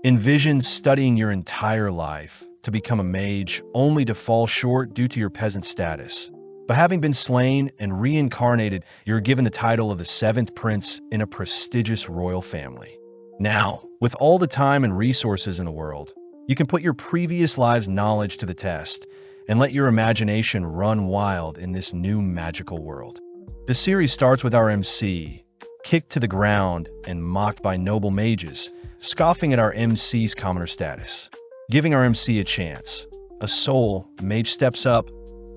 Envision studying your entire life to become a mage only to fall short due to your peasant status. But having been slain and reincarnated, you're given the title of the seventh prince in a prestigious royal family. Now, with all the time and resources in the world, you can put your previous lives' knowledge to the test and let your imagination run wild in this new magical world. The series starts with our MC, kicked to the ground and mocked by noble mages, scoffing at our MC's commoner status. Giving our MC a chance. A soul mage steps up,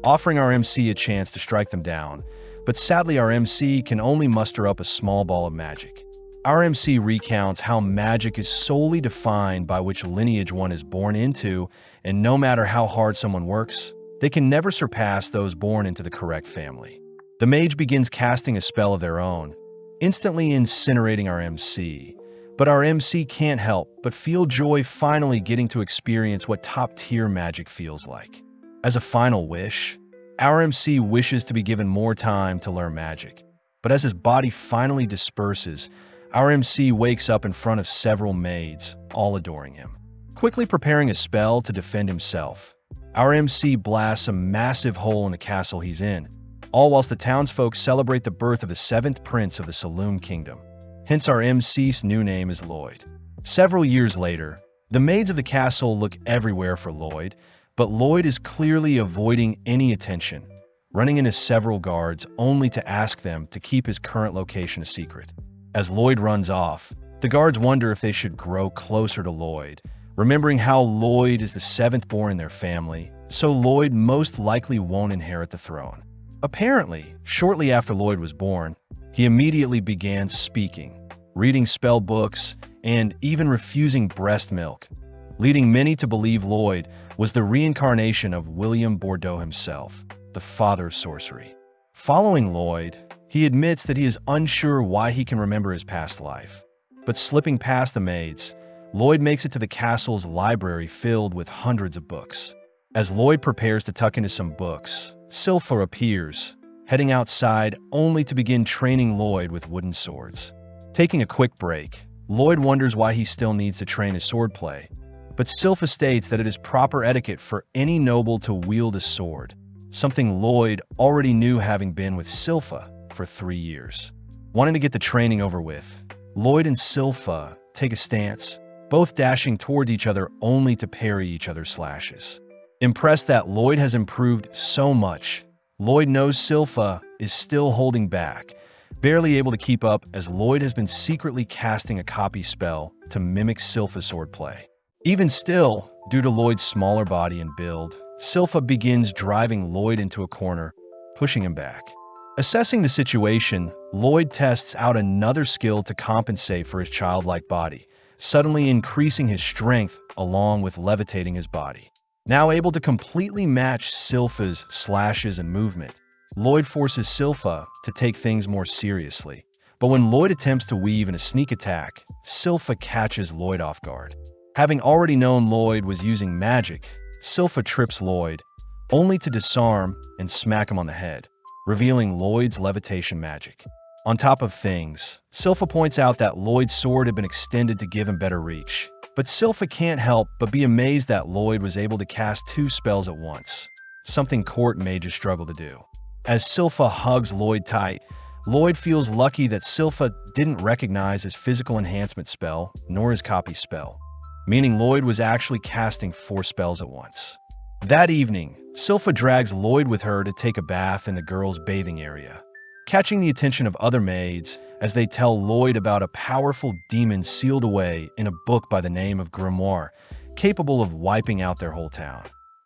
offering our MC a chance to strike them down, but sadly our MC can only muster up a small ball of magic. Our MC recounts how magic is solely defined by which lineage one is born into, and no matter how hard someone works, they can never surpass those born into the correct family. The mage begins casting a spell of their own, instantly incinerating our MC. But our MC can't help but feel joy finally getting to experience what top-tier magic feels like. As a final wish, our MC wishes to be given more time to learn magic. But as his body finally disperses, our MC wakes up in front of several maids, all adoring him. Quickly preparing a spell to defend himself, our MC blasts a massive hole in the castle he's in, all whilst the townsfolk celebrate the birth of the seventh prince of the Saloon Kingdom. Hence our MC's new name is Lloyd. Several years later, the maids of the castle look everywhere for Lloyd, but Lloyd is clearly avoiding any attention, running into several guards only to ask them to keep his current location a secret. As Lloyd runs off, the guards wonder if they should grow closer to Lloyd, remembering how Lloyd is the seventh born in their family, so Lloyd most likely won't inherit the throne. Apparently, shortly after Lloyd was born, he immediately began speaking, reading spell books, and even refusing breast milk, leading many to believe Lloyd was the reincarnation of William Bordeaux himself, the father of sorcery. Following Lloyd, he admits that he is unsure why he can remember his past life. But slipping past the maids, Lloyd makes it to the castle's library filled with hundreds of books. As Lloyd prepares to tuck into some books, Sylpha appears, heading outside only to begin training Lloyd with wooden swords. Taking a quick break, Lloyd wonders why he still needs to train his swordplay, but Sylpha states that it is proper etiquette for any noble to wield a sword, something Lloyd already knew having been with Sylpha for 3 years. Wanting to get the training over with, Lloyd and Sylpha take a stance, both dashing towards each other only to parry each other's slashes. Impressed that Lloyd has improved so much, Lloyd knows Sylpha is still holding back, barely able to keep up as Lloyd has been secretly casting a copy spell to mimic Sylpha's swordplay. Even still, due to Lloyd's smaller body and build, Sylpha begins driving Lloyd into a corner, pushing him back. Assessing the situation, Lloyd tests out another skill to compensate for his childlike body, suddenly increasing his strength along with levitating his body. Now able to completely match Sylpha's slashes and movement, Lloyd forces Sylpha to take things more seriously. But when Lloyd attempts to weave in a sneak attack, Sylpha catches Lloyd off guard. Having already known Lloyd was using magic, Sylpha trips Lloyd, only to disarm and smack him on the head, revealing Lloyd's levitation magic. On top of things, Sylpha points out that Lloyd's sword had been extended to give him better reach. But Sylpha can't help but be amazed that Lloyd was able to cast 2 spells at once, something court mages struggle to do. As Sylpha hugs Lloyd tight, Lloyd feels lucky that Sylpha didn't recognize his physical enhancement spell nor his copy spell, meaning Lloyd was actually casting 4 spells at once. That evening, Sylpha drags Lloyd with her to take a bath in the girls' bathing area, catching the attention of other maids as they tell Lloyd about a powerful demon sealed away in a book by the name of Grimoire, capable of wiping out their whole town.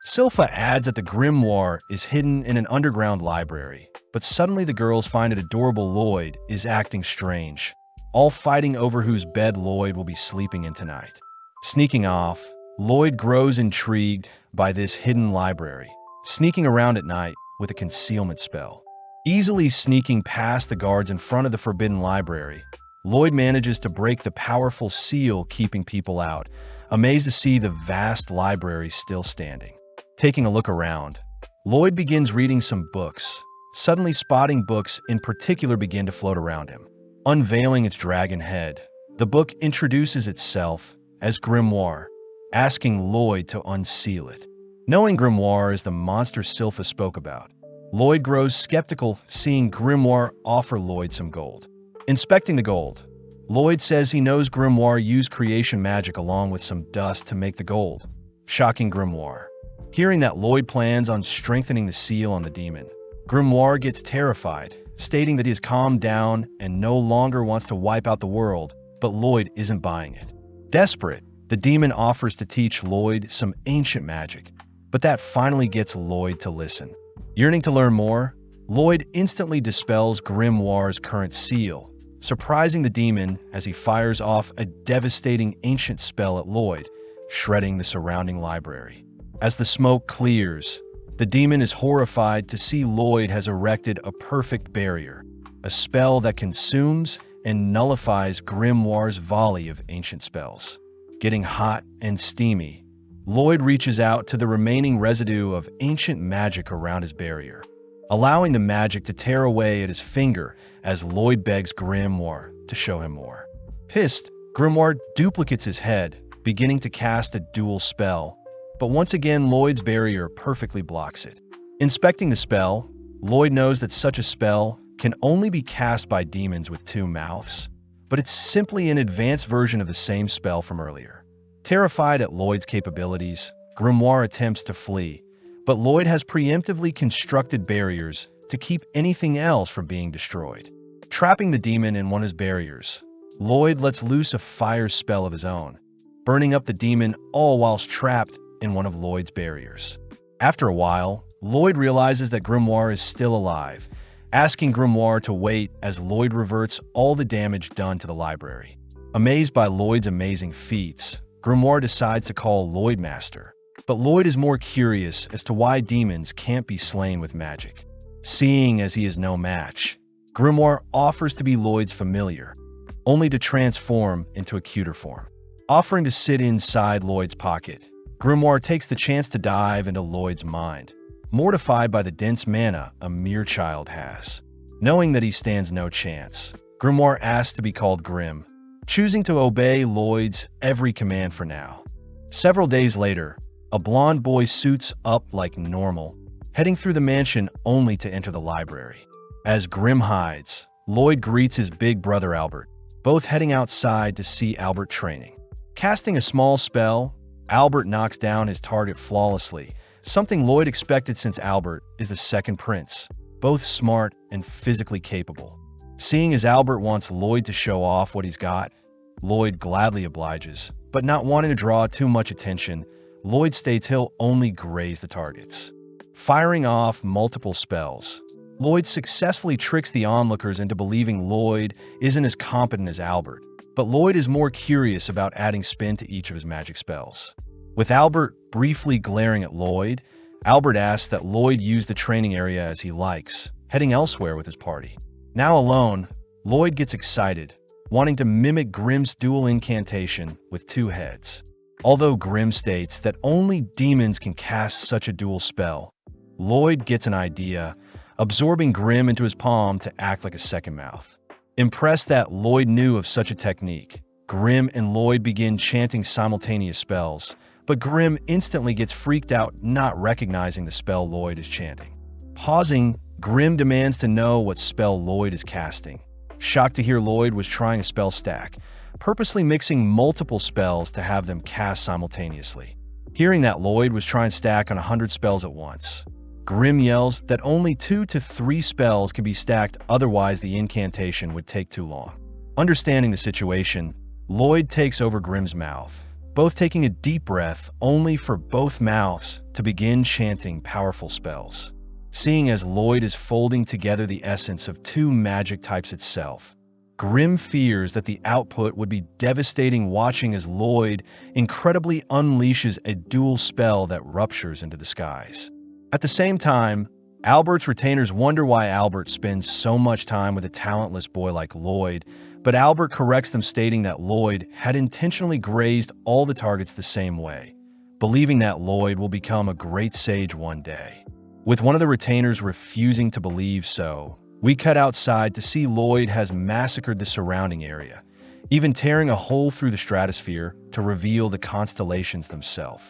Sylpha adds that the grimoire is hidden in an underground library, but suddenly the girls find it adorable Lloyd is acting strange, all fighting over whose bed Lloyd will be sleeping in tonight. Sneaking off, Lloyd grows intrigued by this hidden library, sneaking around at night with a concealment spell. Easily sneaking past the guards in front of the forbidden library, Lloyd manages to break the powerful seal keeping people out, amazed to see the vast library still standing. Taking a look around, Lloyd begins reading some books, suddenly spotting books in particular begin to float around him. Unveiling its dragon head, the book introduces itself as Grimoire, asking Lloyd to unseal it. Knowing Grimoire is the monster Sylpha spoke about, Lloyd grows skeptical seeing Grimoire offer Lloyd some gold. Inspecting the gold, Lloyd says he knows Grimoire used creation magic along with some dust to make the gold, shocking Grimoire. Hearing that Lloyd plans on strengthening the seal on the demon, Grimoire gets terrified, stating that he has calmed down and no longer wants to wipe out the world, but Lloyd isn't buying it. Desperate, the demon offers to teach Lloyd some ancient magic, but that finally gets Lloyd to listen. Yearning to learn more, Lloyd instantly dispels Grimoire's current seal, surprising the demon as he fires off a devastating ancient spell at Lloyd, shredding the surrounding library. As the smoke clears, the demon is horrified to see Lloyd has erected a perfect barrier, a spell that consumes and nullifies Grimoire's volley of ancient spells. Getting hot and steamy, Lloyd reaches out to the remaining residue of ancient magic around his barrier, allowing the magic to tear away at his finger as Lloyd begs Grimoire to show him more. Pissed, Grimoire duplicates his head, beginning to cast a dual spell, but once again Lloyd's barrier perfectly blocks it. Inspecting the spell, Lloyd knows that such a spell can only be cast by demons with two mouths, but it's simply an advanced version of the same spell from earlier. Terrified at Lloyd's capabilities, Grimoire attempts to flee, but Lloyd has preemptively constructed barriers to keep anything else from being destroyed. Trapping the demon in one of his barriers, Lloyd lets loose a fire spell of his own, burning up the demon all whilst trapped in one of Lloyd's barriers. After a while, Lloyd realizes that Grimoire is still alive, asking Grimoire to wait as Lloyd reverts all the damage done to the library. Amazed by Lloyd's amazing feats, Grimoire decides to call Lloyd Master, but Lloyd is more curious as to why demons can't be slain with magic. Seeing as he is no match, Grimoire offers to be Lloyd's familiar, only to transform into a cuter form. Offering to sit inside Lloyd's pocket, Grimoire takes the chance to dive into Lloyd's mind, mortified by the dense mana a mere child has. Knowing that he stands no chance, Grimoire asks to be called Grim, choosing to obey Lloyd's every command for now. Several days later, a blonde boy suits up like normal, heading through the mansion only to enter the library. As Grim hides, Lloyd greets his big brother Albert, both heading outside to see Albert training. Casting a small spell, Albert knocks down his target flawlessly, something Lloyd expected since Albert is the second prince, both smart and physically capable. Seeing as Albert wants Lloyd to show off what he's got, Lloyd gladly obliges, but not wanting to draw too much attention, Lloyd states he'll only graze the targets. Firing off multiple spells, Lloyd successfully tricks the onlookers into believing Lloyd isn't as competent as Albert, but Lloyd is more curious about adding spin to each of his magic spells. With Albert briefly glaring at Lloyd, Albert asks that Lloyd use the training area as he likes, heading elsewhere with his party. Now alone, Lloyd gets excited, wanting to mimic Grim's dual incantation with two heads. Although Grim states that only demons can cast such a dual spell, Lloyd gets an idea, absorbing Grim into his palm to act like a second mouth. Impressed that Lloyd knew of such a technique, Grim and Lloyd begin chanting simultaneous spells, but Grim instantly gets freaked out not recognizing the spell Lloyd is chanting. Pausing, Grim demands to know what spell Lloyd is casting. Shocked to hear Lloyd was trying a spell stack, purposely mixing multiple spells to have them cast simultaneously. Hearing that Lloyd was trying to stack on 100 spells at once, Grim yells that only 2 to 3 spells can be stacked, otherwise the incantation would take too long. Understanding the situation, Lloyd takes over Grim's mouth, both taking a deep breath only for both mouths to begin chanting powerful spells. Seeing as Lloyd is folding together the essence of 2 magic types itself, Grim fears that the output would be devastating, watching as Lloyd incredibly unleashes a dual spell that ruptures into the skies. At the same time, Albert's retainers wonder why Albert spends so much time with a talentless boy like Lloyd, but Albert corrects them, stating that Lloyd had intentionally grazed all the targets the same way, believing that Lloyd will become a great sage one day. With one of the retainers refusing to believe so, we cut outside to see Lloyd has massacred the surrounding area, even tearing a hole through the stratosphere to reveal the constellations themselves.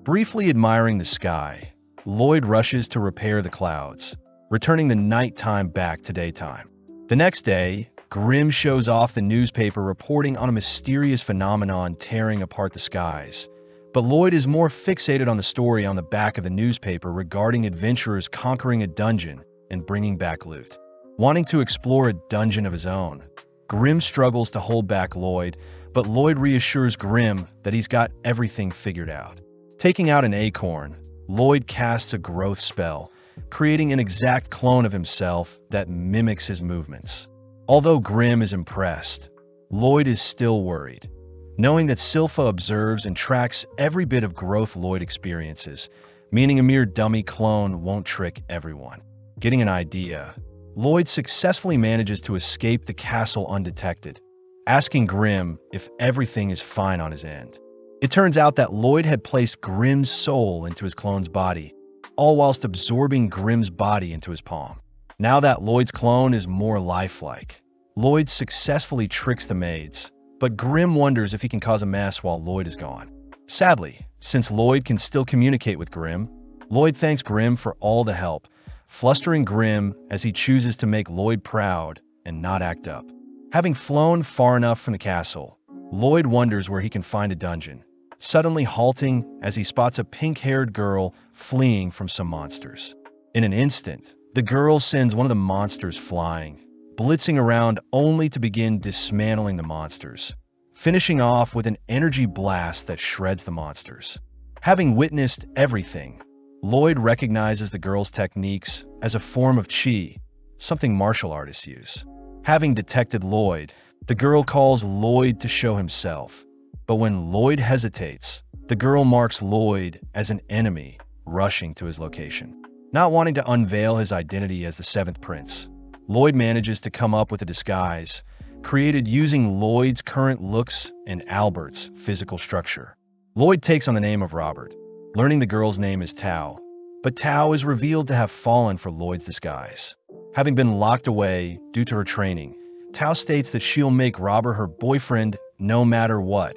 Briefly admiring the sky, Lloyd rushes to repair the clouds, returning the nighttime back to daytime. The next day, Grimm shows off the newspaper reporting on a mysterious phenomenon tearing apart the skies. But Lloyd is more fixated on the story on the back of the newspaper regarding adventurers conquering a dungeon and bringing back loot. Wanting to explore a dungeon of his own, Grimm struggles to hold back Lloyd, but Lloyd reassures Grimm that he's got everything figured out. Taking out an acorn, Lloyd casts a growth spell, creating an exact clone of himself that mimics his movements. Although Grimm is impressed, Lloyd is still worried, knowing that Silpha observes and tracks every bit of growth Lloyd experiences, meaning a mere dummy clone won't trick everyone. Getting an idea, Lloyd successfully manages to escape the castle undetected, asking Grimm if everything is fine on his end. It turns out that Lloyd had placed Grimm's soul into his clone's body, all whilst absorbing Grimm's body into his palm. Now that Lloyd's clone is more lifelike, Lloyd successfully tricks the maids, but Grimm wonders if he can cause a mess while Lloyd is gone. Sadly, since Lloyd can still communicate with Grimm, Lloyd thanks Grimm for all the help, flustering Grimm as he chooses to make Lloyd proud and not act up. Having flown far enough from the castle, Lloyd wonders where he can find a dungeon, suddenly halting as he spots a pink-haired girl fleeing from some monsters. In an instant, the girl sends one of the monsters flying, blitzing around only to begin dismantling the monsters, finishing off with an energy blast that shreds the monsters. Having witnessed everything, Lloyd recognizes the girl's techniques as a form of chi, something martial artists use. Having detected Lloyd, the girl calls Lloyd to show himself, but when Lloyd hesitates, the girl marks Lloyd as an enemy, rushing to his location. Not wanting to unveil his identity as the seventh prince, Lloyd manages to come up with a disguise, created using Lloyd's current looks and Albert's physical structure. Lloyd takes on the name of Robert, learning the girl's name is Tao, but Tao is revealed to have fallen for Lloyd's disguise. Having been locked away due to her training, Tao states that she'll make Robert her boyfriend no matter what,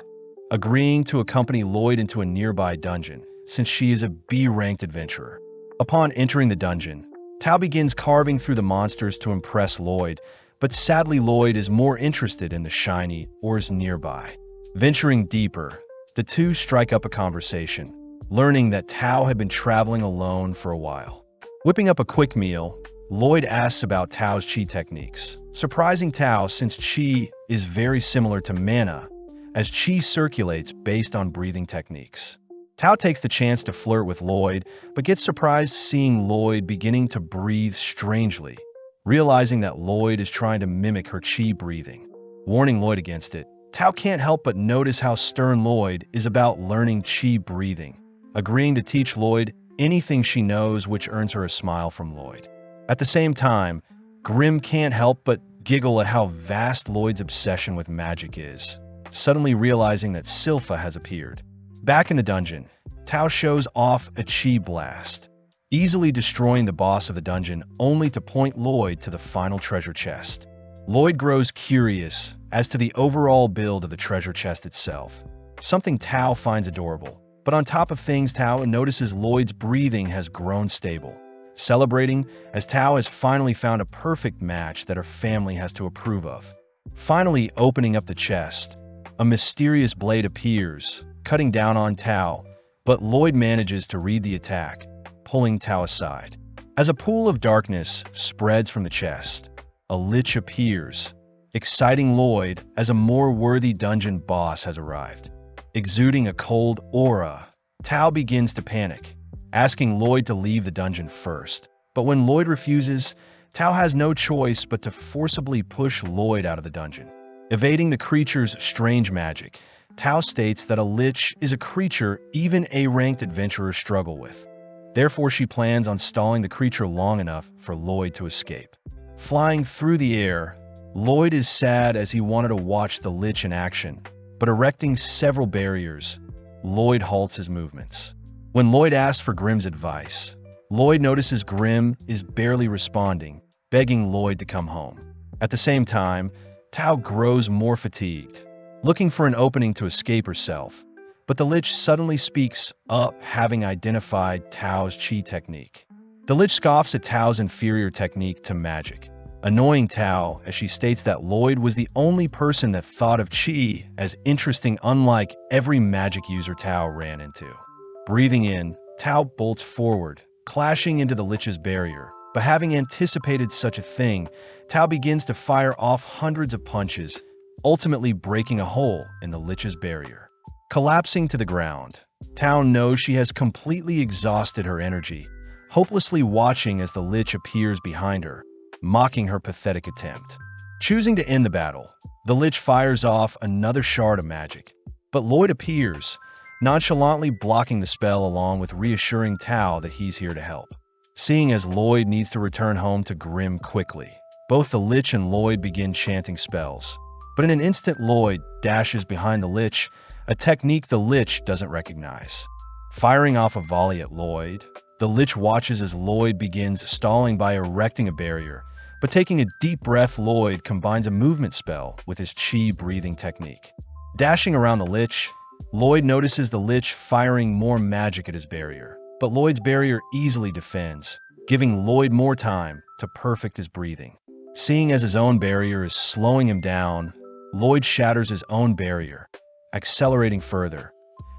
agreeing to accompany Lloyd into a nearby dungeon, since she is a B-ranked adventurer. Upon entering the dungeon, Tao begins carving through the monsters to impress Lloyd, but sadly Lloyd is more interested in the shiny ores nearby. Venturing deeper, the two strike up a conversation, learning that Tao had been traveling alone for a while. Whipping up a quick meal, Lloyd asks about Tao's chi techniques, surprising Tao since chi is very similar to mana, as chi circulates based on breathing techniques. Tao takes the chance to flirt with Lloyd, but gets surprised seeing Lloyd beginning to breathe strangely, realizing that Lloyd is trying to mimic her chi breathing. Warning Lloyd against it, Tao can't help but notice how stern Lloyd is about learning chi breathing, agreeing to teach Lloyd anything she knows, which earns her a smile from Lloyd. At the same time, Grimm can't help but giggle at how vast Lloyd's obsession with magic is, suddenly realizing that Silpha has appeared. Back in the dungeon, Tao shows off a chi blast, easily destroying the boss of the dungeon only to point Lloyd to the final treasure chest. Lloyd grows curious as to the overall build of the treasure chest itself, something Tao finds adorable. But on top of things, Tao notices Lloyd's breathing has grown stable, celebrating as Tao has finally found a perfect match that her family has to approve of. Finally opening up the chest, a mysterious blade appears, cutting down on Tao, but Lloyd manages to read the attack, pulling Tao aside. As a pool of darkness spreads from the chest, a lich appears, exciting Lloyd as a more worthy dungeon boss has arrived. Exuding a cold aura, Tao begins to panic, asking Lloyd to leave the dungeon first. But when Lloyd refuses, Tao has no choice but to forcibly push Lloyd out of the dungeon. Evading the creature's strange magic, Tao states that a lich is a creature even A-ranked adventurers struggle with. Therefore, she plans on stalling the creature long enough for Lloyd to escape. Flying through the air, Lloyd is sad as he wanted to watch the lich in action, but erecting several barriers, Lloyd halts his movements. When Lloyd asks for Grimm's advice, Lloyd notices Grimm is barely responding, begging Lloyd to come home. At the same time, Tao grows more fatigued, looking for an opening to escape herself. But the Lich suddenly speaks up, having identified Tao's Qi technique. The Lich scoffs at Tao's inferior technique to magic, annoying Tao as she states that Lloyd was the only person that thought of Qi as interesting, unlike every magic user Tao ran into. Breathing in, Tao bolts forward, clashing into the Lich's barrier. But having anticipated such a thing, Tao begins to fire off hundreds of punches, ultimately breaking a hole in the Lich's barrier. Collapsing to the ground, Tao knows she has completely exhausted her energy, hopelessly watching as the Lich appears behind her, mocking her pathetic attempt. Choosing to end the battle, the Lich fires off another shard of magic. But Lloyd appears, nonchalantly blocking the spell along with reassuring Tao that he's here to help. Seeing as Lloyd needs to return home to Grim quickly, both the Lich and Lloyd begin chanting spells. But in an instant, Lloyd dashes behind the Lich, a technique the Lich doesn't recognize. Firing off a volley at Lloyd, the Lich watches as Lloyd begins stalling by erecting a barrier. But taking a deep breath, Lloyd combines a movement spell with his Qi breathing technique. Dashing around the Lich, Lloyd notices the Lich firing more magic at his barrier. But Lloyd's barrier easily defends, giving Lloyd more time to perfect his breathing. Seeing as his own barrier is slowing him down, Lloyd shatters his own barrier, accelerating further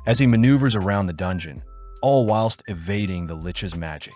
as he maneuvers around the dungeon, all whilst evading the Lich's magic.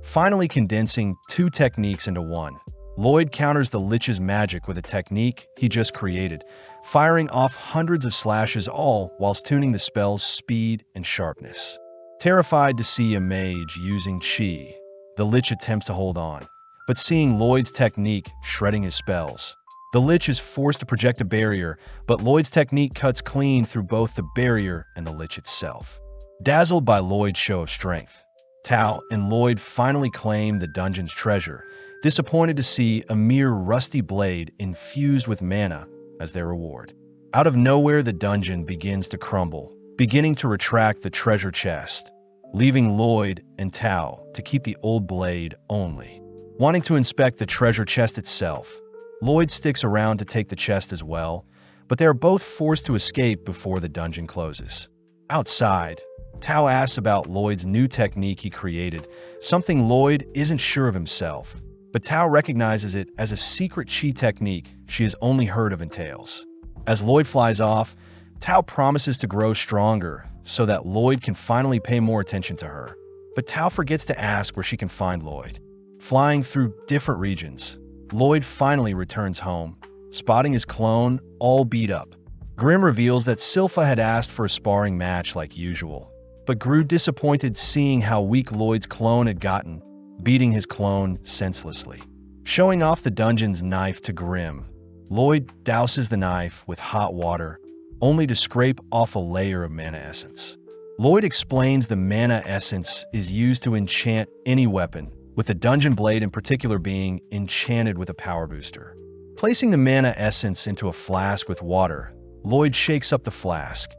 Finally condensing two techniques into one, Lloyd counters the Lich's magic with a technique he just created, firing off hundreds of slashes, all whilst tuning the spell's speed and sharpness. Terrified to see a mage using Qi, the Lich attempts to hold on, but seeing Lloyd's technique shredding his spells, the Lich is forced to project a barrier, but Lloyd's technique cuts clean through both the barrier and the Lich itself. Dazzled by Lloyd's show of strength, Tao and Lloyd finally claim the dungeon's treasure, disappointed to see a mere rusty blade infused with mana as their reward. Out of nowhere, the dungeon begins to crumble, beginning to retract the treasure chest, leaving Lloyd and Tao to keep the old blade only. Wanting to inspect the treasure chest itself, Lloyd sticks around to take the chest as well, but they are both forced to escape before the dungeon closes. Outside, Tao asks about Lloyd's new technique he created, something Lloyd isn't sure of himself, but Tao recognizes it as a secret Qi technique she has only heard of in tales. As Lloyd flies off, Tao promises to grow stronger so that Lloyd can finally pay more attention to her. But Tao forgets to ask where she can find Lloyd. Flying through different regions, Lloyd finally returns home, spotting his clone all beat up. Grim reveals that Silpha had asked for a sparring match like usual, but grew disappointed seeing how weak Lloyd's clone had gotten, beating his clone senselessly. Showing off the dungeon's knife to Grim, Lloyd douses the knife with hot water, only to scrape off a layer of mana essence. Lloyd explains the mana essence is used to enchant any weapon, with the dungeon blade in particular being enchanted with a power booster. Placing the mana essence into a flask with water, Lloyd shakes up the flask,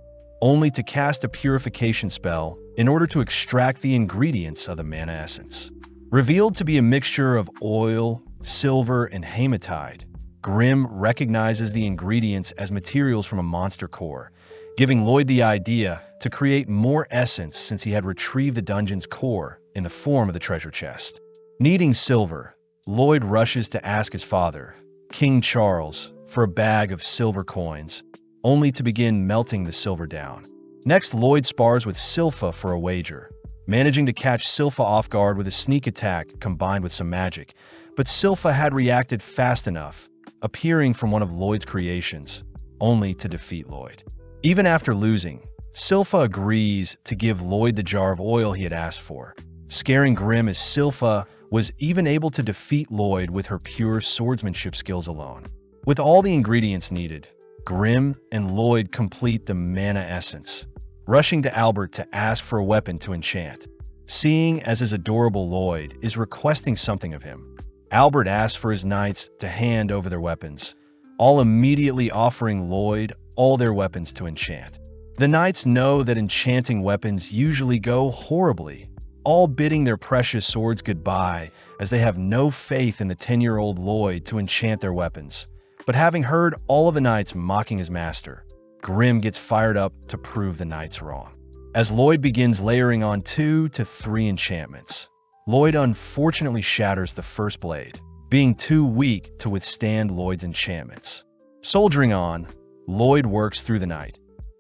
only to cast a purification spell in order to extract the ingredients of the mana essence. Revealed to be a mixture of oil, silver, and hematite, Grim recognizes the ingredients as materials from a monster core, giving Lloyd the idea to create more essence since he had retrieved the dungeon's core in the form of the treasure chest. Needing silver, Lloyd rushes to ask his father, King Charles, for a bag of silver coins, only to begin melting the silver down. Next, Lloyd spars with Silpha for a wager, managing to catch Silpha off guard with a sneak attack combined with some magic, but Silpha had reacted fast enough, appearing from one of Lloyd's creations, only to defeat Lloyd. Even after losing, Silpha agrees to give Lloyd the jar of oil he had asked for, scaring Grim as Silpha was even able to defeat Lloyd with her pure swordsmanship skills alone. With all the ingredients needed, Grim and Lloyd complete the mana essence, rushing to Albert to ask for a weapon to enchant. Seeing as his adorable Lloyd is requesting something of him, Albert asks for his knights to hand over their weapons, all immediately offering Lloyd all their weapons to enchant. The knights know that enchanting weapons usually go horribly, all bidding their precious swords goodbye as they have no faith in the 10-year-old Lloyd to enchant their weapons. But having heard all of the knights mocking his master, Grim gets fired up to prove the knights wrong. As Lloyd begins layering on 2 to 3 enchantments, Lloyd unfortunately shatters the first blade, being too weak to withstand Lloyd's enchantments. Soldiering on, Lloyd works through the night,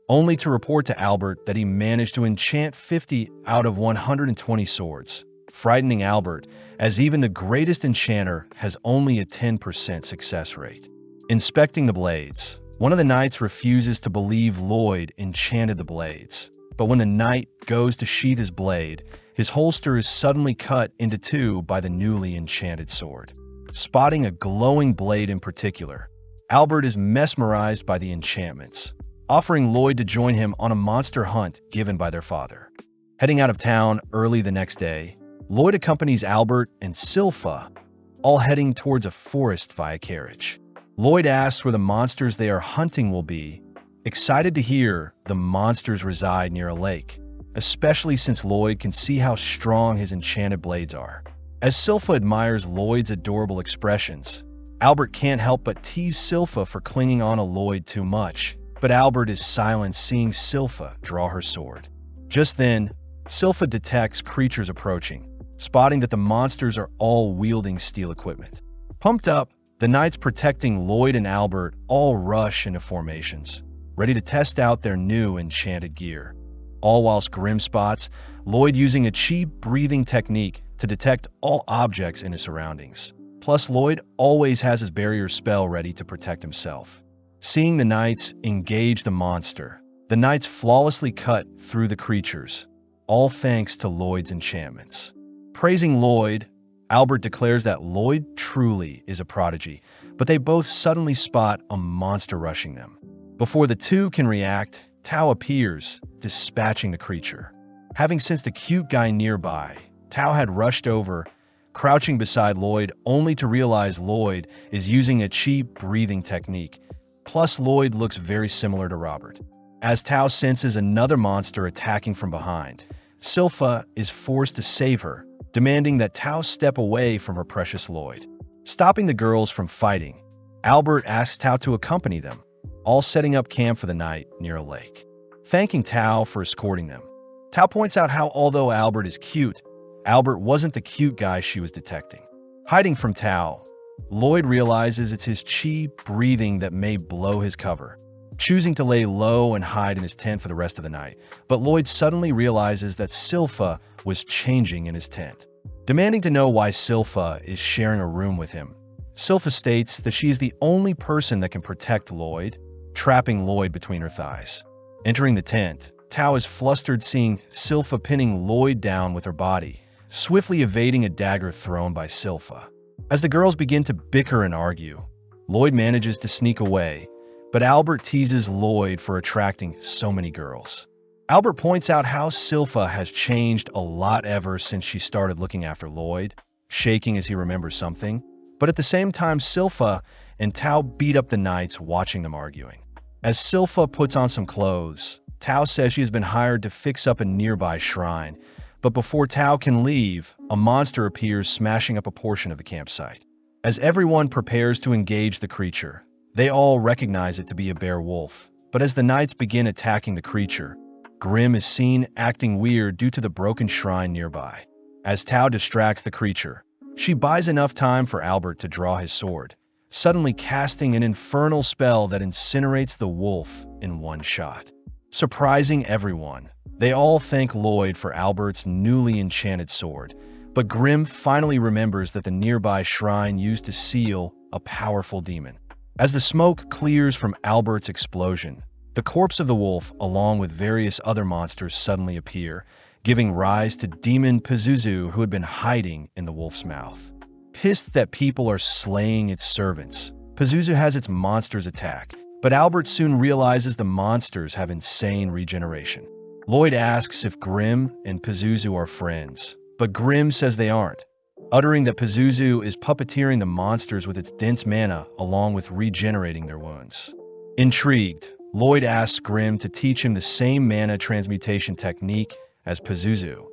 only to report to Albert that he managed to enchant 50 out of 120 swords, frightening Albert, as even the greatest enchanter has only a 10% success rate. Inspecting the blades, one of the knights refuses to believe Lloyd enchanted the blades, but when the knight goes to sheath his blade, his holster is suddenly cut into 2 by the newly enchanted sword. Spotting a glowing blade in particular, Albert is mesmerized by the enchantments, offering Lloyd to join him on a monster hunt given by their father. Heading out of town early the next day, Lloyd accompanies Albert and Silpha, all heading towards a forest via carriage. Lloyd asks where the monsters they are hunting will be, excited to hear the monsters reside near a lake, especially since Lloyd can see how strong his enchanted blades are. As Silpha admires Lloyd's adorable expressions, Albert can't help but tease Silpha for clinging on to Lloyd too much, but Albert is silent seeing Silpha draw her sword. Just then, Silpha detects creatures approaching, spotting that the monsters are all wielding steel equipment. Pumped up, the knights protecting Lloyd and Albert all rush into formations, ready to test out their new enchanted gear. All whilst Grim spots Lloyd using a chi breathing technique to detect all objects in his surroundings. Plus, Lloyd always has his barrier spell ready to protect himself. Seeing the knights engage the monster, the knights flawlessly cut through the creatures, all thanks to Lloyd's enchantments. Praising Lloyd, Albert declares that Lloyd truly is a prodigy, but they both suddenly spot a monster rushing them. Before the two can react, Tao appears, dispatching the creature. Having sensed a cute guy nearby, Tao had rushed over, crouching beside Lloyd only to realize Lloyd is using a chi breathing technique. Plus, Lloyd looks very similar to Robert. As Tao senses another monster attacking from behind, Silpha is forced to save her, demanding that Tao step away from her precious Lloyd. Stopping the girls from fighting, Albert asks Tao to accompany them, all setting up camp for the night near a lake. Thanking Tao for escorting them, Tao points out how although Albert is cute, Albert wasn't the cute guy she was detecting. Hiding from Tao, Lloyd realizes it's his chi breathing that may blow his cover, choosing to lay low and hide in his tent for the rest of the night. But Lloyd suddenly realizes that Silpha was changing in his tent. Demanding to know why Silpha is sharing a room with him, Silpha states that she is the only person that can protect Lloyd, trapping Lloyd between her thighs. Entering the tent, Tao is flustered seeing Silpha pinning Lloyd down with her body, swiftly evading a dagger thrown by Silpha. As the girls begin to bicker and argue, Lloyd manages to sneak away, but Albert teases Lloyd for attracting so many girls. Albert points out how Silpha has changed a lot ever since she started looking after Lloyd, shaking as he remembers something. But at the same time, Silpha and Tao beat up the knights watching them arguing. As Silpha puts on some clothes, Tao says she has been hired to fix up a nearby shrine, but before Tao can leave, a monster appears smashing up a portion of the campsite. As everyone prepares to engage the creature, they all recognize it to be a bear wolf, but as the knights begin attacking the creature, Grim is seen acting weird due to the broken shrine nearby. As Tao distracts the creature, she buys enough time for Albert to draw his sword, suddenly casting an infernal spell that incinerates the wolf in one shot. Surprising everyone, they all thank Lloyd for Albert's newly enchanted sword, but Grim finally remembers that the nearby shrine used to seal a powerful demon. As the smoke clears from Albert's explosion, the corpse of the wolf, along with various other monsters, suddenly appear, giving rise to Demon Pazuzu, who had been hiding in the wolf's mouth. Pissed that people are slaying its servants, Pazuzu has its monsters attack, but Albert soon realizes the monsters have insane regeneration. Lloyd asks if Grim and Pazuzu are friends, but Grim says they aren't, uttering that Pazuzu is puppeteering the monsters with its dense mana along with regenerating their wounds. Intrigued, Lloyd asks Grim to teach him the same mana transmutation technique as Pazuzu,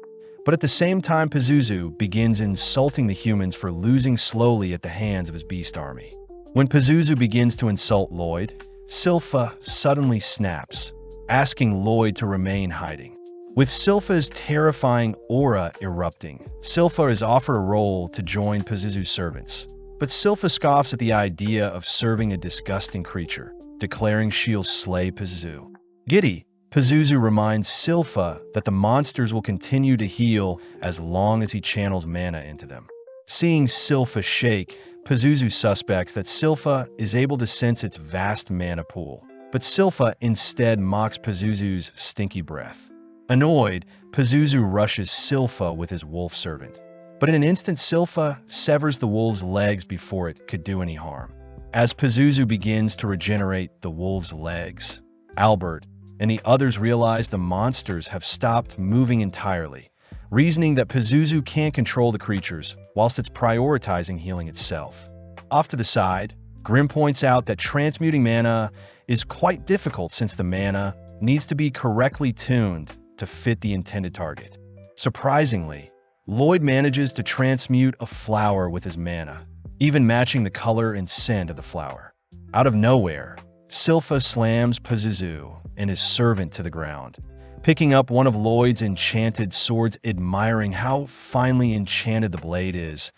but at the same time Pazuzu begins insulting the humans for losing slowly at the hands of his beast army. When Pazuzu begins to insult Lloyd, Silpha suddenly snaps, asking Lloyd to remain hiding. With Silpha's terrifying aura erupting, Silpha is offered a role to join Pazuzu's servants. But Silpha scoffs at the idea of serving a disgusting creature, declaring she'll slay Pazuzu. Giddy, Pazuzu reminds Silpha that the monsters will continue to heal as long as he channels mana into them. Seeing Silpha shake, Pazuzu suspects that Silpha is able to sense its vast mana pool, but Silpha instead mocks Pazuzu's stinky breath. Annoyed, Pazuzu rushes Silpha with his wolf servant. But in an instant, Silpha severs the wolf's legs before it could do any harm. As Pazuzu begins to regenerate the wolf's legs, Albert and the others realize the monsters have stopped moving entirely, reasoning that Pazuzu can't control the creatures whilst it's prioritizing healing itself. Off to the side, Grim points out that transmuting mana is quite difficult since the mana needs to be correctly tuned to fit the intended target. Surprisingly, Lloyd manages to transmute a flower with his mana, even matching the color and scent of the flower. Out of nowhere, Silpha slams Pazuzu and his servant to the ground, picking up one of Lloyd's enchanted swords, admiring how finely enchanted the blade is,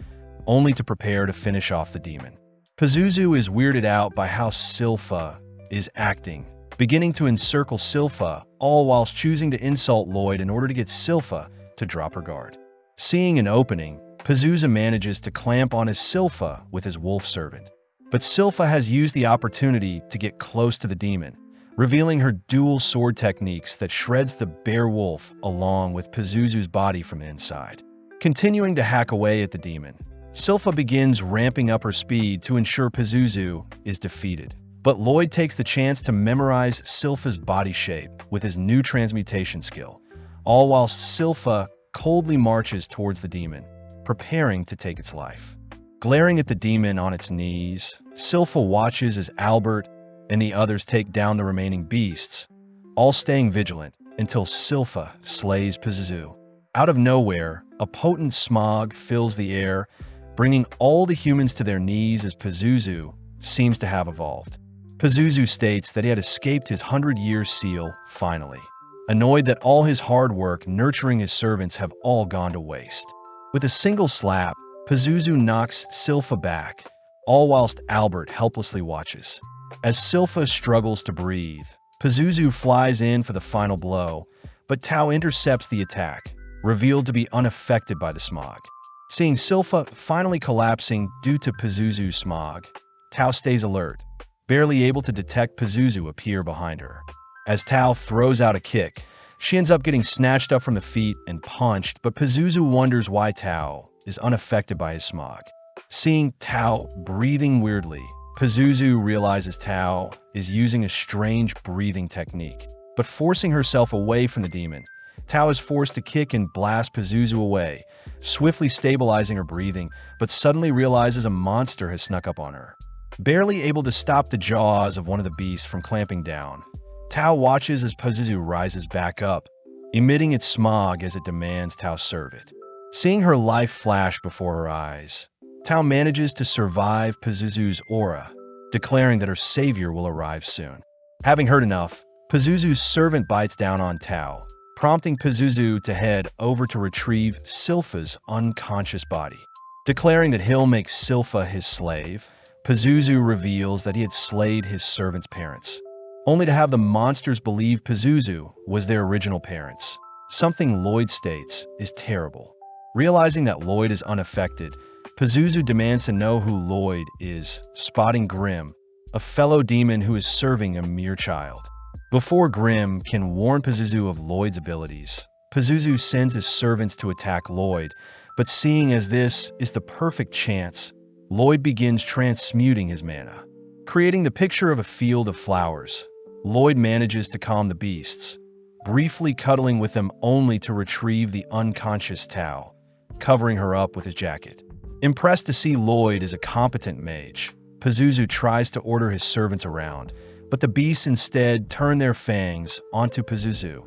only to prepare to finish off the demon. Pazuzu is weirded out by how Silpha is acting, beginning to encircle Silpha, all whilst choosing to insult Lloyd in order to get Silpha to drop her guard. Seeing an opening, Pazuzu manages to clamp on his Silpha with his wolf servant. But Silpha has used the opportunity to get close to the demon, revealing her dual sword techniques that shreds the bear wolf along with Pazuzu's body from the inside. Continuing to hack away at the demon, Silpha begins ramping up her speed to ensure Pazuzu is defeated. But Lloyd takes the chance to memorize Silpha's body shape with his new transmutation skill, all whilst Silpha coldly marches towards the demon, preparing to take its life. Glaring at the demon on its knees, Silpha watches as Albert and the others take down the remaining beasts, all staying vigilant until Silpha slays Pazuzu. Out of nowhere, a potent smog fills the air, bringing all the humans to their knees as Pazuzu seems to have evolved. Pazuzu states that he had escaped his 100-year seal finally, annoyed that all his hard work nurturing his servants have all gone to waste. With a single slap, Pazuzu knocks Silpha back, all whilst Albert helplessly watches. As Silpha struggles to breathe, Pazuzu flies in for the final blow, but Tao intercepts the attack, revealed to be unaffected by the smog. Seeing Silpha finally collapsing due to Pazuzu's smog, Tao stays alert, barely able to detect Pazuzu appear behind her. As Tao throws out a kick, she ends up getting snatched up from the feet and punched, but Pazuzu wonders why Tao is unaffected by his smog. Seeing Tao breathing weirdly, Pazuzu realizes Tao is using a strange breathing technique, but forcing herself away from the demon, Tao is forced to kick and blast Pazuzu away, swiftly stabilizing her breathing, but suddenly realizes a monster has snuck up on her. Barely able to stop the jaws of one of the beasts from clamping down, Tao watches as Pazuzu rises back up, emitting its smog as it demands Tao serve it. Seeing her life flash before her eyes, Tao manages to survive Pazuzu's aura, declaring that her savior will arrive soon. Having heard enough, Pazuzu's servant bites down on Tao, prompting Pazuzu to head over to retrieve Silpha's unconscious body. Declaring that he'll make Silpha his slave, Pazuzu reveals that he had slayed his servant's parents, only to have the monsters believe Pazuzu was their original parents, something Lloyd states is terrible. Realizing that Lloyd is unaffected, Pazuzu demands to know who Lloyd is, spotting Grim, a fellow demon who is serving a mere child. Before Grim can warn Pazuzu of Lloyd's abilities, Pazuzu sends his servants to attack Lloyd, but seeing as this is the perfect chance, Lloyd begins transmuting his mana. Creating the picture of a field of flowers, Lloyd manages to calm the beasts, briefly cuddling with them only to retrieve the unconscious Tao, covering her up with his jacket. Impressed to see Lloyd as a competent mage, Pazuzu tries to order his servants around, but the beasts instead turn their fangs onto Pazuzu,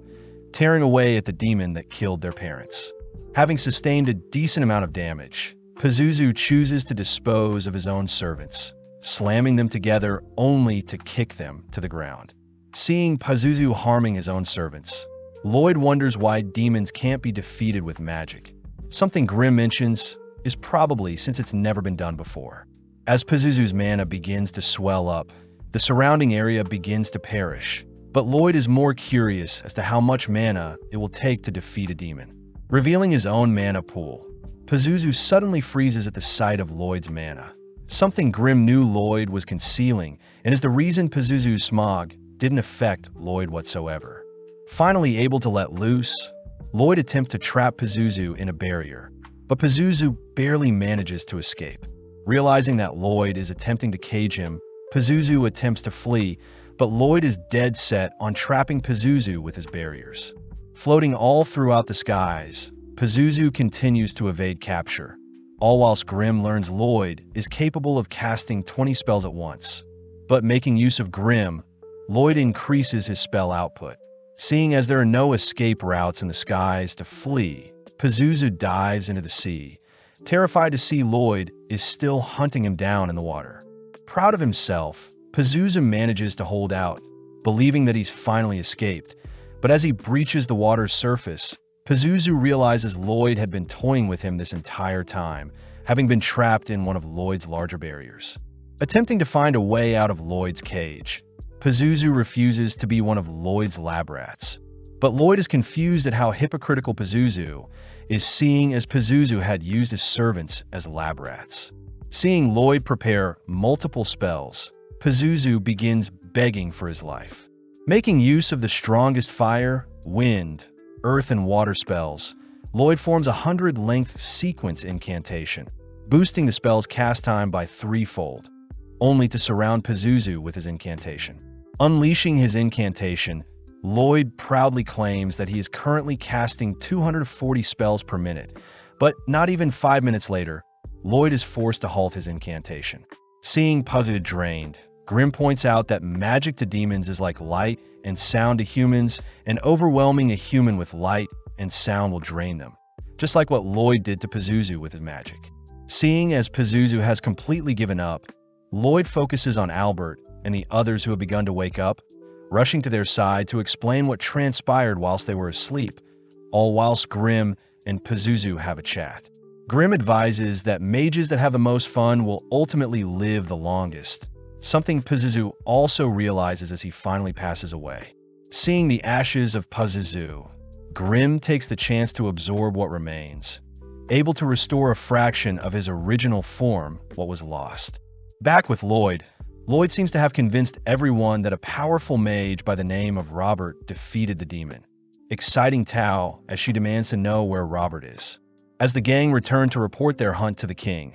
tearing away at the demon that killed their parents. Having sustained a decent amount of damage, Pazuzu chooses to dispose of his own servants, slamming them together only to kick them to the ground. Seeing Pazuzu harming his own servants, Lloyd wonders why demons can't be defeated with magic. Something Grimm mentions is probably since it's never been done before. As Pazuzu's mana begins to swell up, the surrounding area begins to perish, but Lloyd is more curious as to how much mana it will take to defeat a demon. Revealing his own mana pool, Pazuzu suddenly freezes at the sight of Lloyd's mana. Something Grimm knew Lloyd was concealing, and is the reason Pazuzu's smog didn't affect Lloyd whatsoever. Finally able to let loose, Lloyd attempts to trap Pazuzu in a barrier, but Pazuzu barely manages to escape. Realizing that Lloyd is attempting to cage him, Pazuzu attempts to flee, but Lloyd is dead set on trapping Pazuzu with his barriers. Floating all throughout the skies, Pazuzu continues to evade capture, all whilst Grimm learns Lloyd is capable of casting 20 spells at once. But making use of Grimm, Lloyd increases his spell output. Seeing as there are no escape routes in the skies to flee, Pazuzu dives into the sea, terrified to see Lloyd is still hunting him down in the water. Proud of himself, Pazuzu manages to hold out, believing that he's finally escaped. But as he breaches the water's surface, Pazuzu realizes Lloyd had been toying with him this entire time, having been trapped in one of Lloyd's larger barriers. Attempting to find a way out of Lloyd's cage, Pazuzu refuses to be one of Lloyd's lab rats. But Lloyd is confused at how hypocritical Pazuzu is, seeing as Pazuzu had used his servants as lab rats. Seeing Lloyd prepare multiple spells, Pazuzu begins begging for his life. Making use of the strongest fire, wind, earth, and water spells, Lloyd forms a 100-length sequence incantation, boosting the spell's cast time by threefold, only to surround Pazuzu with his incantation. Unleashing his incantation, Lloyd proudly claims that he is currently casting 240 spells per minute, but not even 5 minutes later, Lloyd is forced to halt his incantation. Seeing Pazuzu drained, Grimm points out that magic to demons is like light and sound to humans, and overwhelming a human with light and sound will drain them, just like what Lloyd did to Pazuzu with his magic. Seeing as Pazuzu has completely given up, Lloyd focuses on Albert and the others who have begun to wake up, rushing to their side to explain what transpired whilst they were asleep, all whilst Grimm and Pazuzu have a chat. Grimm advises that mages that have the most fun will ultimately live the longest, something Pazuzu also realizes as he finally passes away. Seeing the ashes of Pazuzu, Grimm takes the chance to absorb what remains, able to restore a fraction of his original form, what was lost. Back with Lloyd, Lloyd seems to have convinced everyone that a powerful mage by the name of Robert defeated the demon, exciting Tao as she demands to know where Robert is. As the gang return to report their hunt to the king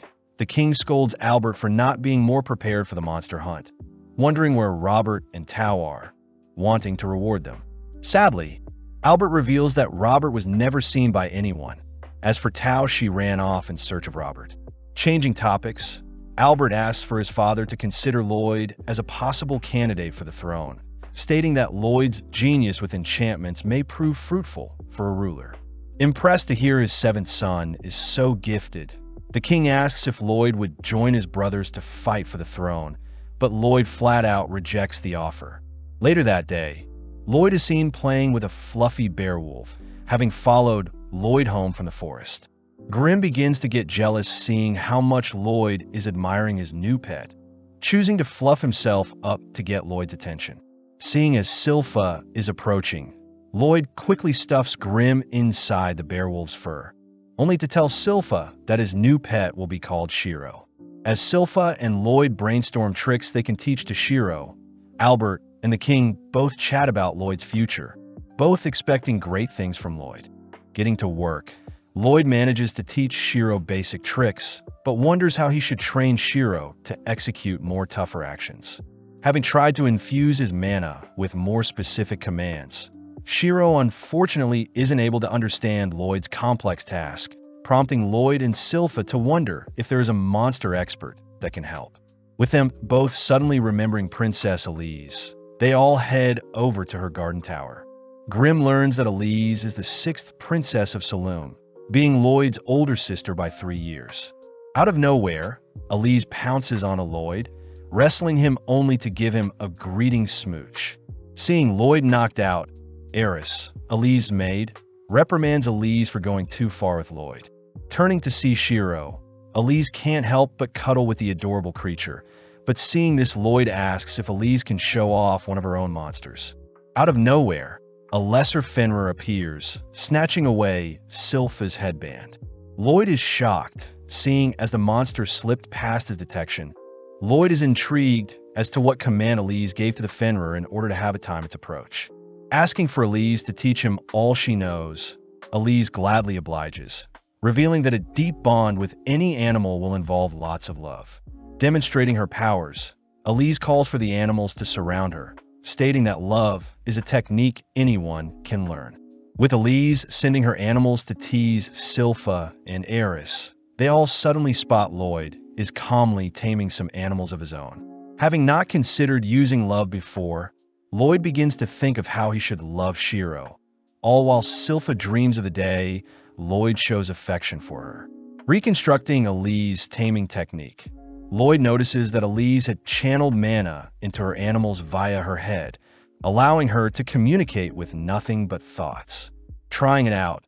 scolds Albert for not being more prepared for the monster hunt, wondering where Robert and Tao are, wanting to reward them. Sadly, Albert reveals that Robert was never seen by anyone. As for Tao, she ran off in search of Robert. Changing topics, Albert asks for his father to consider Lloyd as a possible candidate for the throne, stating that Lloyd's genius with enchantments may prove fruitful for a ruler. Impressed to hear his seventh son is so gifted, the king asks if Lloyd would join his brothers to fight for the throne, but Lloyd flat out rejects the offer. Later that day, Lloyd is seen playing with a fluffy beowulf, having followed Lloyd home from the forest. Grimm begins to get jealous seeing how much Lloyd is admiring his new pet, choosing to fluff himself up to get Lloyd's attention. Seeing as Silpha is approaching, Lloyd quickly stuffs Grimm inside the beowulf's fur, only to tell Silpha that his new pet will be called Shiro. As Silpha and Lloyd brainstorm tricks they can teach to Shiro, Albert and the king both chat about Lloyd's future, both expecting great things from Lloyd. Getting to work, Lloyd manages to teach Shiro basic tricks, but wonders how he should train Shiro to execute more tougher actions. Having tried to infuse his mana with more specific commands, Shiro unfortunately isn't able to understand Lloyd's complex task, prompting Lloyd and Silpha to wonder if there is a monster expert that can help. With them both suddenly remembering Princess Elise, they all head over to her garden tower. Grimm learns that Elise is the 6th princess of Saloon, being Lloyd's older sister by 3 years. Out of nowhere, Elise pounces on Lloyd, wrestling him only to give him a greeting smooch. Seeing Lloyd knocked out, Eris, Elise' maid, reprimands Elise for going too far with Lloyd. Turning to see Shiro, Elise can't help but cuddle with the adorable creature, but seeing this, Lloyd asks if Elise can show off one of her own monsters. Out of nowhere, a lesser Fenrir appears, snatching away Sylpha's headband. Lloyd is shocked, seeing as the monster slipped past his detection. Lloyd is intrigued as to what command Elise gave to the Fenrir in order to have it time its approach. Asking for Elise to teach him all she knows, Elise gladly obliges, revealing that a deep bond with any animal will involve lots of love. Demonstrating her powers, Elise calls for the animals to surround her, stating that love is a technique anyone can learn. With Elise sending her animals to tease Sylpha and Eris, they all suddenly spot Lloyd is calmly taming some animals of his own. Having not considered using love before, Lloyd begins to think of how he should love Shiro. All while Sylpha dreams of the day Lloyd shows affection for her. Reconstructing Elise's taming technique, Lloyd notices that Elise had channeled mana into her animals via her head, allowing her to communicate with nothing but thoughts. Trying it out,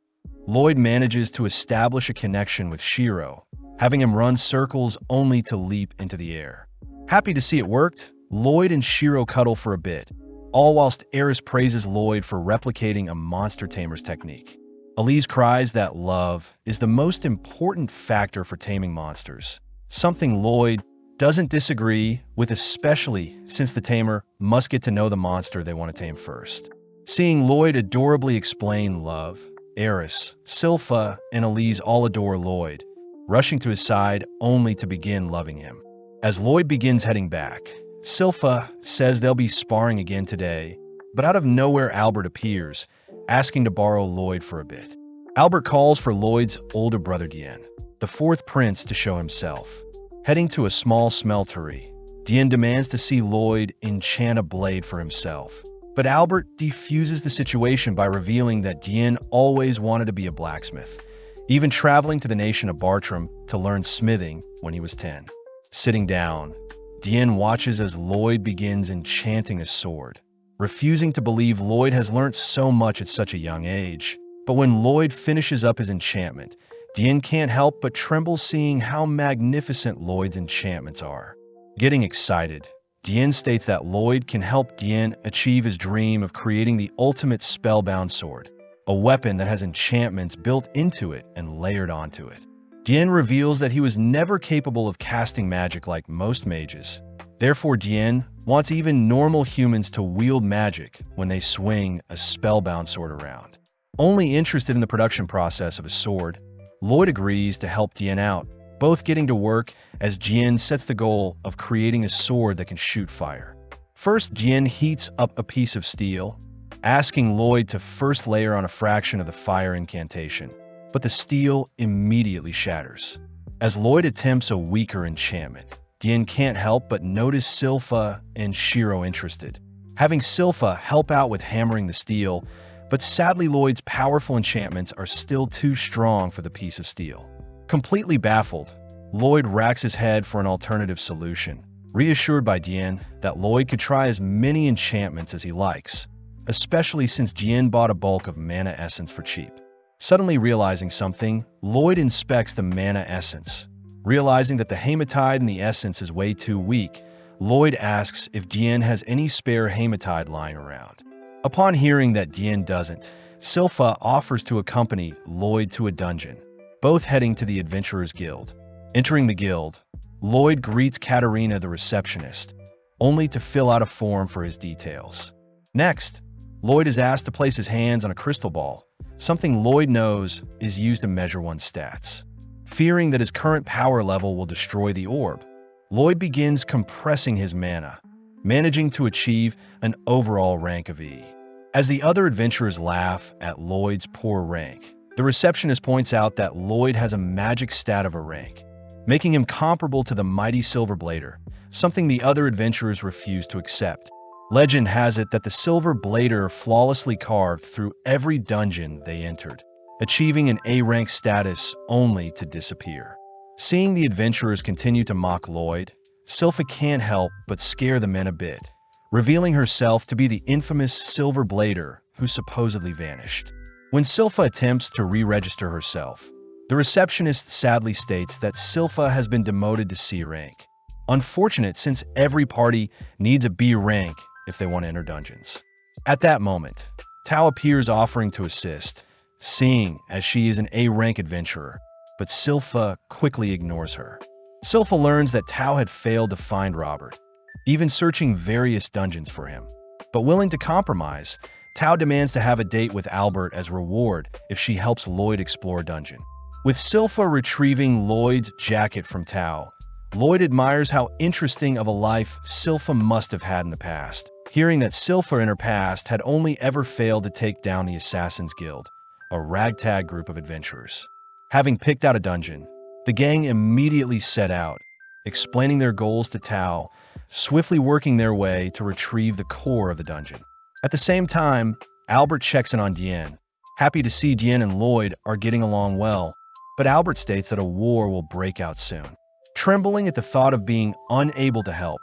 Lloyd manages to establish a connection with Shiro, having him run circles only to leap into the air. Happy to see it worked, Lloyd and Shiro cuddle for a bit, all whilst Eris praises Lloyd for replicating a monster tamer's technique. Elise cries that love is the most important factor for taming monsters, something Lloyd doesn't disagree with, especially since the tamer must get to know the monster they want to tame first. Seeing Lloyd adorably explain love, Eris, Sylpha, and Elise all adore Lloyd, rushing to his side only to begin loving him. As Lloyd begins heading back, Sylpha says they'll be sparring again today, but out of nowhere Albert appears, asking to borrow Lloyd for a bit. Albert calls for Lloyd's older brother Dien, the fourth prince, to show himself. Heading to a small smeltery, Dien demands to see Lloyd enchant a blade for himself. But Albert defuses the situation by revealing that Dien always wanted to be a blacksmith, even traveling to the nation of Bartram to learn smithing when he was 10. Sitting down, Dien watches as Lloyd begins enchanting a sword, refusing to believe Lloyd has learnt so much at such a young age. But when Lloyd finishes up his enchantment, Dien can't help but tremble seeing how magnificent Lloyd's enchantments are. Getting excited, Dien states that Lloyd can help Dien achieve his dream of creating the ultimate spellbound sword, a weapon that has enchantments built into it and layered onto it. Dien reveals that he was never capable of casting magic like most mages. Therefore, Dien wants even normal humans to wield magic when they swing a spellbound sword around. Only interested in the production process of a sword, Lloyd agrees to help Dien out, both getting to work as Dien sets the goal of creating a sword that can shoot fire. First, Dien heats up a piece of steel, asking Lloyd to first layer on a fraction of the fire incantation, but the steel immediately shatters. As Lloyd attempts a weaker enchantment, Dien can't help but notice Sylpha and Shiro interested, having Sylpha help out with hammering the steel, but sadly Lloyd's powerful enchantments are still too strong for the piece of steel. Completely baffled, Lloyd racks his head for an alternative solution, reassured by Dien that Lloyd could try as many enchantments as he likes, especially since Dien bought a bulk of mana essence for cheap. Suddenly realizing something, Lloyd inspects the mana essence. Realizing that the hematite in the essence is way too weak, Lloyd asks if Dien has any spare hematite lying around. Upon hearing that Dien doesn't, Sylpha offers to accompany Lloyd to a dungeon, both heading to the Adventurers Guild. Entering the guild, Lloyd greets Katarina the receptionist, only to fill out a form for his details. Next, Lloyd is asked to place his hands on a crystal ball, something Lloyd knows is used to measure one's stats. Fearing that his current power level will destroy the orb, Lloyd begins compressing his mana, managing to achieve an overall rank of E. As the other adventurers laugh at Lloyd's poor rank, the receptionist points out that Lloyd has a magic stat of a rank, making him comparable to the mighty Silver Blader, something the other adventurers refuse to accept. Legend has it that the Silver Blader flawlessly carved through every dungeon they entered, achieving an A-rank status only to disappear. Seeing the adventurers continue to mock Lloyd, Sylpha can't help but scare the men a bit, revealing herself to be the infamous Silver Blader who supposedly vanished. When Sylpha attempts to re-register herself, the receptionist sadly states that Sylpha has been demoted to C rank. Unfortunate, since every party needs a B rank if they want to enter dungeons. At that moment, Tao appears offering to assist, seeing as she is an A rank adventurer, but Sylpha quickly ignores her. Sylpha learns that Tao had failed to find Robert, even searching various dungeons for him. But willing to compromise, Tao demands to have a date with Albert as reward if she helps Lloyd explore a dungeon. With Sylpha retrieving Lloyd's jacket from Tao, Lloyd admires how interesting of a life Sylpha must have had in the past, hearing that Sylpha in her past had only ever failed to take down the Assassin's Guild, a ragtag group of adventurers. Having picked out a dungeon, the gang immediately set out, explaining their goals to Tao, swiftly working their way to retrieve the core of the dungeon. At the same time, Albert checks in on Diane, happy to see Diane and Lloyd are getting along well, but Albert states that a war will break out soon. Trembling at the thought of being unable to help,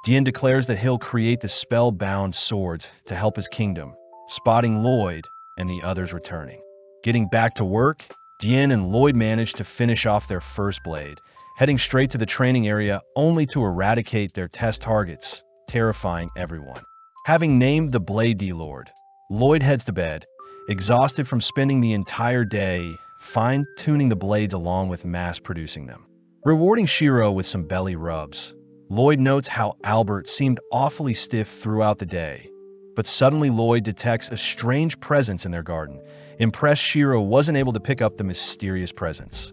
Diane declares that he'll create the spellbound swords to help his kingdom, spotting Lloyd and the others returning. Getting back to work, Diane and Lloyd manage to finish off their first blade, heading straight to the training area only to eradicate their test targets, terrifying everyone. Having named the Blade D-Lord, Lloyd heads to bed, exhausted from spending the entire day fine-tuning the blades along with mass-producing them. Rewarding Shiro with some belly rubs, Lloyd notes how Albert seemed awfully stiff throughout the day, but suddenly Lloyd detects a strange presence in their garden. Impressed, Shiro wasn't able to pick up the mysterious presence.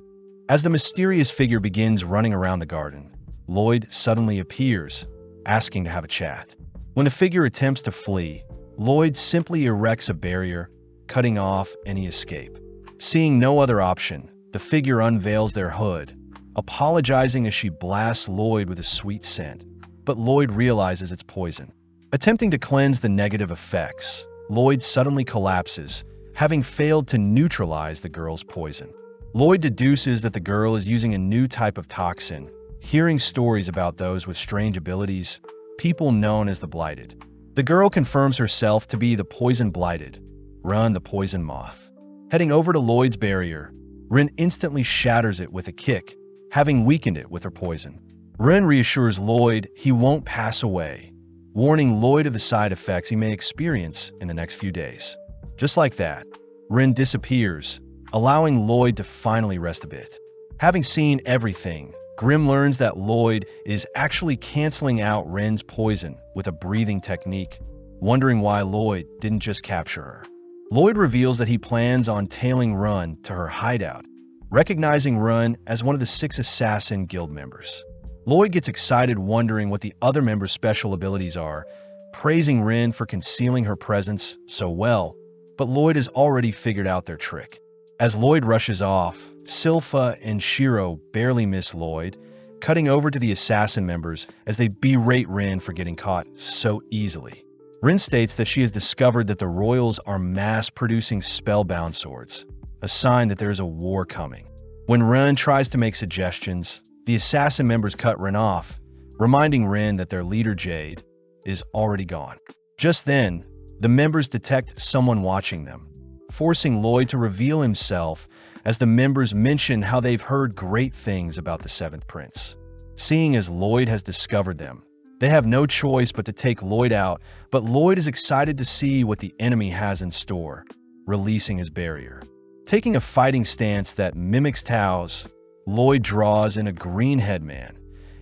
As the mysterious figure begins running around the garden, Lloyd suddenly appears, asking to have a chat. When the figure attempts to flee, Lloyd simply erects a barrier, cutting off any escape. Seeing no other option, the figure unveils their hood, apologizing as she blasts Lloyd with a sweet scent, but Lloyd realizes it's poison. Attempting to cleanse the negative effects, Lloyd suddenly collapses, having failed to neutralize the girl's poison. Lloyd deduces that the girl is using a new type of toxin, hearing stories about those with strange abilities, people known as the Blighted. The girl confirms herself to be the Poison Blighted, Ren the Poison Moth. Heading over to Lloyd's barrier, Ren instantly shatters it with a kick, having weakened it with her poison. Ren reassures Lloyd he won't pass away, warning Lloyd of the side effects he may experience in the next few days. Just like that, Ren disappears, allowing Lloyd to finally rest a bit. Having seen everything, Grim learns that Lloyd is actually canceling out Ren's poison with a breathing technique, wondering why Lloyd didn't just capture her. Lloyd reveals that he plans on tailing Ren to her hideout, recognizing Ren as one of the 6 Assassin Guild members. Lloyd gets excited, wondering what the other members' special abilities are, praising Ren for concealing her presence so well, but Lloyd has already figured out their trick. As Lloyd rushes off, Sylpha and Shiro barely miss Lloyd, cutting over to the assassin members as they berate Ren for getting caught so easily. Ren states that she has discovered that the royals are mass-producing spellbound swords, a sign that there is a war coming. When Ren tries to make suggestions, the assassin members cut Ren off, reminding Ren that their leader Jade is already gone. Just then, the members detect someone watching them, forcing Lloyd to reveal himself as the members mention how they've heard great things about the 7th Prince. Seeing as Lloyd has discovered them, they have no choice but to take Lloyd out, but Lloyd is excited to see what the enemy has in store, releasing his barrier. Taking a fighting stance that mimics Tao's, Lloyd draws in a green headman,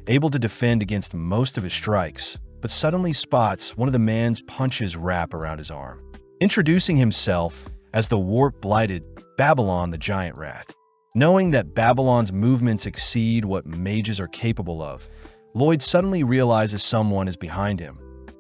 able to defend against most of his strikes, but suddenly spots one of the man's punches wrap around his arm. Introducing himself as the warp-blighted Babylon the Giant Rat. Knowing that Babylon's movements exceed what mages are capable of, Lloyd suddenly realizes someone is behind him,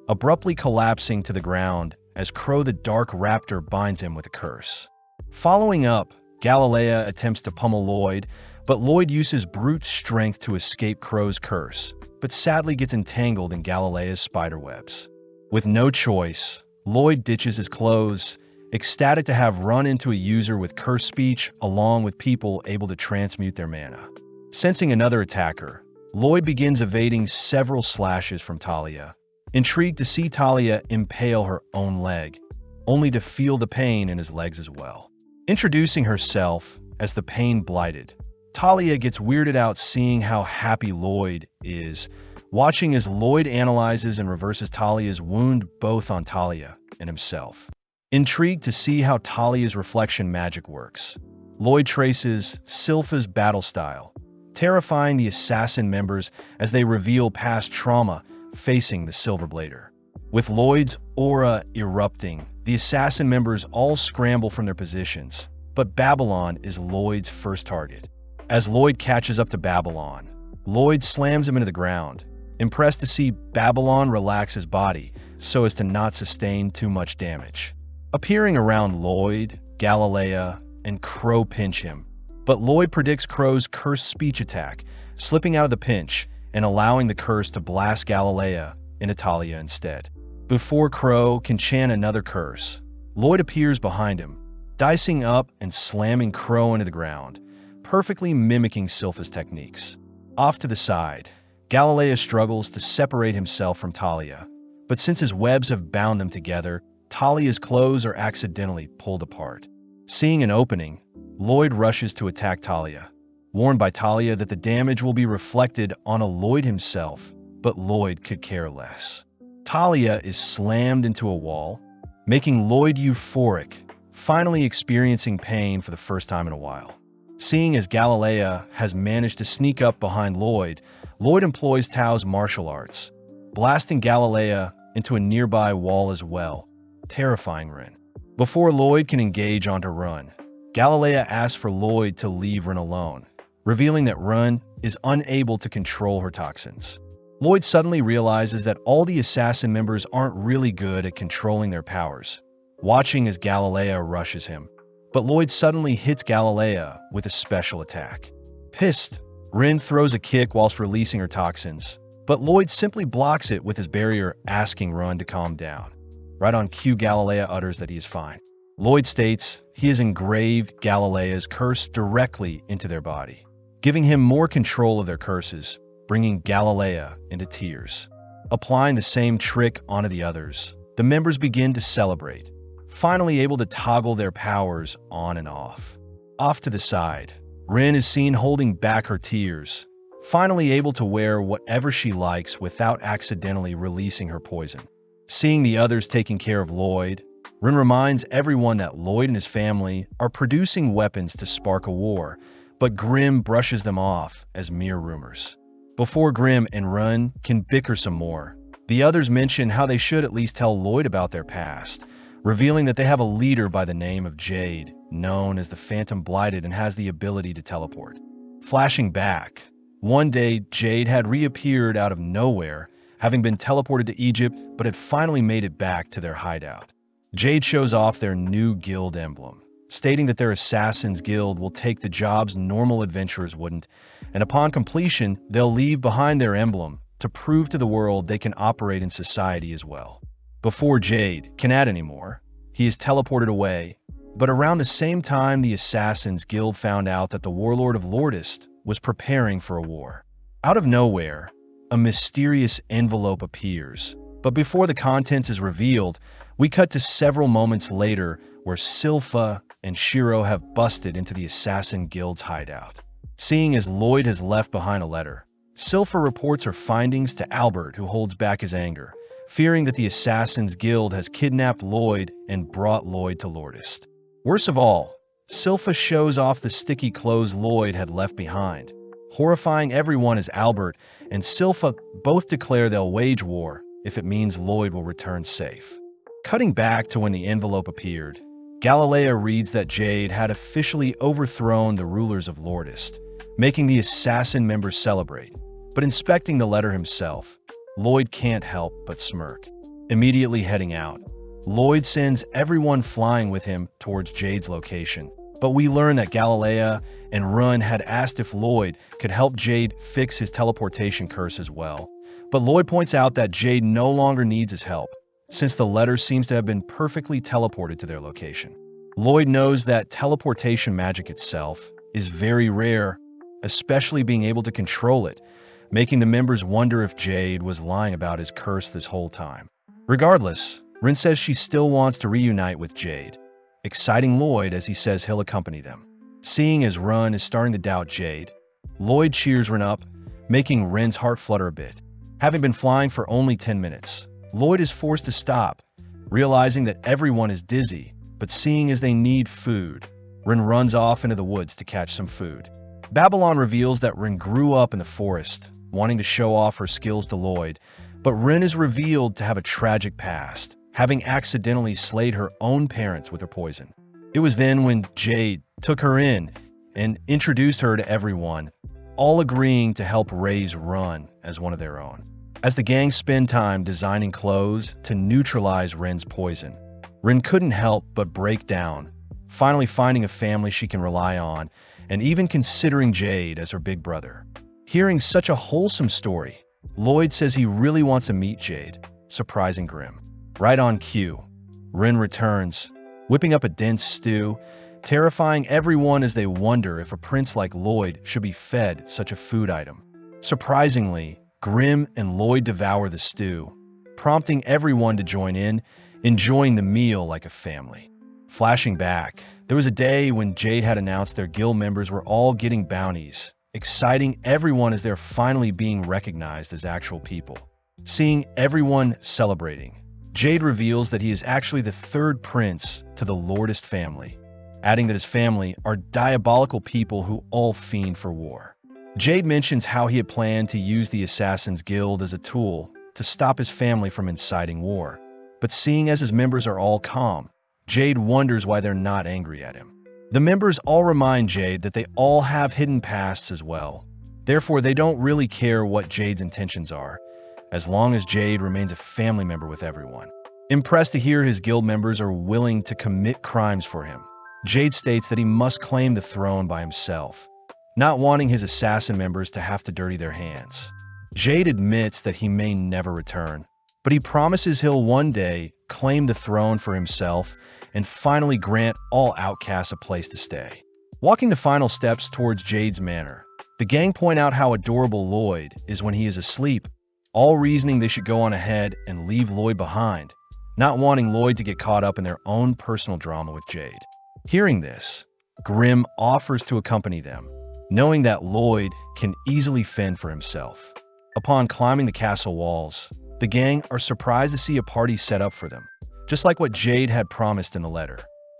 abruptly collapsing to the ground as Crow the Dark Raptor binds him with a curse. Following up, Galilea attempts to pummel Lloyd, but Lloyd uses brute strength to escape Crow's curse, but sadly gets entangled in Galilea's spiderwebs. With no choice, Lloyd ditches his clothes, ecstatic to have run into a user with curse speech along with people able to transmute their mana. Sensing another attacker, Lloyd begins evading several slashes from Talia, intrigued to see Talia impale her own leg, only to feel the pain in his legs as well. Introducing herself as the pain blighted, Talia gets weirded out seeing how happy Lloyd is, watching as Lloyd analyzes and reverses Talia's wound both on Talia and himself. Intrigued to see how Talia's reflection magic works, Lloyd traces Silpha's battle style, terrifying the assassin members as they reveal past trauma facing the Silverblader. With Lloyd's aura erupting, the assassin members all scramble from their positions, but Babylon is Lloyd's first target. As Lloyd catches up to Babylon, Lloyd slams him into the ground, impressed to see Babylon relax his body so as to not sustain too much damage. Appearing around Lloyd, Galilea, and Crow pinch him, but Lloyd predicts Crow's cursed speech attack, slipping out of the pinch and allowing the curse to blast Galilea into Talia instead. Before Crow can chant another curse, Lloyd appears behind him, dicing up and slamming Crow into the ground, perfectly mimicking Silpha's techniques. Off to the side, Galilea struggles to separate himself from Talia, but since his webs have bound them together, Talia's clothes are accidentally pulled apart. Seeing an opening, Lloyd rushes to attack Talia, warned by Talia that the damage will be reflected on Lloyd himself, but Lloyd could care less. Talia is slammed into a wall, making Lloyd euphoric, finally experiencing pain for the first time in a while. Seeing as Galilea has managed to sneak up behind Lloyd, Lloyd employs Tao's martial arts, blasting Galilea into a nearby wall as well, terrifying Rin. Before Lloyd can engage onto Run, Galilea asks for Lloyd to leave Rin alone, revealing that Run is unable to control her toxins. Lloyd suddenly realizes that all the assassin members aren't really good at controlling their powers, watching as Galilea rushes him. But Lloyd suddenly hits Galilea with a special attack. Pissed, Rin throws a kick whilst releasing her toxins, but Lloyd simply blocks it with his barrier, asking Run to calm down. Right on cue, Galilea utters that he is fine. Lloyd states he has engraved Galilea's curse directly into their body, giving him more control of their curses, bringing Galilea into tears. Applying the same trick onto the others, the members begin to celebrate, finally able to toggle their powers on and off. Off to the side, Rin is seen holding back her tears, finally able to wear whatever she likes without accidentally releasing her poison. Seeing the others taking care of Lloyd, Rin reminds everyone that Lloyd and his family are producing weapons to spark a war, but Grimm brushes them off as mere rumors. Before Grimm and Rin can bicker some more, the others mention how they should at least tell Lloyd about their past, revealing that they have a leader by the name of Jade, known as the Phantom Blighted and has the ability to teleport. Flashing back, one day Jade had reappeared out of nowhere, having been teleported to Egypt but had finally made it back to their hideout. Jade shows off their new guild emblem, stating that their Assassin's Guild will take the jobs normal adventurers wouldn't, and upon completion, they'll leave behind their emblem to prove to the world they can operate in society as well. Before Jade can add anymore, he is teleported away, but around the same time the Assassin's Guild found out that the Warlord of Lordist was preparing for a war. Out of nowhere, a mysterious envelope appears, but before the contents is revealed, we cut to several moments later where Silpha and Shiro have busted into the Assassin Guild's hideout. Seeing as Lloyd has left behind a letter, Silpha reports her findings to Albert, who holds back his anger, fearing that the Assassin's Guild has kidnapped Lloyd and brought Lloyd to Lordist. Worst of all, Silpha shows off the sticky clothes Lloyd had left behind, horrifying everyone as Albert and Silpha both declare they'll wage war if it means Lloyd will return safe. Cutting back to when the envelope appeared, Galilea reads that Jade had officially overthrown the rulers of Lordist, making the assassin members celebrate. But inspecting the letter himself, Lloyd can't help but smirk. Immediately heading out, Lloyd sends everyone flying with him towards Jade's location. But we learn that Galilea and Run had asked if Lloyd could help Jade fix his teleportation curse as well. But Lloyd points out that Jade no longer needs his help, since the letter seems to have been perfectly teleported to their location. Lloyd knows that teleportation magic itself is very rare, especially being able to control it, making the members wonder if Jade was lying about his curse this whole time. Regardless, Rin says she still wants to reunite with Jade, exciting Lloyd as he says he'll accompany them. Seeing as Rin is starting to doubt Jade, Lloyd cheers Rin up, making Rin's heart flutter a bit. Having been flying for only 10 minutes, Lloyd is forced to stop, realizing that everyone is dizzy, but seeing as they need food, Rin runs off into the woods to catch some food. Babylon reveals that Rin grew up in the forest, wanting to show off her skills to Lloyd, but Rin is revealed to have a tragic past, having accidentally slayed her own parents with her poison. It was then when Jade took her in and introduced her to everyone, all agreeing to help raise Rin as one of their own. As the gang spend time designing clothes to neutralize Rin's poison, Rin couldn't help but break down, finally finding a family she can rely on, and even considering Jade as her big brother. Hearing such a wholesome story, Lloyd says he really wants to meet Jade, surprising Grim. Right on cue, Rin returns, whipping up a dense stew, terrifying everyone as they wonder if a prince like Lloyd should be fed such a food item. Surprisingly, Grim and Lloyd devour the stew, prompting everyone to join in, enjoying the meal like a family. Flashing back, there was a day when Jade had announced their guild members were all getting bounties, exciting everyone as they're finally being recognized as actual people. Seeing everyone celebrating, Jade reveals that he is actually the third prince to the Lordist family, adding that his family are diabolical people who all fiend for war. Jade mentions how he had planned to use the Assassin's Guild as a tool to stop his family from inciting war, but seeing as his members are all calm, Jade wonders why they're not angry at him. The members all remind Jade that they all have hidden pasts as well, therefore they don't really care what Jade's intentions are, as long as Jade remains a family member with everyone. Impressed to hear his guild members are willing to commit crimes for him, Jade states that he must claim the throne by himself, not wanting his assassin members to have to dirty their hands. Jade admits that he may never return, but he promises he'll one day claim the throne for himself and finally grant all outcasts a place to stay. Walking the final steps towards Jade's manor, the gang point out how adorable Lloyd is when he is asleep, all reasoning they should go on ahead and leave Lloyd behind, not wanting Lloyd to get caught up in their own personal drama with Jade. Hearing this, Grim offers to accompany them, knowing that Lloyd can easily fend for himself. Upon climbing the castle walls, the gang are surprised to see a party set up for them, just like what Jade had promised in the letter.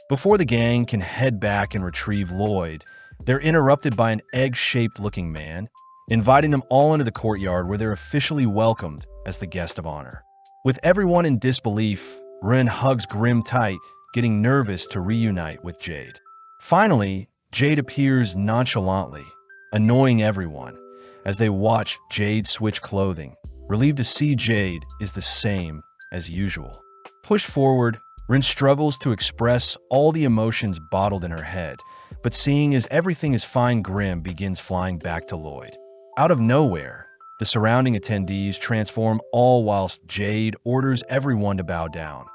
Before the gang can head back and retrieve Lloyd, they're interrupted by an egg-shaped looking man, inviting them all into the courtyard where they're officially welcomed as the guest of honor. With everyone in disbelief, Rin hugs Grim tight, getting nervous to reunite with Jade. Finally, Jade appears nonchalantly, annoying everyone as they watch Jade switch clothing, relieved to see Jade is the same as usual. Pushed forward, Rin struggles to express all the emotions bottled in her head, but seeing as everything is fine, Grim begins flying back to Lloyd. Out of nowhere, the surrounding attendees transform, all whilst Jade orders everyone to bow down,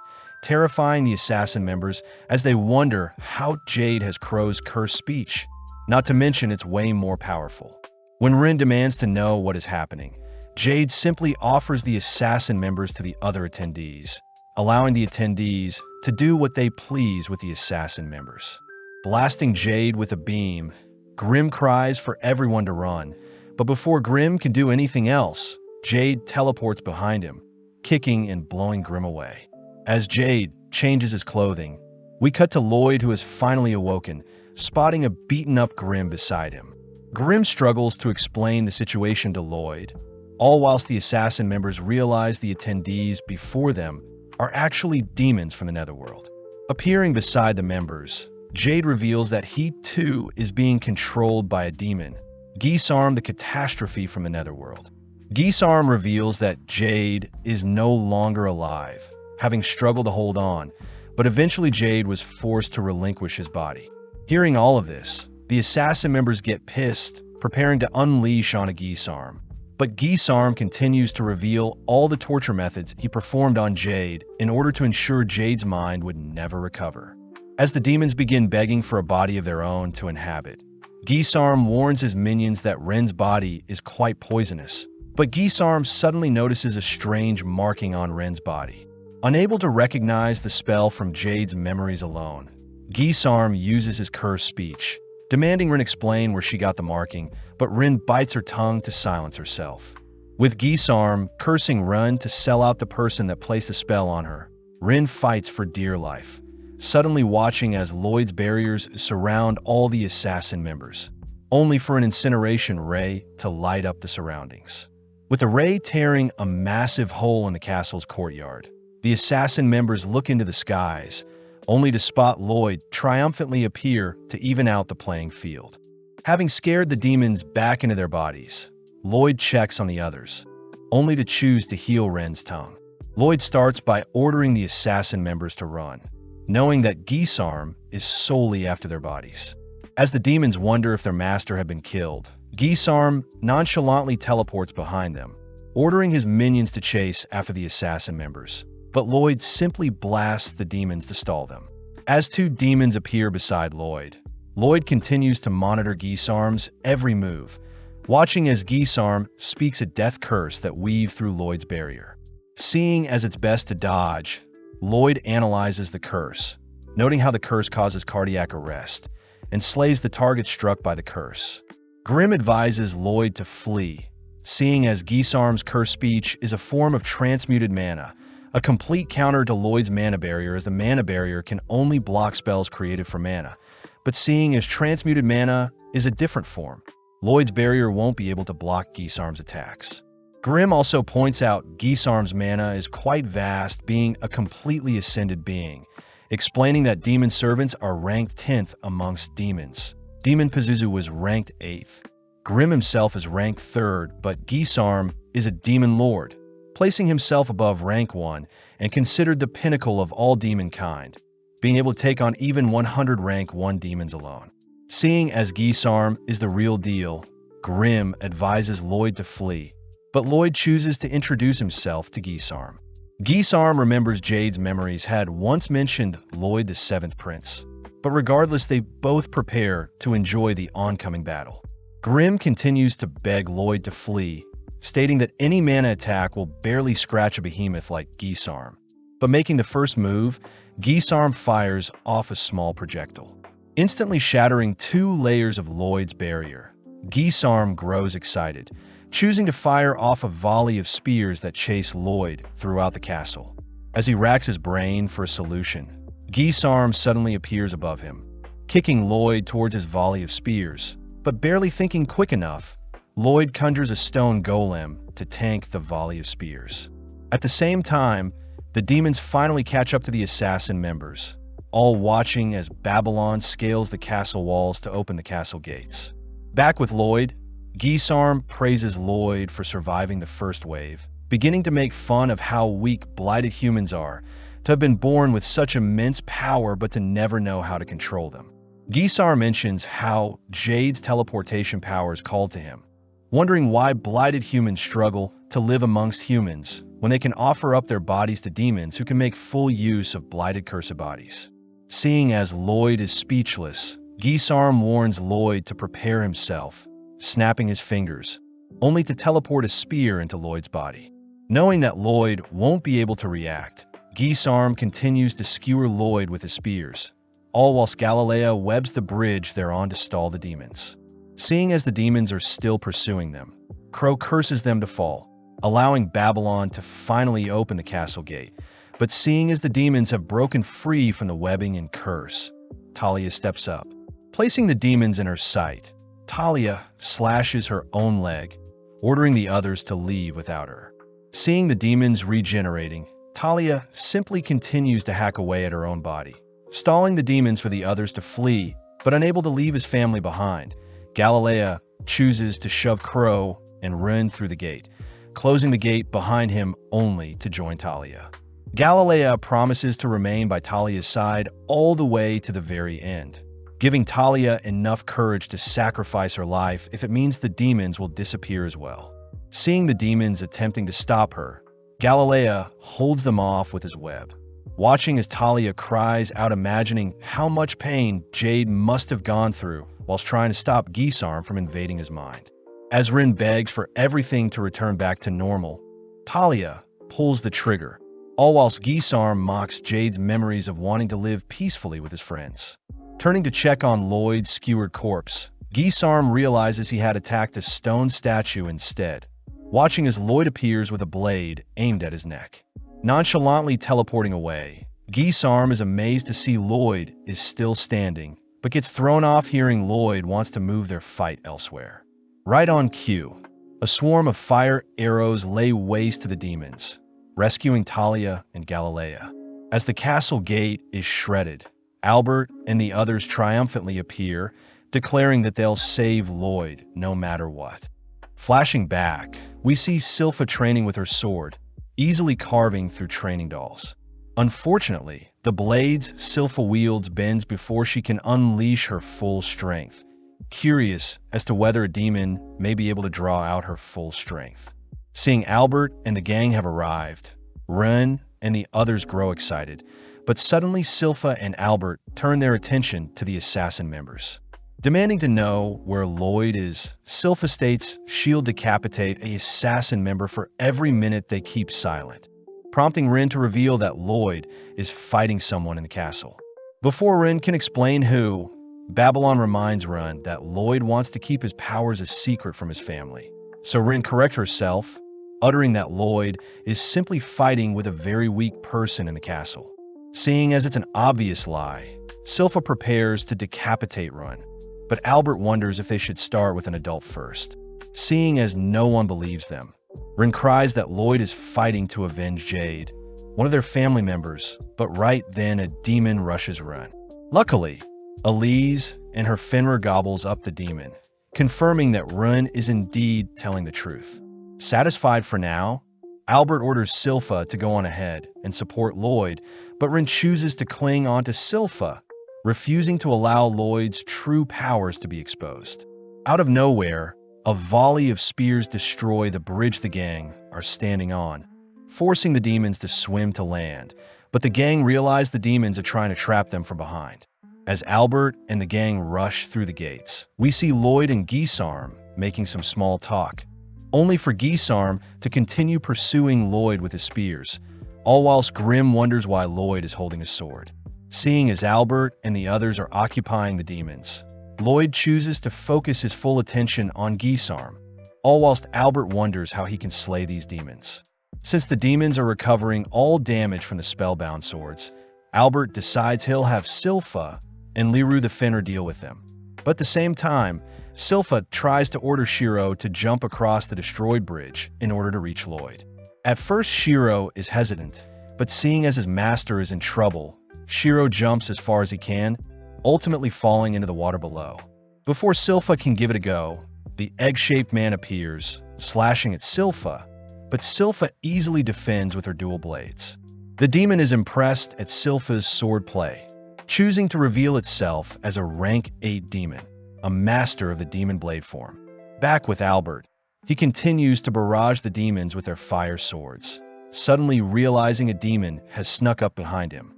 terrifying the assassin members as they wonder how Jade has Crow's cursed speech, not to mention it's way more powerful. When Rin demands to know what is happening, Jade simply offers the assassin members to the other attendees, allowing the attendees to do what they please with the assassin members. Blasting Jade with a beam, Grim cries for everyone to run, but before Grim can do anything else, Jade teleports behind him, kicking and blowing Grim away. As Jade changes his clothing, we cut to Lloyd, who has finally awoken, spotting a beaten-up Grim beside him. Grim struggles to explain the situation to Lloyd, all whilst the assassin members realize the attendees before them are actually demons from the Netherworld. Appearing beside the members, Jade reveals that he too is being controlled by a demon, Geesarm, the catastrophe from the Netherworld. Geesarm reveals that Jade is no longer alive, having struggled to hold on, but eventually Jade was forced to relinquish his body. Hearing all of this, the assassin members get pissed, preparing to unleash on a Geesarm. But Geesarm continues to reveal all the torture methods he performed on Jade in order to ensure Jade's mind would never recover. As the demons begin begging for a body of their own to inhabit, Gisarm warns his minions that Ren's body is quite poisonous, but Gisarm suddenly notices a strange marking on Ren's body. Unable to recognize the spell from Jade's memories alone, Gisarm uses his cursed speech, demanding Ren explain where she got the marking, but Ren bites her tongue to silence herself. With Gisarm cursing Ren to sell out the person that placed the spell on her, Ren fights for dear life, suddenly watching as Lloyd's barriers surround all the assassin members, only for an incineration ray to light up the surroundings. With the ray tearing a massive hole in the castle's courtyard, the assassin members look into the skies, only to spot Lloyd triumphantly appear to even out the playing field. Having scared the demons back into their bodies, Lloyd checks on the others, only to choose to heal Ren's tongue. Lloyd starts by ordering the assassin members to run, knowing that Gisarm is solely after their bodies. As the demons wonder if their master had been killed, Gisarm nonchalantly teleports behind them, ordering his minions to chase after the assassin members. But Lloyd simply blasts the demons to stall them. As two demons appear beside Lloyd, Lloyd continues to monitor Gisarm's every move, watching as Gisarm speaks a death curse that weaves through Lloyd's barrier. Seeing as it's best to dodge, Lloyd analyzes the curse, noting how the curse causes cardiac arrest and slays the target struck by the curse. Grimm advises Lloyd to flee, seeing as Gisarm's curse speech is a form of transmuted mana, a complete counter to Lloyd's mana barrier, as the mana barrier can only block spells created from mana. But seeing as transmuted mana is a different form, Lloyd's barrier won't be able to block Gisarm's attacks. Grimm also points out Gisarm's mana is quite vast, being a completely ascended being, explaining that demon servants are ranked 10th amongst demons. Demon Pazuzu was ranked 8th. Grimm himself is ranked 3rd, but Gisarm is a demon lord, placing himself above rank 1 and considered the pinnacle of all demon kind, being able to take on even 100 rank 1 demons alone. Seeing as Gisarm is the real deal, Grimm advises Lloyd to flee, but Lloyd chooses to introduce himself to Gisarm. Gisarm remembers Jade's memories had once mentioned Lloyd the 7th Prince, but regardless, they both prepare to enjoy the oncoming battle. Grimm continues to beg Lloyd to flee, stating that any mana attack will barely scratch a behemoth like Gisarm. But making the first move, Gisarm fires off a small projectile, instantly shattering 2 layers of Lloyd's barrier. Gisarm grows excited, choosing to fire off a volley of spears that chase Lloyd throughout the castle. As he racks his brain for a solution, Gisarm suddenly appears above him, kicking Lloyd towards his volley of spears, but barely thinking quick enough, Lloyd conjures a stone golem to tank the volley of spears. At the same time, the demons finally catch up to the assassin members, all watching as Babylon scales the castle walls to open the castle gates. Back with Lloyd, Gisarm praises Lloyd for surviving the first wave, beginning to make fun of how weak blighted humans are, to have been born with such immense power but to never know how to control them. Gisarm mentions how Jade's teleportation powers called to him, wondering why blighted humans struggle to live amongst humans when they can offer up their bodies to demons who can make full use of blighted cursed bodies. Seeing as Lloyd is speechless, Gisarm warns Lloyd to prepare himself, snapping his fingers, only to teleport a spear into Lloyd's body. Knowing that Lloyd won't be able to react, Gisarm continues to skewer Lloyd with his spears, all whilst Galilea webs the bridge they're on to stall the demons. Seeing as the demons are still pursuing them, Crow curses them to fall, allowing Babylon to finally open the castle gate. But seeing as the demons have broken free from the webbing and curse, Talia steps up. Placing the demons in her sight, Talia slashes her own leg, ordering the others to leave without her. Seeing the demons regenerating, Talia simply continues to hack away at her own body, stalling the demons for the others to flee, but unable to leave his family behind. Galilea chooses to shove Crow and run through the gate, closing the gate behind him only to join Talia. Galilea promises to remain by Talia's side all the way to the very end, giving Talia enough courage to sacrifice her life if it means the demons will disappear as well. Seeing the demons attempting to stop her, Galilea holds them off with his web, watching as Talia cries out, imagining how much pain Jade must have gone through whilst trying to stop Gisarm from invading his mind. As Rin begs for everything to return back to normal, Talia pulls the trigger, all whilst Gisarm mocks Jade's memories of wanting to live peacefully with his friends. Turning to check on Lloyd's skewered corpse, Gisarm realizes he had attacked a stone statue instead, watching as Lloyd appears with a blade aimed at his neck. Nonchalantly teleporting away, Gisarm is amazed to see Lloyd is still standing, but gets thrown off hearing Lloyd wants to move their fight elsewhere. Right on cue, a swarm of fire arrows lay waste to the demons, rescuing Talia and Galilea. As the castle gate is shredded, Albert and the others triumphantly appear, declaring that they'll save Lloyd no matter what. Flashing back, we see Silpha training with her sword, easily carving through training dolls. Unfortunately, the blades Silpha wields bends before she can unleash her full strength, curious as to whether a demon may be able to draw out her full strength. Seeing Albert and the gang have arrived, Ren and the others grow excited, but suddenly Silpha and Albert turn their attention to the assassin members. Demanding to know where Lloyd is, Silpha states she'll decapitate an assassin member for every minute they keep silent, prompting Ren to reveal that Lloyd is fighting someone in the castle. Before Ren can explain who, Babylon reminds Ren that Lloyd wants to keep his powers a secret from his family. So Ren corrects herself, uttering that Lloyd is simply fighting with a very weak person in the castle. Seeing as it's an obvious lie, Silpha prepares to decapitate Ren, but Albert wonders if they should start with an adult first. Seeing as no one believes them, Ren cries that Lloyd is fighting to avenge Jade, one of their family members, but right then a demon rushes Ren. Luckily, Elise and her Fenrir gobbles up the demon, confirming that Ren is indeed telling the truth. Satisfied for now, Albert orders Silpha to go on ahead and support Lloyd, but Ren chooses to cling onto Silpha, refusing to allow Lloyd's true powers to be exposed. Out of nowhere, a volley of spears destroy the bridge the gang are standing on, forcing the demons to swim to land, but the gang realize the demons are trying to trap them from behind. As Albert and the gang rush through the gates, we see Lloyd and Gisarm making some small talk, only for Gisarm to continue pursuing Lloyd with his spears, all whilst Grim wonders why Lloyd is holding a sword. Seeing as Albert and the others are occupying the demons, Lloyd chooses to focus his full attention on Gisarm, all whilst Albert wonders how he can slay these demons. Since the demons are recovering all damage from the spellbound swords, Albert decides he'll have Silpha and Liru the Fenrir deal with them. But at the same time, Silpha tries to order Shiro to jump across the destroyed bridge in order to reach Lloyd. At first, Shiro is hesitant, but seeing as his master is in trouble, Shiro jumps as far as he can, ultimately falling into the water below. Before Silpha can give it a go, the egg-shaped man appears, slashing at Silpha, but Silpha easily defends with her dual blades. The demon is impressed at Silpha's sword play, choosing to reveal itself as a rank 8 demon, a master of the demon blade form. Back with Albert, he continues to barrage the demons with their fire swords, suddenly realizing a demon has snuck up behind him.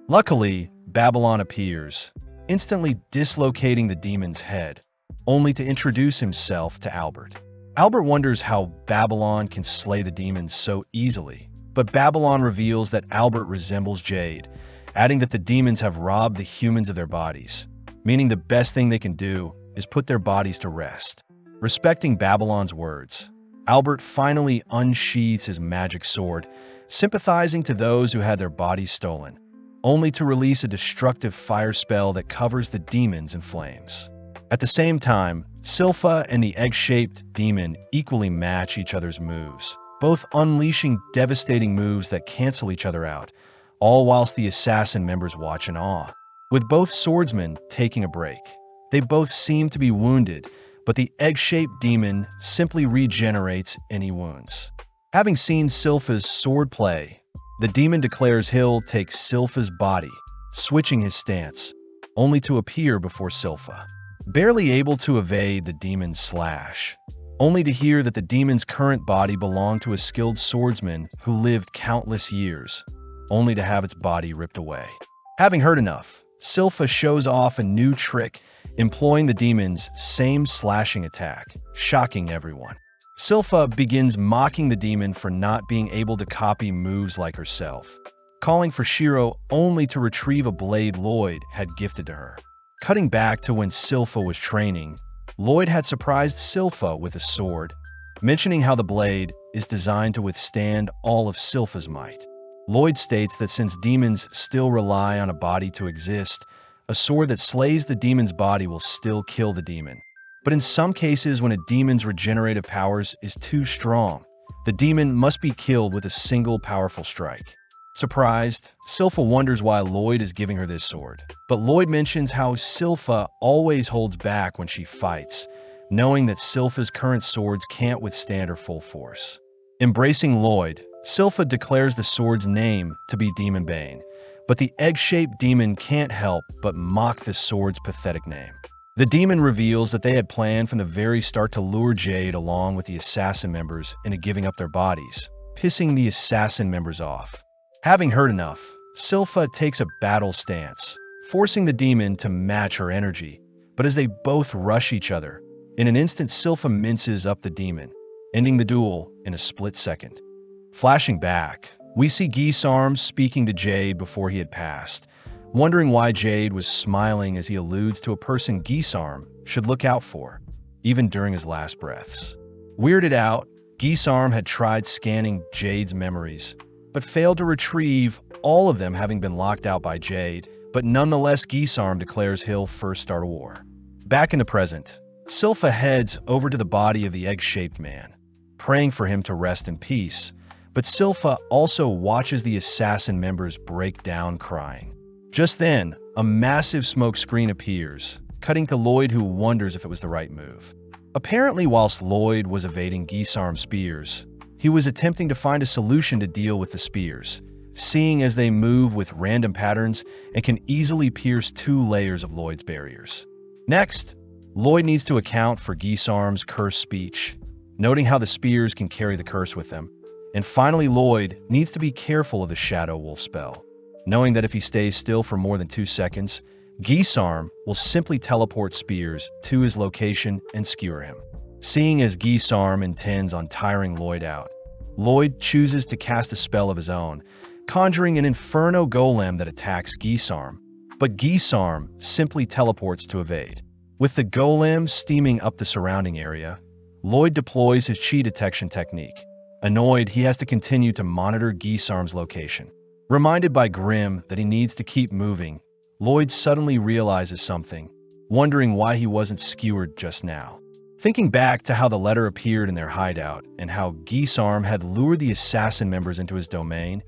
Luckily, Babylon appears, instantly dislocating the demon's head, only to introduce himself to Albert. Albert wonders how Babylon can slay the demons so easily, but Babylon reveals that Albert resembles Jade, adding that the demons have robbed the humans of their bodies, meaning the best thing they can do is put their bodies to rest. Respecting Babylon's words, Albert finally unsheathes his magic sword, sympathizing to those who had their bodies stolen, only to release a destructive fire spell that covers the demons in flames. At the same time, Silpha and the egg-shaped demon equally match each other's moves, both unleashing devastating moves that cancel each other out, all whilst the assassin members watch in awe. With both swordsmen taking a break, they both seem to be wounded, but the egg-shaped demon simply regenerates any wounds. Having seen Silpha's sword play, the demon declares he'll take Silpha's body, switching his stance, only to appear before Silpha. Barely able to evade the demon's slash, only to hear that the demon's current body belonged to a skilled swordsman who lived countless years, only to have its body ripped away. Having heard enough, Silpha shows off a new trick employing the demon's same slashing attack, shocking everyone. Silpha begins mocking the demon for not being able to copy moves like herself, calling for Shiro only to retrieve a blade Lloyd had gifted to her. Cutting back to when Silpha was training, Lloyd had surprised Silpha with a sword, mentioning how the blade is designed to withstand all of Silpha's might. Lloyd states that since demons still rely on a body to exist, a sword that slays the demon's body will still kill the demon. But in some cases, when a demon's regenerative powers is too strong, the demon must be killed with a single powerful strike. Surprised, Silpha wonders why Lloyd is giving her this sword. But Lloyd mentions how Silpha always holds back when she fights, knowing that Silpha's current swords can't withstand her full force. Embracing Lloyd, Silpha declares the sword's name to be Demon Bane, but the egg-shaped demon can't help but mock the sword's pathetic name. The demon reveals that they had planned from the very start to lure Jade along with the assassin members into giving up their bodies, pissing the assassin members off. Having heard enough, Silpha takes a battle stance, forcing the demon to match her energy, but as they both rush each other, in an instant Silpha minces up the demon, ending the duel in a split second. Flashing back, we see Gisarm speaking to Jade before he had passed, wondering why Jade was smiling as he alludes to a person Gisarm should look out for, even during his last breaths. Weirded out, Gisarm had tried scanning Jade's memories, but failed to retrieve all of them, having been locked out by Jade, but nonetheless Gisarm declares he'll first start a war. Back in the present, Silpha heads over to the body of the egg-shaped man, praying for him to rest in peace, but Silpha also watches the assassin members break down crying. Just then, a massive smoke screen appears, cutting to Lloyd, who wonders if it was the right move. Apparently, whilst Lloyd was evading Gisarm's spears, he was attempting to find a solution to deal with the spears, seeing as they move with random patterns and can easily pierce 2 layers of Lloyd's barriers. Next, Lloyd needs to account for Gisarm's cursed speech, noting how the spears can carry the curse with them. And finally, Lloyd needs to be careful of the Shadow Wolf spell, knowing that if he stays still for more than 2 seconds, Gisarm will simply teleport spears to his location and skewer him. Seeing as Gisarm intends on tiring Lloyd out, Lloyd chooses to cast a spell of his own, conjuring an Inferno Golem that attacks Gisarm, but Gisarm simply teleports to evade. With the Golem steaming up the surrounding area, Lloyd deploys his chi detection technique. Annoyed, he has to continue to monitor Gisarm's location. Reminded by Grimm that he needs to keep moving, Lloyd suddenly realizes something, wondering why he wasn't skewered just now. Thinking back to how the letter appeared in their hideout and how Gisarm had lured the assassin members into his domain,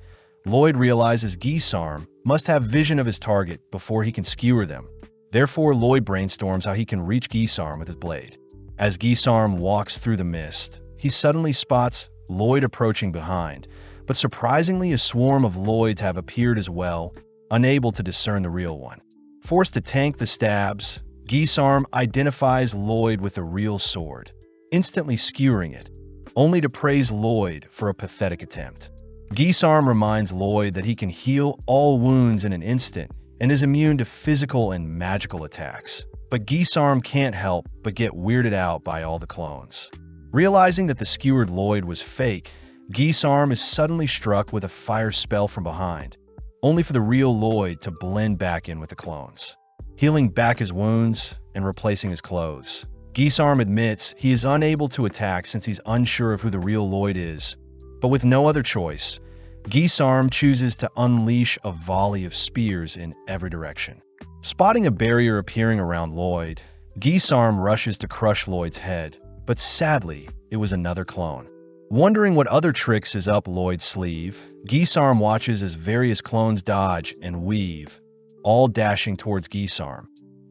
Lloyd realizes Gisarm must have vision of his target before he can skewer them. Therefore, Lloyd brainstorms how he can reach Gisarm with his blade. As Gisarm walks through the mist, he suddenly spots Lloyd approaching behind, but surprisingly a swarm of Lloyds have appeared as well, unable to discern the real one. Forced to tank the stabs, Gisarm identifies Lloyd with the real sword, instantly skewering it, only to praise Lloyd for a pathetic attempt. Gisarm reminds Lloyd that he can heal all wounds in an instant and is immune to physical and magical attacks, but Gisarm can't help but get weirded out by all the clones. Realizing that the skewered Lloyd was fake, Gisarm is suddenly struck with a fire spell from behind, only for the real Lloyd to blend back in with the clones. Healing back his wounds and replacing his clothes, Gisarm admits he is unable to attack since he's unsure of who the real Lloyd is, but with no other choice, Gisarm chooses to unleash a volley of spears in every direction. Spotting a barrier appearing around Lloyd, Gisarm rushes to crush Lloyd's head, but sadly, it was another clone. Wondering what other tricks is up Lloyd's sleeve, Gisarm watches as various clones dodge and weave, all dashing towards Gisarm,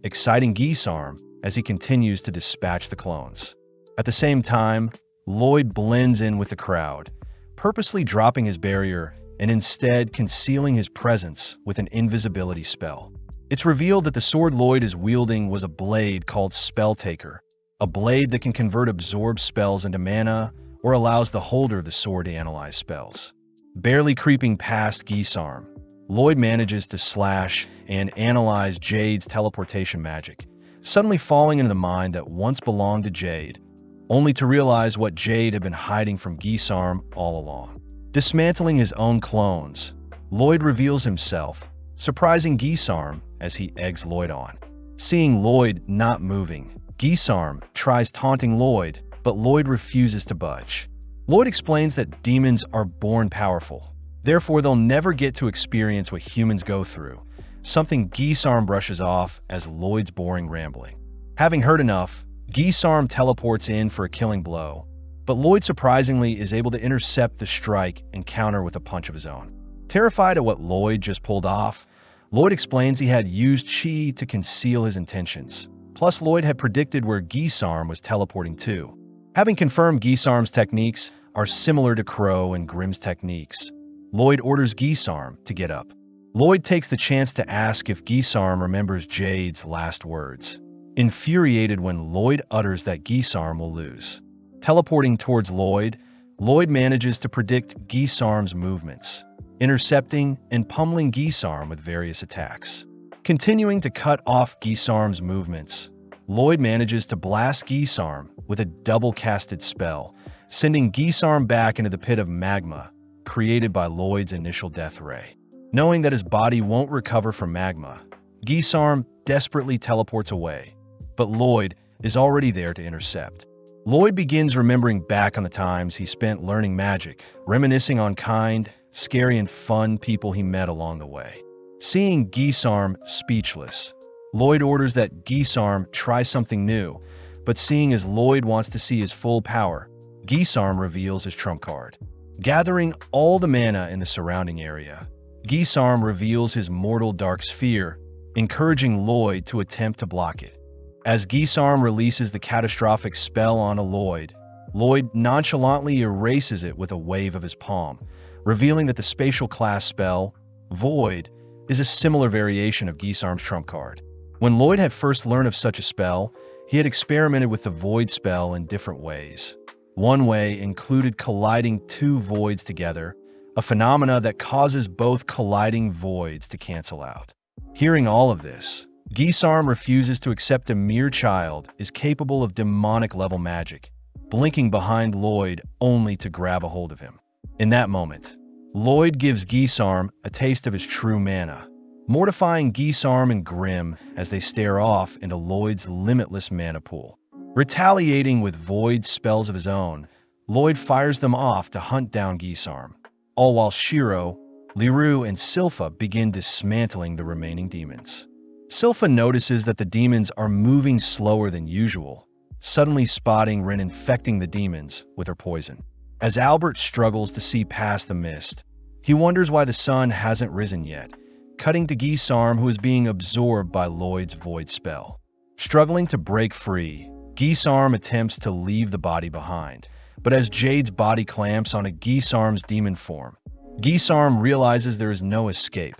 exciting Gisarm as he continues to dispatch the clones. At the same time, Lloyd blends in with the crowd, purposely dropping his barrier and instead concealing his presence with an invisibility spell. It's revealed that the sword Lloyd is wielding was a blade called Spelltaker, a blade that can convert absorbed spells into mana or allows the holder of the sword to analyze spells. Barely creeping past Gisarm, Lloyd manages to slash and analyze Jade's teleportation magic, suddenly falling into the mind that once belonged to Jade, only to realize what Jade had been hiding from Gisarm all along. Dismantling his own clones, Lloyd reveals himself, surprising Gisarm as he eggs Lloyd on. Seeing Lloyd not moving, Gisarm tries taunting Lloyd, but Lloyd refuses to budge. Lloyd explains that demons are born powerful, therefore they'll never get to experience what humans go through, something Gisarm brushes off as Lloyd's boring rambling. Having heard enough, Gisarm teleports in for a killing blow, but Lloyd surprisingly is able to intercept the strike and counter with a punch of his own. Terrified at what Lloyd just pulled off, Lloyd explains he had used chi to conceal his intentions. Plus, Lloyd had predicted where Gisarm was teleporting to. Having confirmed Gisarm's techniques are similar to Crow and Grimm's techniques, Lloyd orders Gisarm to get up. Lloyd takes the chance to ask if Gisarm remembers Jade's last words, infuriated when Lloyd utters that Gisarm will lose. Teleporting towards Lloyd, Lloyd manages to predict Gisarm's movements, intercepting and pummeling Gisarm with various attacks. Continuing to cut off Gisarm's movements, Lloyd manages to blast Gisarm with a double-casted spell, sending Gisarm back into the pit of magma created by Lloyd's initial death ray. Knowing that his body won't recover from magma, Gisarm desperately teleports away, but Lloyd is already there to intercept. Lloyd begins remembering back on the times he spent learning magic, reminiscing on kind, scary, and fun people he met along the way. Seeing Gisarm speechless, Lloyd orders that Gisarm try something new, but seeing as Lloyd wants to see his full power, Gisarm reveals his trump card. Gathering all the mana in the surrounding area, Gisarm reveals his mortal dark sphere, encouraging Lloyd to attempt to block it. As Gisarm releases the catastrophic spell onto Lloyd, Lloyd nonchalantly erases it with a wave of his palm, revealing that the spatial class spell, Void, is a similar variation of Gisarm's trump card. When Lloyd had first learned of such a spell, he had experimented with the Void spell in different ways. One way included colliding two voids together, a phenomena that causes both colliding voids to cancel out. Hearing all of this, Gisarm refuses to accept a mere child is capable of demonic-level magic, blinking behind Lloyd only to grab a hold of him. In that moment, Lloyd gives Gisarm a taste of his true mana, mortifying Gisarm and Grimm as they stare off into Lloyd's limitless mana pool. Retaliating with void spells of his own, Lloyd fires them off to hunt down Gisarm, all while Shiro, Liru, and Silpha begin dismantling the remaining demons. Silpha notices that the demons are moving slower than usual, suddenly spotting Rin infecting the demons with her poison. As Albert struggles to see past the mist, he wonders why the sun hasn't risen yet, cutting to Gisarm, who is being absorbed by Lloyd's void spell. Struggling to break free, Gisarm attempts to leave the body behind, but as Jade's body clamps onto Gisarm's demon form, Gisarm realizes there is no escape,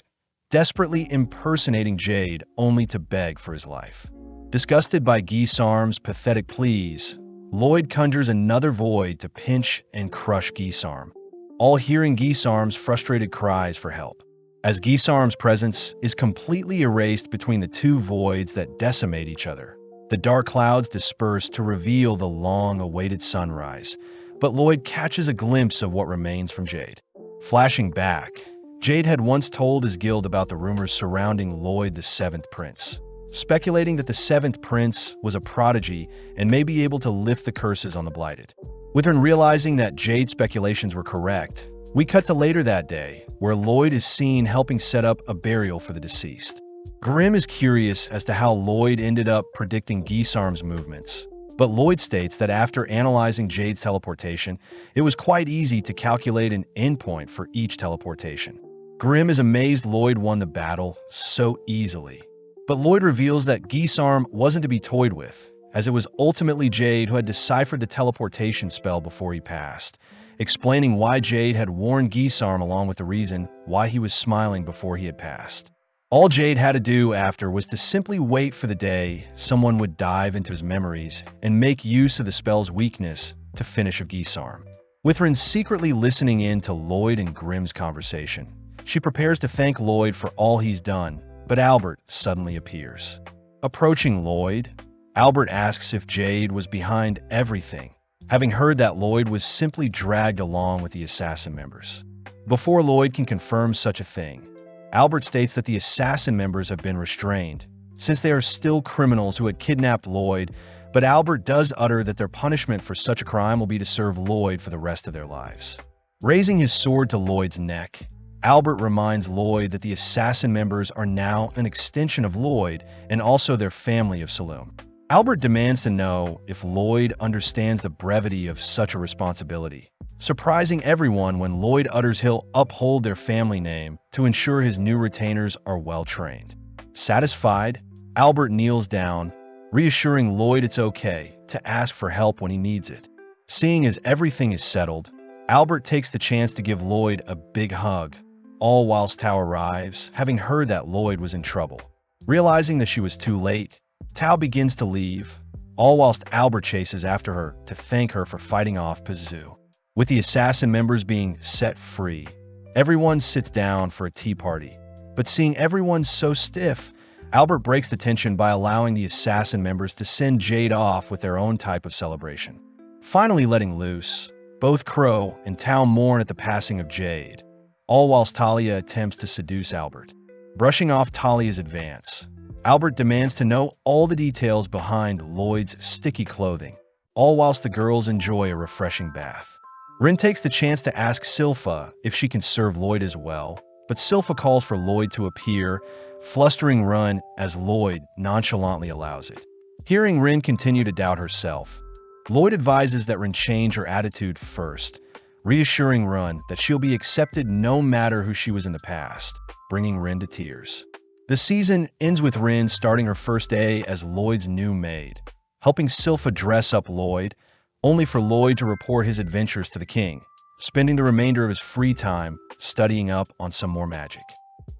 desperately impersonating Jade only to beg for his life. Disgusted by Gisarm's pathetic pleas, Lloyd conjures another void to pinch and crush Gisarm, all hearing Gisarm's frustrated cries for help. As Gisarm's presence is completely erased between the two voids that decimate each other, the dark clouds disperse to reveal the long-awaited sunrise, but Lloyd catches a glimpse of what remains from Jade. Flashing back, Jade had once told his guild about the rumors surrounding Lloyd the Seventh Prince, speculating that the Seventh Prince was a prodigy and may be able to lift the curses on the Blighted. With Rin realizing that Jade's speculations were correct, we cut to later that day, where Lloyd is seen helping set up a burial for the deceased. Grimm is curious as to how Lloyd ended up predicting Gisarm's movements, but Lloyd states that after analyzing Jade's teleportation, it was quite easy to calculate an endpoint for each teleportation. Grimm is amazed Lloyd won the battle so easily, but Lloyd reveals that Gisarm wasn't to be toyed with, as it was ultimately Jade who had deciphered the teleportation spell before he passed, explaining why Jade had warned Gisarm along with the reason why he was smiling before he had passed. All Jade had to do after was to simply wait for the day someone would dive into his memories and make use of the spell's weakness to finish of Gisarm. With Rin secretly listening in to Lloyd and Grimm's conversation, she prepares to thank Lloyd for all he's done, but Albert suddenly appears. Approaching Lloyd, Albert asks if Jade was behind everything, having heard that Lloyd was simply dragged along with the assassin members. Before Lloyd can confirm such a thing, Albert states that the assassin members have been restrained, since they are still criminals who had kidnapped Lloyd, but Albert does utter that their punishment for such a crime will be to serve Lloyd for the rest of their lives. Raising his sword to Lloyd's neck, Albert reminds Lloyd that the assassin members are now an extension of Lloyd and also their family of Saloon. Albert demands to know if Lloyd understands the brevity of such a responsibility, surprising everyone when Lloyd utters he'll uphold their family name to ensure his new retainers are well-trained. Satisfied, Albert kneels down, reassuring Lloyd it's okay to ask for help when he needs it. Seeing as everything is settled, Albert takes the chance to give Lloyd a big hug, all whilst Tao arrives, having heard that Lloyd was in trouble. Realizing that she was too late, Tao begins to leave, all whilst Albert chases after her to thank her for fighting off Pazu. With the assassin members being set free, everyone sits down for a tea party. But seeing everyone so stiff, Albert breaks the tension by allowing the assassin members to send Jade off with their own type of celebration. Finally letting loose, both Crow and Tao mourn at the passing of Jade, all whilst Talia attempts to seduce Albert. Brushing off Talia's advance, Albert demands to know all the details behind Lloyd's sticky clothing, all whilst the girls enjoy a refreshing bath. Rin takes the chance to ask Silpha if she can serve Lloyd as well, but Silpha calls for Lloyd to appear, flustering Rin as Lloyd nonchalantly allows it. Hearing Rin continue to doubt herself, Lloyd advises that Rin change her attitude first, reassuring Rin that she'll be accepted no matter who she was in the past, bringing Rin to tears. The season ends with Rin starting her first day as Lloyd's new maid, helping Silpha dress up Lloyd, only for Lloyd to report his adventures to the king, spending the remainder of his free time studying up on some more magic.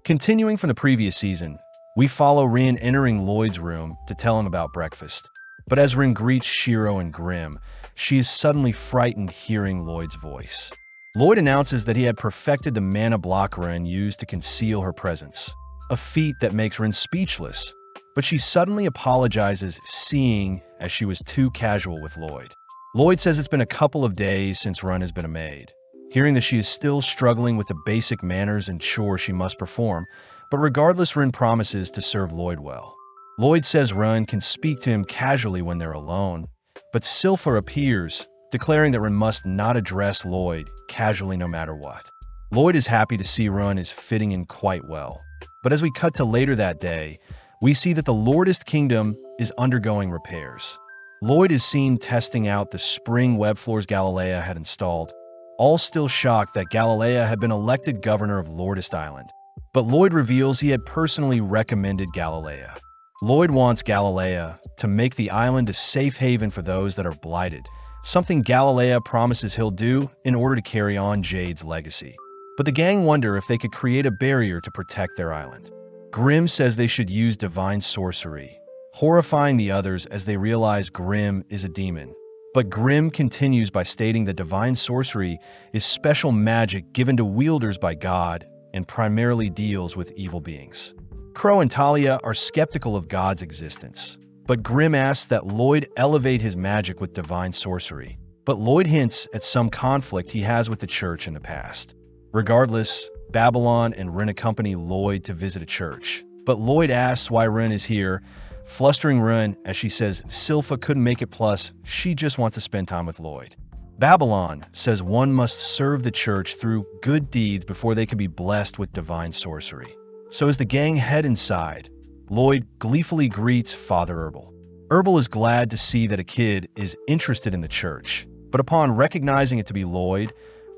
Continuing from the previous season, we follow Rin entering Lloyd's room to tell him about breakfast. But as Rin greets Shiro and Grim, she is suddenly frightened hearing Lloyd's voice. Lloyd announces that he had perfected the mana block Rin used to conceal her presence, a feat that makes Rin speechless, but she suddenly apologizes, seeing as she was too casual with Lloyd. Lloyd says it's been a couple of days since Rin has been a maid, hearing that she is still struggling with the basic manners and chores she must perform, but regardless, Rin promises to serve Lloyd well. Lloyd says Rin can speak to him casually when they're alone, but Silpha appears, declaring that Rin must not address Lloyd casually no matter what. Lloyd is happy to see Rin is fitting in quite well, but as we cut to later that day, we see that the Lordist Kingdom is undergoing repairs. Lloyd is seen testing out the spring web floors Galilea had installed, all still shocked that Galilea had been elected governor of Lordist Island. But Lloyd reveals he had personally recommended Galilea. Lloyd wants Galilea to make the island a safe haven for those that are blighted, something Galilea promises he'll do in order to carry on Jade's legacy. But the gang wonder if they could create a barrier to protect their island. Grim says they should use divine sorcery, horrifying the others as they realize Grim is a demon. But Grim continues by stating that divine sorcery is special magic given to wielders by God and primarily deals with evil beings. Crow and Talia are skeptical of God's existence, but Grim asks that Lloyd elevate his magic with divine sorcery. But Lloyd hints at some conflict he has with the church in the past. Regardless, Babylon and Rin accompany Lloyd to visit a church, but Lloyd asks why Rin is here, flustering Rin as she says Silpha couldn't make it, plus she just wants to spend time with Lloyd. Babylon says one must serve the church through good deeds before they can be blessed with divine sorcery. So as the gang head inside, Lloyd gleefully greets Father Herbal. Herbal is glad to see that a kid is interested in the church, but upon recognizing it to be Lloyd,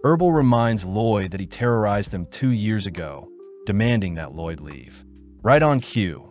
Herbal reminds Lloyd that he terrorized them 2 years ago, demanding that Lloyd leave. Right on cue,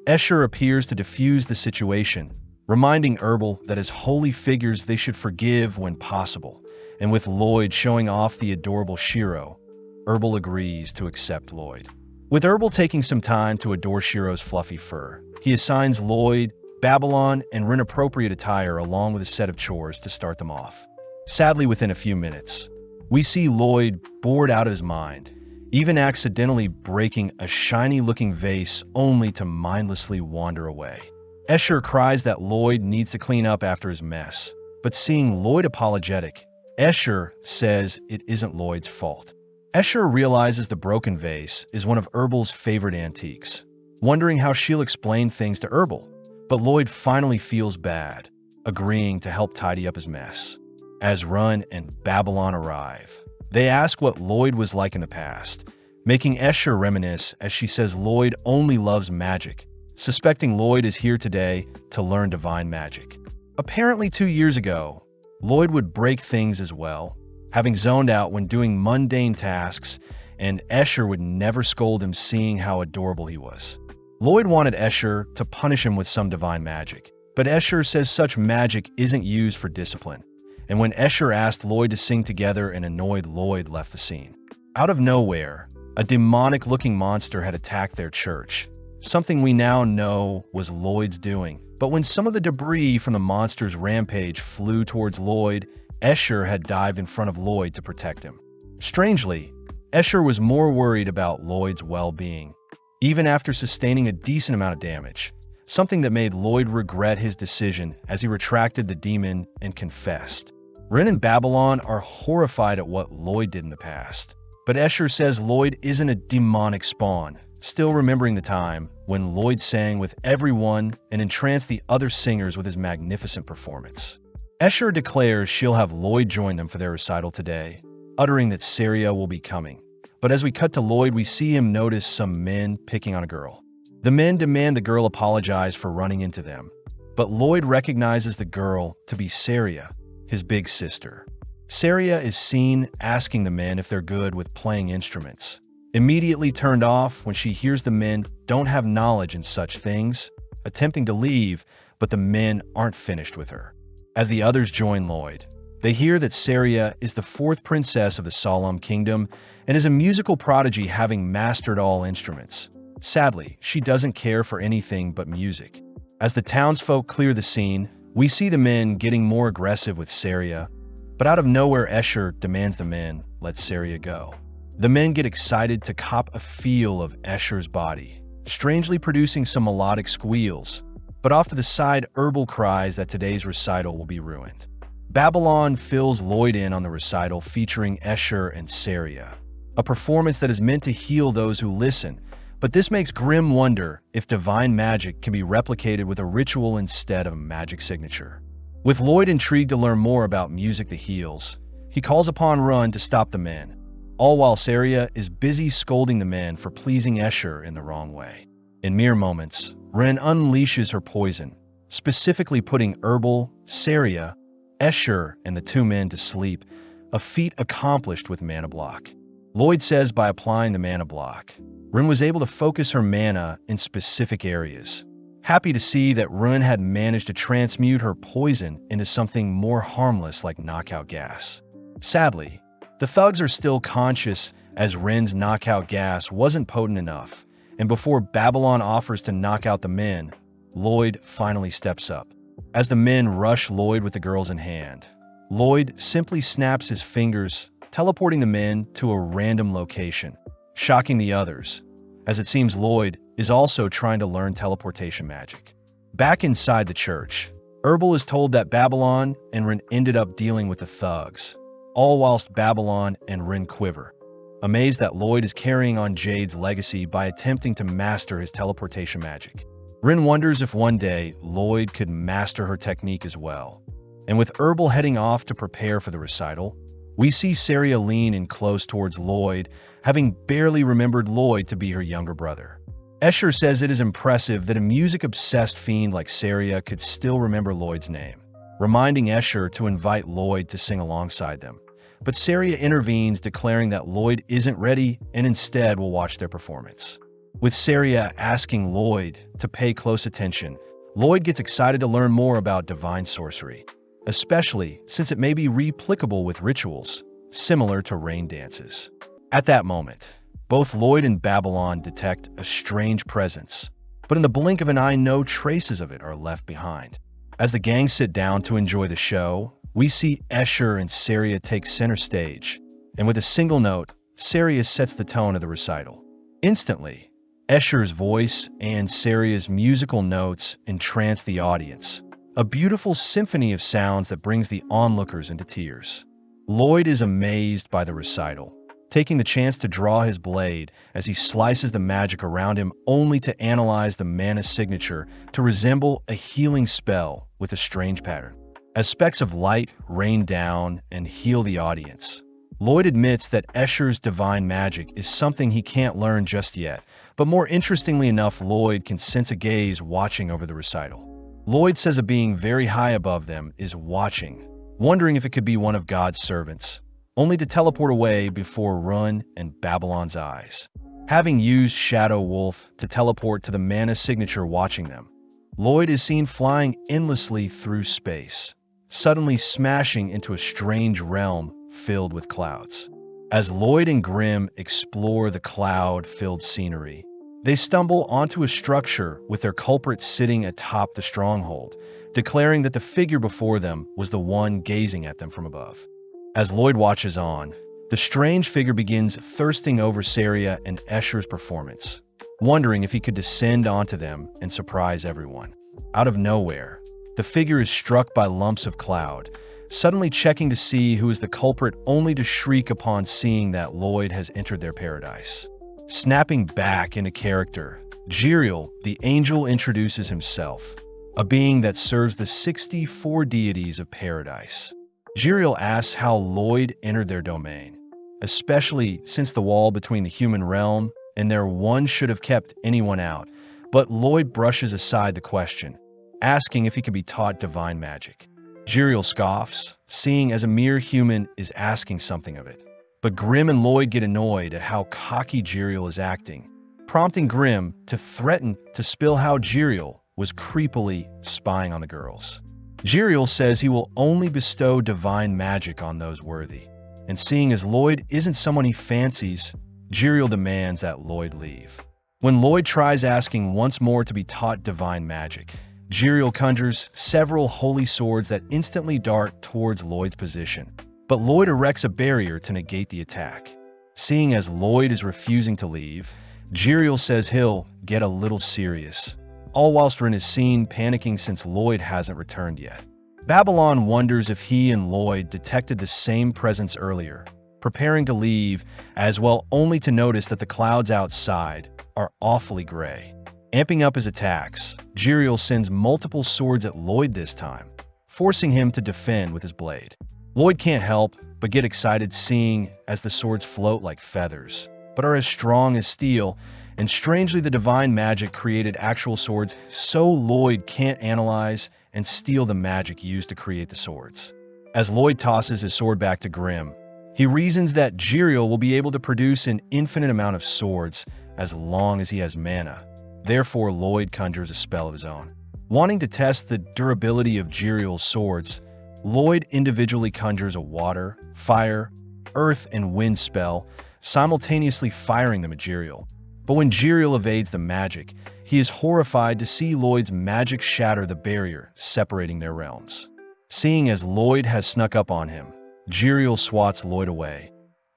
Escher appears to defuse the situation, reminding Herbal that as holy figures they should forgive when possible, and with Lloyd showing off the adorable Shiro, Herbal agrees to accept Lloyd. With Herbal taking some time to adore Shiro's fluffy fur, he assigns Lloyd, Babylon, and Rin-appropriate attire along with a set of chores to start them off. Sadly, within a few minutes, we see Lloyd bored out of his mind, even accidentally breaking a shiny-looking vase only to mindlessly wander away. Escher cries that Lloyd needs to clean up after his mess, but seeing Lloyd apologetic, Escher says it isn't Lloyd's fault. Escher realizes the broken vase is one of Herbal's favorite antiques, wondering how she'll explain things to Herbal. But Lloyd finally feels bad, agreeing to help tidy up his mess. As Run and Babylon arrive, they ask what Lloyd was like in the past, making Escher reminisce as she says Lloyd only loves magic, suspecting Lloyd is here today to learn divine magic. Apparently 2 years ago, Lloyd would break things as well, having zoned out when doing mundane tasks, and Escher would never scold him seeing how adorable he was. Lloyd wanted Escher to punish him with some divine magic, but Escher says such magic isn't used for discipline, and when Escher asked Lloyd to sing together and annoyed Lloyd left the scene. Out of nowhere, a demonic-looking monster had attacked their church, something we now know was Lloyd's doing. But when some of the debris from the monster's rampage flew towards Lloyd, Escher had dived in front of Lloyd to protect him. Strangely, Escher was more worried about Lloyd's well-being, even after sustaining a decent amount of damage, something that made Lloyd regret his decision as he retracted the demon and confessed. Ren and Babylon are horrified at what Lloyd did in the past, but Escher says Lloyd isn't a demonic spawn, still remembering the time when Lloyd sang with everyone and entranced the other singers with his magnificent performance. Escher declares she'll have Lloyd join them for their recital today, uttering that Saria will be coming. But as we cut to Lloyd, we see him notice some men picking on a girl. The men demand the girl apologize for running into them, but Lloyd recognizes the girl to be Saria, his big sister. Saria is seen asking the men if they're good with playing instruments, immediately turned off when she hears the men don't have knowledge in such things, attempting to leave, but the men aren't finished with her. As the others join Lloyd, they hear that Saria is the 4th princess of the Solemn Kingdom and is a musical prodigy, having mastered all instruments. Sadly, she doesn't care for anything but music. As the townsfolk clear the scene, we see the men getting more aggressive with Saria, but out of nowhere Escher demands the men let Saria go. The men get excited to cop a feel of Escher's body, strangely producing some melodic squeals, but off to the side, Herbal cries that today's recital will be ruined. Babylon fills Lloyd in on the recital featuring Escher and Saria, a performance that is meant to heal those who listen, but this makes Grimm wonder if divine magic can be replicated with a ritual instead of a magic signature. With Lloyd intrigued to learn more about music that heals, he calls upon Run to stop the men, all while Saria is busy scolding the men for pleasing Escher in the wrong way. In mere moments, Ren unleashes her poison, specifically putting Herbal, Saria, Escher, and the 2 men to sleep, a feat accomplished with mana block. Lloyd says by applying the mana block, Ren was able to focus her mana in specific areas. Happy to see that Ren had managed to transmute her poison into something more harmless like knockout gas. Sadly, the thugs are still conscious as Ren's knockout gas wasn't potent enough, and before Babylon offers to knock out the men, Lloyd finally steps up. As the men rush Lloyd with the girls in hand, Lloyd simply snaps his fingers, teleporting the men to a random location, shocking the others, as it seems Lloyd is also trying to learn teleportation magic. Back inside the church, Herbal is told that Babylon and Ren ended up dealing with the thugs, all whilst Babylon and Ren quiver, amazed that Lloyd is carrying on Jade's legacy by attempting to master his teleportation magic. Ren wonders if one day Lloyd could master her technique as well. And with Herbal heading off to prepare for the recital, we see Saria lean in close towards Lloyd, having barely remembered Lloyd to be her younger brother. Escher says it is impressive that a music-obsessed fiend like Saria could still remember Lloyd's name, reminding Escher to invite Lloyd to sing alongside them. But Saria intervenes, declaring that Lloyd isn't ready and instead will watch their performance. With Saria asking Lloyd to pay close attention, Lloyd gets excited to learn more about divine sorcery, especially since it may be replicable with rituals, similar to rain dances. At that moment, both Lloyd and Babylon detect a strange presence, but in the blink of an eye, no traces of it are left behind. As the gang sit down to enjoy the show, we see Escher and Saria take center stage, and with a single note, Saria sets the tone of the recital. Instantly, Escher's voice and Saria's musical notes entrance the audience, a beautiful symphony of sounds that brings the onlookers into tears. Lloyd is amazed by the recital, taking the chance to draw his blade as he slices the magic around him only to analyze the mana signature to resemble a healing spell with a strange pattern. As specks of light rain down and heal the audience, Lloyd admits that Escher's divine magic is something he can't learn just yet, but more interestingly enough, Lloyd can sense a gaze watching over the recital. Lloyd says a being very high above them is watching, wondering if it could be one of God's servants, only to teleport away before Run and Babylon's eyes. Having used Shadow Wolf to teleport to the mana signature watching them, Lloyd is seen flying endlessly through space, suddenly smashing into a strange realm filled with clouds. As Lloyd and Grimm explore the cloud-filled scenery, they stumble onto a structure with their culprit sitting atop the stronghold, declaring that the figure before them was the one gazing at them from above. As Lloyd watches on, the strange figure begins thirsting over Saria and Escher's performance, wondering if he could descend onto them and surprise everyone. Out of nowhere, the figure is struck by lumps of cloud, suddenly checking to see who is the culprit only to shriek upon seeing that Lloyd has entered their paradise. Snapping back into character, Jiriel, the angel, introduces himself, a being that serves the 64 deities of paradise. Jiriel asks how Lloyd entered their domain, especially since the wall between the human realm and their one should have kept anyone out, but Lloyd brushes aside the question, asking if he could be taught divine magic. Jiriel scoffs, seeing as a mere human is asking something of it. But Grimm and Lloyd get annoyed at how cocky Jiriel is acting, prompting Grimm to threaten to spill how Jiriel was creepily spying on the girls. Jiriel says he will only bestow divine magic on those worthy, and seeing as Lloyd isn't someone he fancies, Jiriel demands that Lloyd leave. When Lloyd tries asking once more to be taught divine magic, Jiriel conjures several holy swords that instantly dart towards Lloyd's position, but Lloyd erects a barrier to negate the attack. Seeing as Lloyd is refusing to leave, Jiriel says he'll get a little serious, all whilst Ren is seen panicking since Lloyd hasn't returned yet. Babylon wonders if he and Lloyd detected the same presence earlier, preparing to leave as well only to notice that the clouds outside are awfully gray. Amping up his attacks, Jiriel sends multiple swords at Lloyd this time, forcing him to defend with his blade. Lloyd can't help but get excited seeing as the swords float like feathers, but are as strong as steel, and strangely the divine magic created actual swords, so Lloyd can't analyze and steal the magic used to create the swords. As Lloyd tosses his sword back to Grimm, he reasons that Jiriel will be able to produce an infinite amount of swords as long as he has mana. Therefore, Lloyd conjures a spell of his own. Wanting to test the durability of Jiriel's swords, Lloyd individually conjures a water, fire, earth, and wind spell, simultaneously firing them at Jiriel. But when Jiriel evades the magic, he is horrified to see Lloyd's magic shatter the barrier separating their realms. Seeing as Lloyd has snuck up on him, Jiriel swats Lloyd away,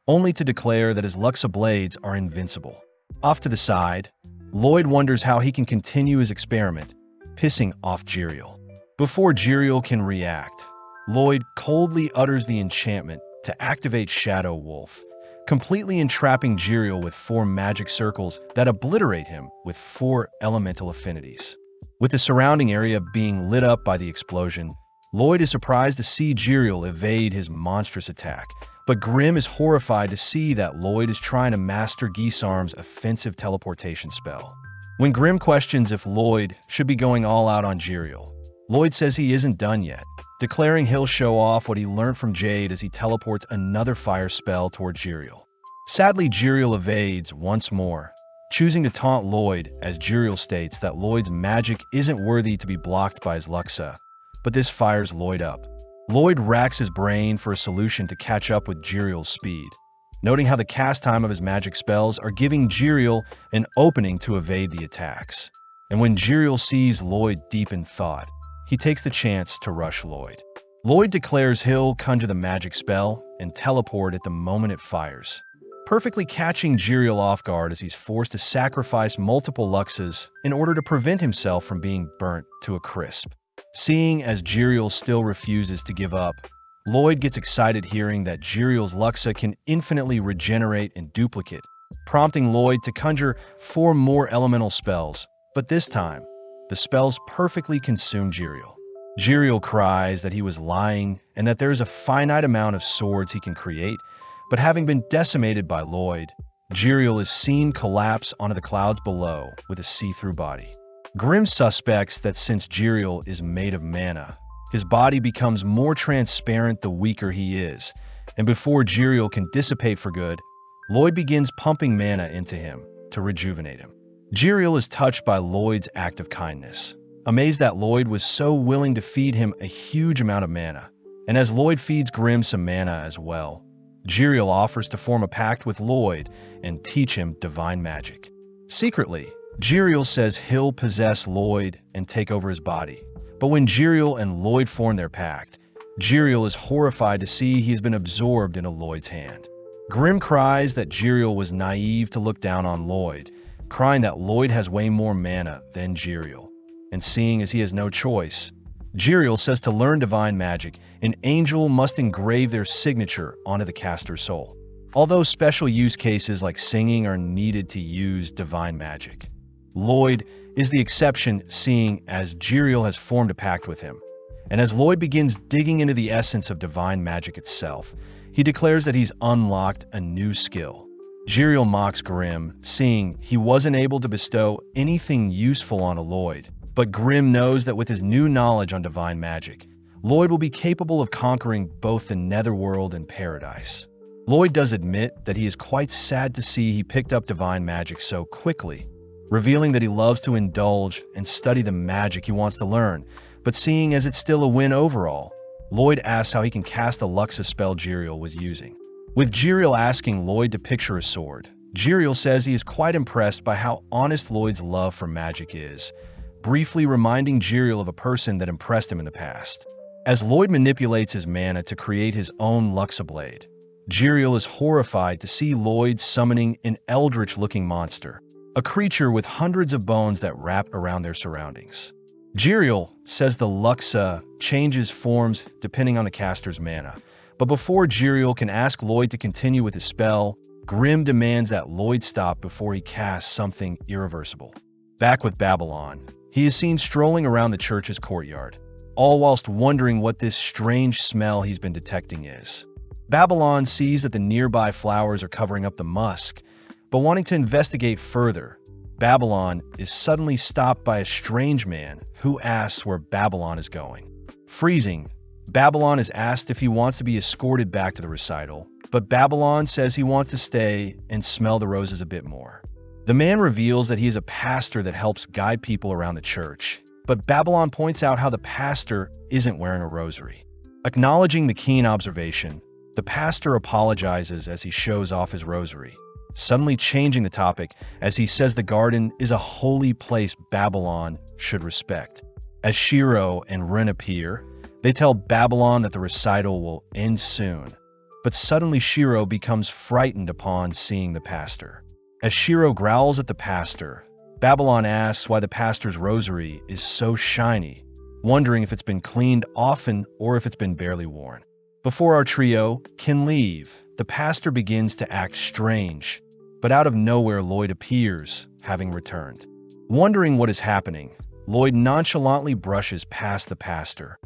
only to declare that his Luxa blades are invincible. Off to the side, Lloyd wonders how he can continue his experiment, pissing off Jiriel. Before Jiriel can react, Lloyd coldly utters the enchantment to activate Shadow Wolf, completely entrapping Jiriel with 4 magic circles that obliterate him with 4 elemental affinities. With the surrounding area being lit up by the explosion, Lloyd is surprised to see Jiriel evade his monstrous attack, but Grimm is horrified to see that Lloyd is trying to master Gisarm's offensive teleportation spell. When Grimm questions if Lloyd should be going all out on Jiriel, Lloyd says he isn't done yet, declaring he'll show off what he learned from Jade as he teleports another fire spell toward Jiriel. Sadly, Jiriel evades once more, choosing to taunt Lloyd as Jiriel states that Lloyd's magic isn't worthy to be blocked by his Luxa, but this fires Lloyd up. Lloyd racks his brain for a solution to catch up with Jiriel's speed, noting how the cast time of his magic spells are giving Jiriel an opening to evade the attacks. And when Jiriel sees Lloyd deep in thought, he takes the chance to rush Lloyd. Lloyd declares he'll conjure the magic spell and teleport at the moment it fires, perfectly catching Jiriel off guard as he's forced to sacrifice multiple Luxas in order to prevent himself from being burnt to a crisp. Seeing as Jiriel still refuses to give up, Lloyd gets excited hearing that Jiriel's Luxa can infinitely regenerate and duplicate, prompting Lloyd to conjure 4 more elemental spells, but this time, the spells perfectly consume Jiriel. Jiriel cries that he was lying and that there is a finite amount of swords he can create, but having been decimated by Lloyd, Jiriel is seen collapse onto the clouds below with a see-through body. Grimm suspects that since Jiriel is made of mana, his body becomes more transparent the weaker he is, and before Jiriel can dissipate for good, Lloyd begins pumping mana into him to rejuvenate him. Jiriel is touched by Lloyd's act of kindness, amazed that Lloyd was so willing to feed him a huge amount of mana, and as Lloyd feeds Grimm some mana as well, Jiriel offers to form a pact with Lloyd and teach him divine magic. Secretly, Jiriel says he'll possess Lloyd and take over his body, but when Jiriel and Lloyd form their pact, Jiriel is horrified to see he has been absorbed into Lloyd's hand. Grimm cries that Jiriel was naive to look down on Lloyd, crying that Lloyd has way more mana than Jiriel. And seeing as he has no choice, Jiriel says to learn divine magic, an angel must engrave their signature onto the caster's soul. Although special use cases like singing are needed to use divine magic, Lloyd is the exception, seeing as Jiriel has formed a pact with him. And as Lloyd begins digging into the essence of divine magic itself, he declares that he's unlocked a new skill. Jiriel mocks Grimm, seeing he wasn't able to bestow anything useful on a Lloyd, but Grimm knows that with his new knowledge on divine magic, Lloyd will be capable of conquering both the netherworld and paradise. Lloyd does admit that he is quite sad to see he picked up divine magic so quickly, revealing that he loves to indulge and study the magic he wants to learn, but seeing as it's still a win overall, Lloyd asks how he can cast the Luxa spell Jiriel was using. With Jiriel asking Lloyd to picture a sword, Jiriel says he is quite impressed by how honest Lloyd's love for magic is, briefly reminding Jiriel of a person that impressed him in the past. As Lloyd manipulates his mana to create his own Luxa blade, Jiriel is horrified to see Lloyd summoning an eldritch-looking monster, a creature with hundreds of bones that wrap around their surroundings. Jiriel says the Luxa changes forms depending on the caster's mana, but before Jiriel can ask Lloyd to continue with his spell, Grimm demands that Lloyd stop before he casts something irreversible. Back with Babylon, he is seen strolling around the church's courtyard, all whilst wondering what this strange smell he's been detecting is. Babylon sees that the nearby flowers are covering up the musk, but wanting to investigate further, Babylon is suddenly stopped by a strange man who asks where Babylon is going. Freezing, Babylon is asked if he wants to be escorted back to the recital, but Babylon says he wants to stay and smell the roses a bit more. The man reveals that he is a pastor that helps guide people around the church, but Babylon points out how the pastor isn't wearing a rosary. Acknowledging the keen observation, the pastor apologizes as he shows off his rosary, suddenly changing the topic as he says the garden is a holy place Babylon should respect. As Shiro and Rin appear, they tell Babylon that the recital will end soon, but suddenly Shiro becomes frightened upon seeing the pastor. As Shiro growls at the pastor, Babylon asks why the pastor's rosary is so shiny, wondering if it's been cleaned often or if it's been barely worn. Before our trio can leave, the pastor begins to act strange, but out of nowhere Lloyd appears, having returned. Wondering what is happening, Lloyd nonchalantly brushes past the pastor,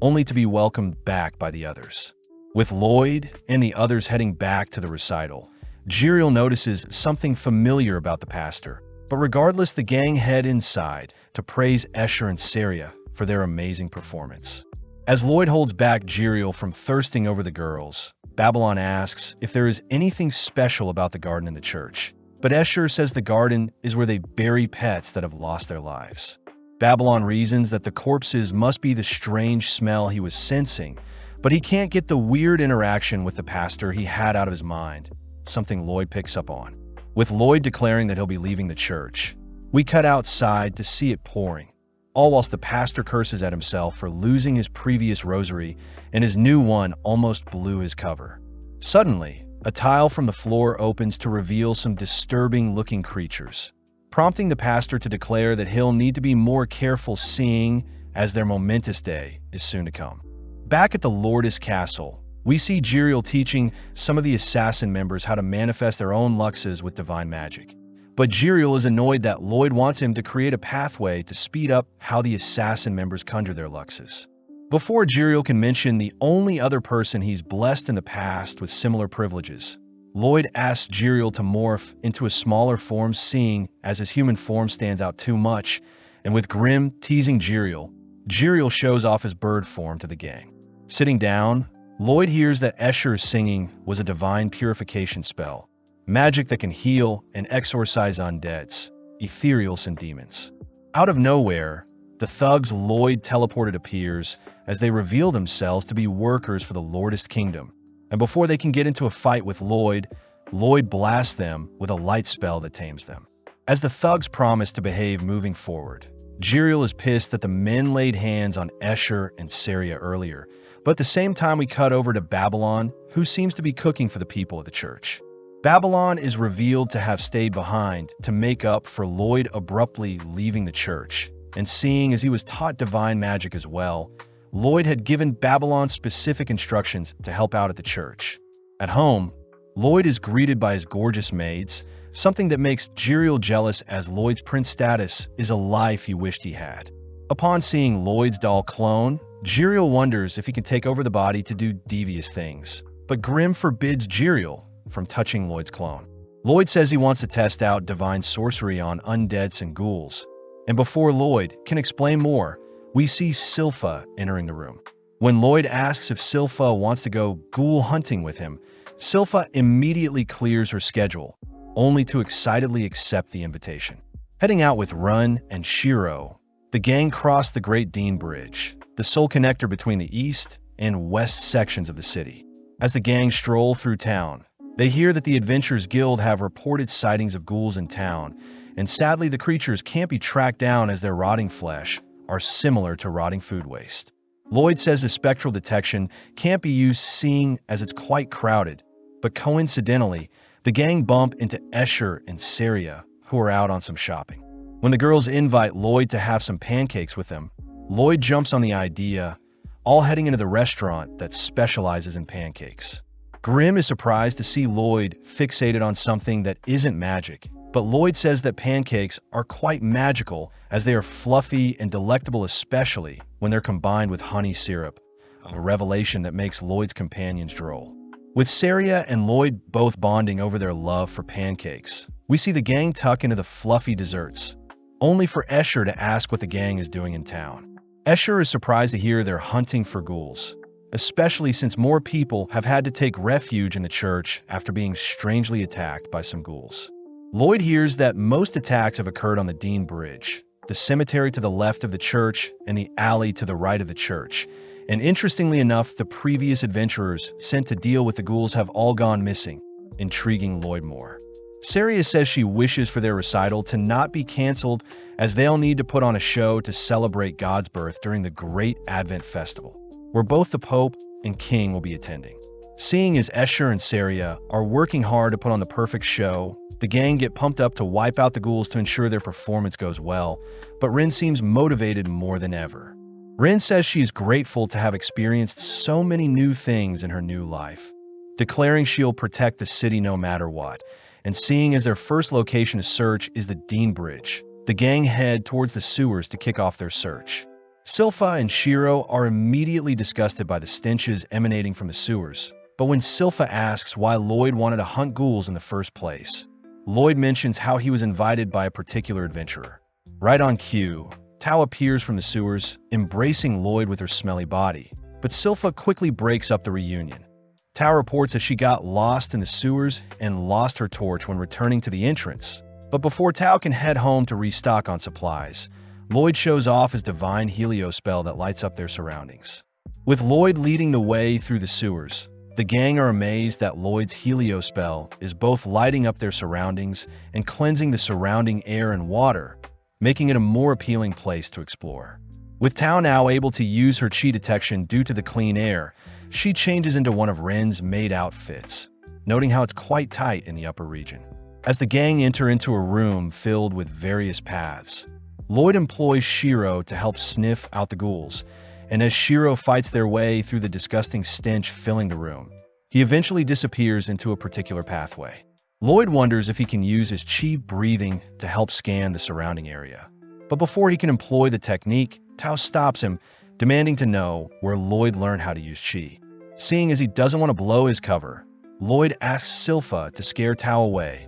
only to be welcomed back by the others. With Lloyd and the others heading back to the recital, Jiriel notices something familiar about the pastor, but regardless, the gang head inside to praise Escher and Saria for their amazing performance. As Lloyd holds back Jiriel from thirsting over the girls, Babylon asks if there is anything special about the garden in the church, but Escher says the garden is where they bury pets that have lost their lives. Babylon reasons that the corpses must be the strange smell he was sensing, but he can't get the weird interaction with the pastor he had out of his mind, something Lloyd picks up on. With Lloyd declaring that he'll be leaving the church, we cut outside to see it pouring, all whilst the pastor curses at himself for losing his previous rosary and his new one almost blew his cover. Suddenly, A tile from the floor opens to reveal some disturbing-looking creatures, prompting the pastor to declare that he'll need to be more careful seeing as their momentous day is soon to come. Back at the Lourdes Castle, we see Jiriel teaching some of the assassin members how to manifest their own luxes with divine magic. But Jiriel is annoyed that Lloyd wants him to create a pathway to speed up how the assassin members conjure their luxes. Before Jiriel can mention the only other person he's blessed in the past with similar privileges, Lloyd asks Jiriel to morph into a smaller form, seeing as his human form stands out too much, and with Grim teasing Jiriel, Jiriel shows off his bird form to the gang. Sitting down, Lloyd hears that Escher's singing was a divine purification spell, magic that can heal and exorcise undeads, ethereals, and demons. Out of nowhere, the thugs Lloyd teleported appears as they reveal themselves to be workers for the Lourdes Kingdom, and before they can get into a fight with Lloyd, Lloyd blasts them with a light spell that tames them. As the thugs promise to behave moving forward, Jiriel is pissed that the men laid hands on Escher and Saria earlier, but at the same time we cut over to Babylon, who seems to be cooking for the people of the church. Babylon is revealed to have stayed behind to make up for Lloyd abruptly leaving the church, and seeing as he was taught divine magic as well, Lloyd had given Babylon specific instructions to help out at the church. At home, Lloyd is greeted by his gorgeous maids, something that makes Jiriel jealous as Lloyd's prince status is a life he wished he had. Upon seeing Lloyd's doll clone, Jiriel wonders if he can take over the body to do devious things, but Grim forbids Jiriel from touching Lloyd's clone. Lloyd says he wants to test out divine sorcery on undeads and ghouls, and before Lloyd can explain more, we see Silpha entering the room. When Lloyd asks if Silpha wants to go ghoul hunting with him, Silpha immediately clears her schedule, only to excitedly accept the invitation. Heading out with Run and Shiro, the gang cross the Great Dean Bridge, the sole connector between the east and west sections of the city. As the gang stroll through town, they hear that the Adventurers Guild have reported sightings of ghouls in town, and sadly the creatures can't be tracked down as their rotting flesh are similar to rotting food waste. Lloyd says his spectral detection can't be used seeing as it's quite crowded, but coincidentally, the gang bump into Escher and Saria, who are out on some shopping. When the girls invite Lloyd to have some pancakes with them, Lloyd jumps on the idea, all heading into the restaurant that specializes in pancakes. Grim is surprised to see Lloyd fixated on something that isn't magic, but Lloyd says that pancakes are quite magical as they are fluffy and delectable, especially when they're combined with honey syrup, a revelation that makes Lloyd's companions droll. With Saria and Lloyd both bonding over their love for pancakes, we see the gang tuck into the fluffy desserts, only for Escher to ask what the gang is doing in town. Escher is surprised to hear they're hunting for ghouls, especially since more people have had to take refuge in the church after being strangely attacked by some ghouls. Lloyd hears that most attacks have occurred on the Dean Bridge, the cemetery to the left of the church and the alley to the right of the church, and interestingly enough, the previous adventurers sent to deal with the ghouls have all gone missing, intriguing Lloyd more. Saria says she wishes for their recital to not be canceled as they'll need to put on a show to celebrate God's birth during the Great Advent Festival, where both the Pope and King will be attending. Seeing as Escher and Saria are working hard to put on the perfect show, the gang get pumped up to wipe out the ghouls to ensure their performance goes well, but Rin seems motivated more than ever. Rin says she is grateful to have experienced so many new things in her new life, declaring she'll protect the city no matter what, and seeing as their first location to search is the Dean Bridge, the gang head towards the sewers to kick off their search. Silpha and Shiro are immediately disgusted by the stenches emanating from the sewers, but when Silpha asks why Lloyd wanted to hunt ghouls in the first place, Lloyd mentions how he was invited by a particular adventurer. Right on cue, Tao appears from the sewers, embracing Lloyd with her smelly body, but Silpha quickly breaks up the reunion. Tao reports that she got lost in the sewers and lost her torch when returning to the entrance, but before Tao can head home to restock on supplies, Lloyd shows off his divine helio spell that lights up their surroundings. With Lloyd leading the way through the sewers, the gang are amazed that Lloyd's helio spell is both lighting up their surroundings and cleansing the surrounding air and water, making it a more appealing place to explore. With Tao now able to use her chi detection due to the clean air, she changes into one of Ren's maid outfits, noting how it's quite tight in the upper region. As the gang enter into a room filled with various paths, Lloyd employs Shiro to help sniff out the ghouls, and as Shiro fights their way through the disgusting stench filling the room, he eventually disappears into a particular pathway. Lloyd wonders if he can use his chi breathing to help scan the surrounding area. But before he can employ the technique, Tao stops him, demanding to know where Lloyd learned how to use chi. Seeing as he doesn't want to blow his cover, Lloyd asks Silpha to scare Tao away,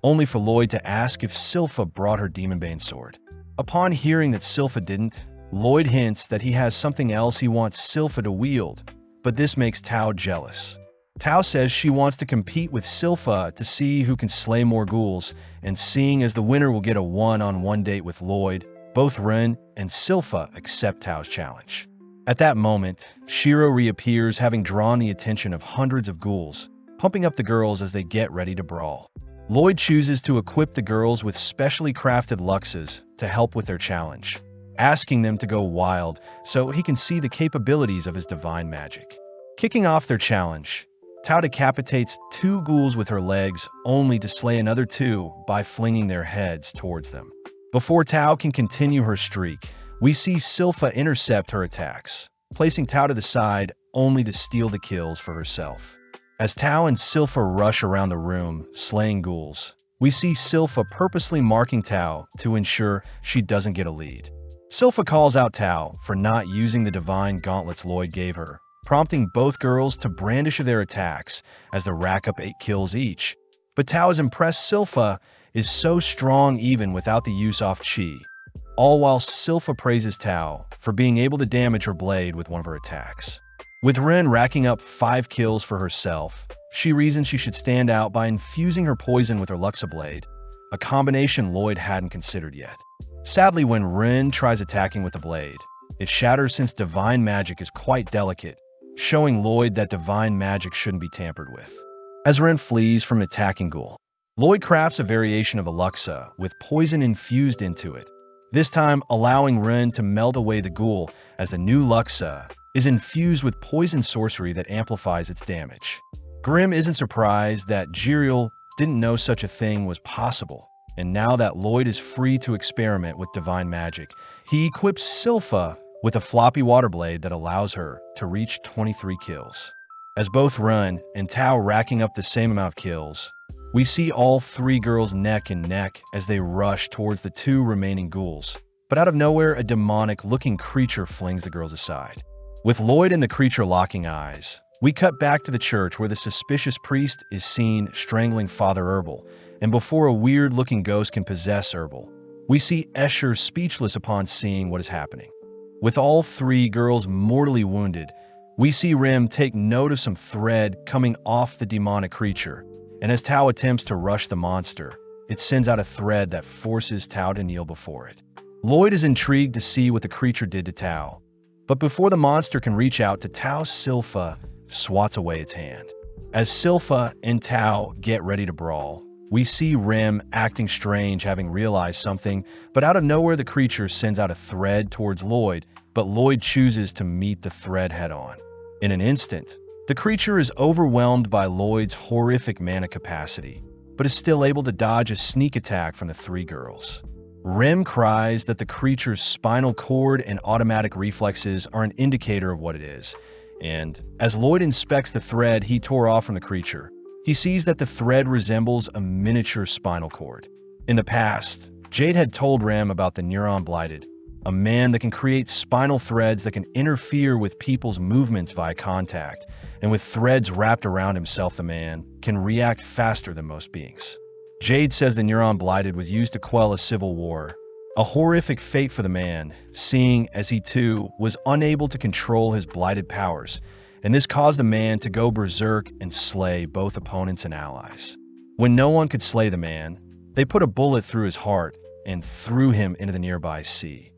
only for Lloyd to ask if Silpha brought her Demonbane sword. Upon hearing that Silpha didn't, Lloyd hints that he has something else he wants Silpha to wield, but this makes Tao jealous. Tao says she wants to compete with Silpha to see who can slay more ghouls, and seeing as the winner will get a one-on-one date with Lloyd, both Ren and Silpha accept Tao's challenge. At that moment, Shiro reappears, having drawn the attention of hundreds of ghouls, pumping up the girls as they get ready to brawl. Lloyd chooses to equip the girls with specially crafted luxes to help with their challenge, asking them to go wild so he can see the capabilities of his divine magic. Kicking off their challenge, Tao decapitates 2 ghouls with her legs, only to slay another 2 by flinging their heads towards them. Before Tao can continue her streak, we see Silpha intercept her attacks, placing Tao to the side only to steal the kills for herself. As Tao and Silpha rush around the room, slaying ghouls, we see Silpha purposely marking Tao to ensure she doesn't get a lead. Silpha calls out Tao for not using the divine gauntlets Lloyd gave her, prompting both girls to brandish their attacks as they rack up 8 kills each. But Tao is impressed Silpha is so strong even without the use of chi, all while Silpha praises Tao for being able to damage her blade with one of her attacks. With Ren racking up 5 kills for herself, she reasons she should stand out by infusing her poison with her Luxa blade, a combination Lloyd hadn't considered yet. Sadly, when Ren tries attacking with the blade, it shatters since divine magic is quite delicate, showing Lloyd that divine magic shouldn't be tampered with. As Ren flees from an attacking ghoul, Lloyd crafts a variation of a Luxa with poison infused into it, this time allowing Ren to melt away the ghoul as the new Luxa is infused with poison sorcery that amplifies its damage. Grimm isn't surprised that Jiriel didn't know such a thing was possible, and now that Lloyd is free to experiment with divine magic, he equips Silpha with a floppy water blade that allows her to reach 23 kills. As both Ren and Tao racking up the same amount of kills, we see all 3 girls neck and neck as they rush towards the 2 remaining ghouls. But out of nowhere, a demonic-looking creature flings the girls aside. With Lloyd and the creature locking eyes, we cut back to the church where the suspicious priest is seen strangling Father Herbal, and before a weird-looking ghost can possess Herbal, we see Escher speechless upon seeing what is happening. With all 3 girls mortally wounded, we see Rim take note of some thread coming off the demonic creature, and as Tao attempts to rush the monster, it sends out a thread that forces Tao to kneel before it. Lloyd is intrigued to see what the creature did to Tao, but before the monster can reach out to Tao, Silpha swats away its hand. As Silpha and Tao get ready to brawl, we see Rim acting strange, having realized something, but out of nowhere the creature sends out a thread towards Lloyd, but Lloyd chooses to meet the thread head-on. In an instant, the creature is overwhelmed by Lloyd's horrific mana capacity, but is still able to dodge a sneak attack from the 3 girls. Rim cries that the creature's spinal cord and automatic reflexes are an indicator of what it is, and as Lloyd inspects the thread he tore off from the creature, he sees that the thread resembles a miniature spinal cord. In the past, Jade had told Ram about the Neuron Blighted, a man that can create spinal threads that can interfere with people's movements via contact, and with threads wrapped around himself, the man can react faster than most beings. Jade says the Neuron Blighted was used to quell a civil war, a horrific fate for the man, seeing as he too was unable to control his blighted powers, and this caused the man to go berserk and slay both opponents and allies. When no one could slay the man, they put a bullet through his heart and threw him into the nearby sea.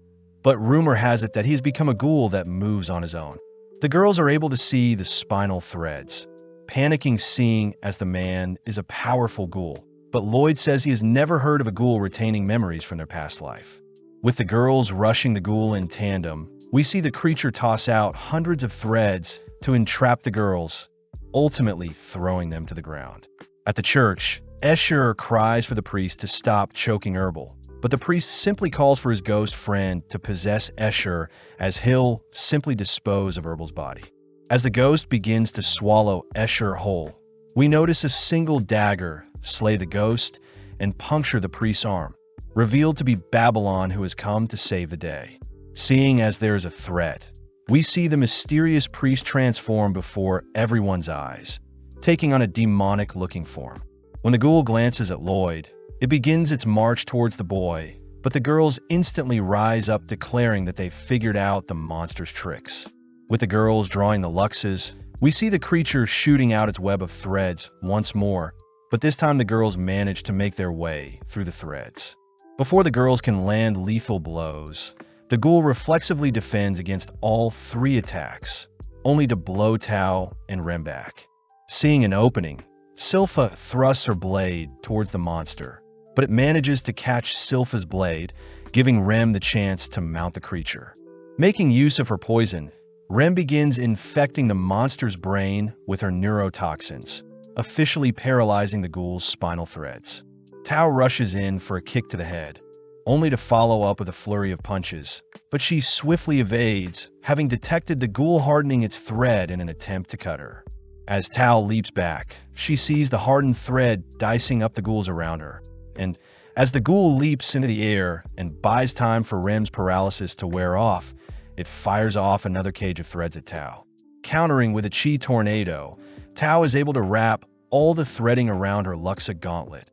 But rumor has it that he's become a ghoul that moves on his own. The girls are able to see the spinal threads, panicking seeing as the man is a powerful ghoul, but Lloyd says he has never heard of a ghoul retaining memories from their past life. With the girls rushing the ghoul in tandem, we see the creature toss out hundreds of threads to entrap the girls, ultimately throwing them to the ground. At the church, Escher cries for the priest to stop choking Herbal, but the priest simply calls for his ghost friend to possess Escher, as he'll simply dispose of Herbal's body. As the ghost begins to swallow Escher whole, we notice a single dagger slay the ghost and puncture the priest's arm, revealed to be Babylon, who has come to save the day. Seeing as there is a threat, we see the mysterious priest transform before everyone's eyes, taking on a demonic-looking form. When the ghoul glances at Lloyd, it begins its march towards the boy, but the girls instantly rise up, declaring that they've figured out the monster's tricks. With the girls drawing the luxes, we see the creature shooting out its web of threads once more, but this time the girls manage to make their way through the threads. Before the girls can land lethal blows, the ghoul reflexively defends against all 3 attacks, only to blow Tao and Rem back. Seeing an opening, Silpha thrusts her blade towards the monster, but it manages to catch Silpha's blade, giving Rem the chance to mount the creature. Making use of her poison, Rem begins infecting the monster's brain with her neurotoxins, officially paralyzing the ghoul's spinal threads. Tao rushes in for a kick to the head, only to follow up with a flurry of punches, but she swiftly evades, having detected the ghoul hardening its thread in an attempt to cut her. As Tao leaps back, she sees the hardened thread dicing up the ghouls around her, and as the ghoul leaps into the air and buys time for Rem's paralysis to wear off, it fires off another cage of threads at Tao. Countering with a chi tornado, Tao is able to wrap all the threading around her Luxa gauntlet,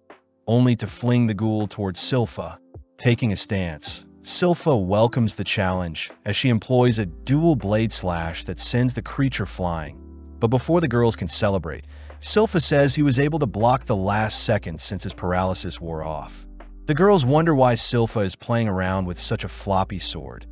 only to fling the ghoul towards Silpha. Taking a stance, Silpha welcomes the challenge as she employs a dual blade slash that sends the creature flying. But before the girls can celebrate, Silpha says he was able to block the last second since his paralysis wore off. The girls wonder why Silpha is playing around with such a floppy sword,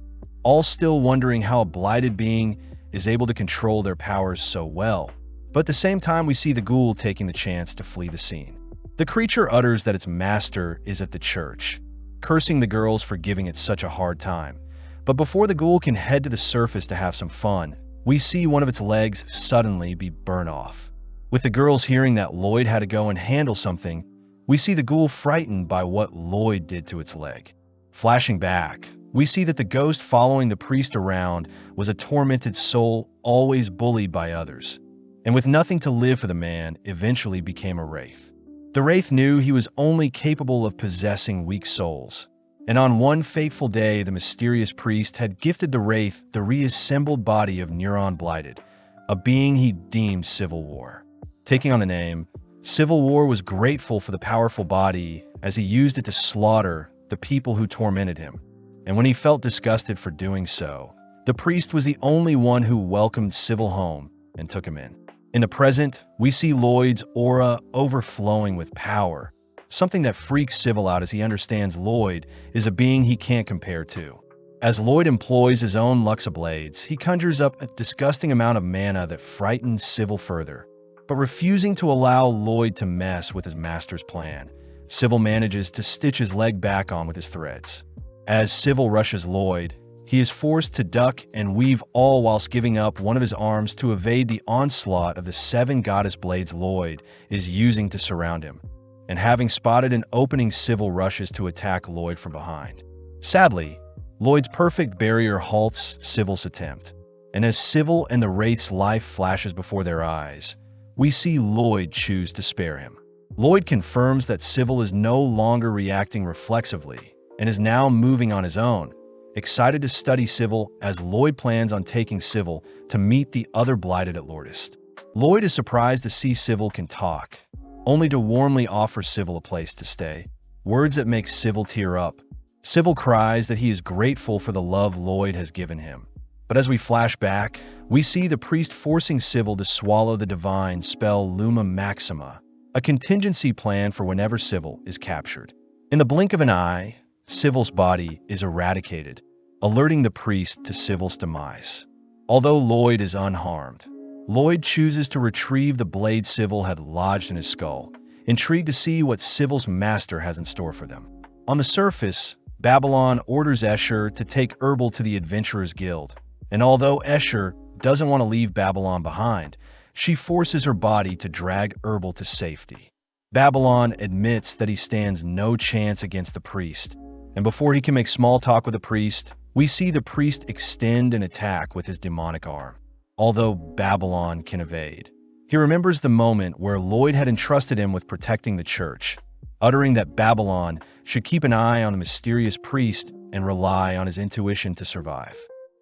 all still wondering how a blighted being is able to control their powers so well. But at the same time, we see the ghoul taking the chance to flee the scene. The creature utters that its master is at the church, cursing the girls for giving it such a hard time. But before the ghoul can head to the surface to have some fun, we see one of its legs suddenly be burned off. With the girls hearing that Lloyd had to go and handle something, we see the ghoul frightened by what Lloyd did to its leg. Flashing back, we see that the ghost following the priest around was a tormented soul always bullied by others, and with nothing to live for the man, eventually became a wraith. The wraith knew he was only capable of possessing weak souls, and on one fateful day the mysterious priest had gifted the wraith the reassembled body of Neuron Blighted, a being he deemed Civil War. Taking on the name, Civil War was grateful for the powerful body as he used it to slaughter the people who tormented him. And when he felt disgusted for doing so, the priest was the only one who welcomed Civil home and took him in. In the present, we see Lloyd's aura overflowing with power, something that freaks Civil out as he understands Lloyd is a being he can't compare to. As Lloyd employs his own Luxa blades, he conjures up a disgusting amount of mana that frightens Civil further. But refusing to allow Lloyd to mess with his master's plan, Civil manages to stitch his leg back on with his threads. As Civil rushes Lloyd, he is forced to duck and weave, all whilst giving up one of his arms to evade the onslaught of the 7 goddess blades Lloyd is using to surround him. And having spotted an opening, Civil rushes to attack Lloyd from behind. Sadly, Lloyd's perfect barrier halts Civil's attempt, and as Civil and the wraith's life flashes before their eyes, we see Lloyd choose to spare him. Lloyd confirms that Civil is no longer reacting reflexively and is now moving on his own, excited to study Civil as Lloyd plans on taking Civil to meet the other Blighted at Lourdes. Lloyd is surprised to see Civil can talk, only to warmly offer Civil a place to stay, words that make Civil tear up. Civil cries that he is grateful for the love Lloyd has given him. But as we flash back, we see the priest forcing Civil to swallow the divine spell Luma Maxima, a contingency plan for whenever Civil is captured. In the blink of an eye, Civil's body is eradicated, alerting the priest to Civil's demise. Although Lloyd is unharmed, Lloyd chooses to retrieve the blade Civil had lodged in his skull, intrigued to see what Civil's master has in store for them. On the surface, Babylon orders Escher to take Herbal to the Adventurers Guild, and although Escher doesn't want to leave Babylon behind, she forces her body to drag Herbal to safety. Babylon admits that he stands no chance against the priest, and before he can make small talk with the priest, we see the priest extend an attack with his demonic arm, although Babylon can evade. He remembers the moment where Lloyd had entrusted him with protecting the church, uttering that Babylon should keep an eye on the mysterious priest and rely on his intuition to survive.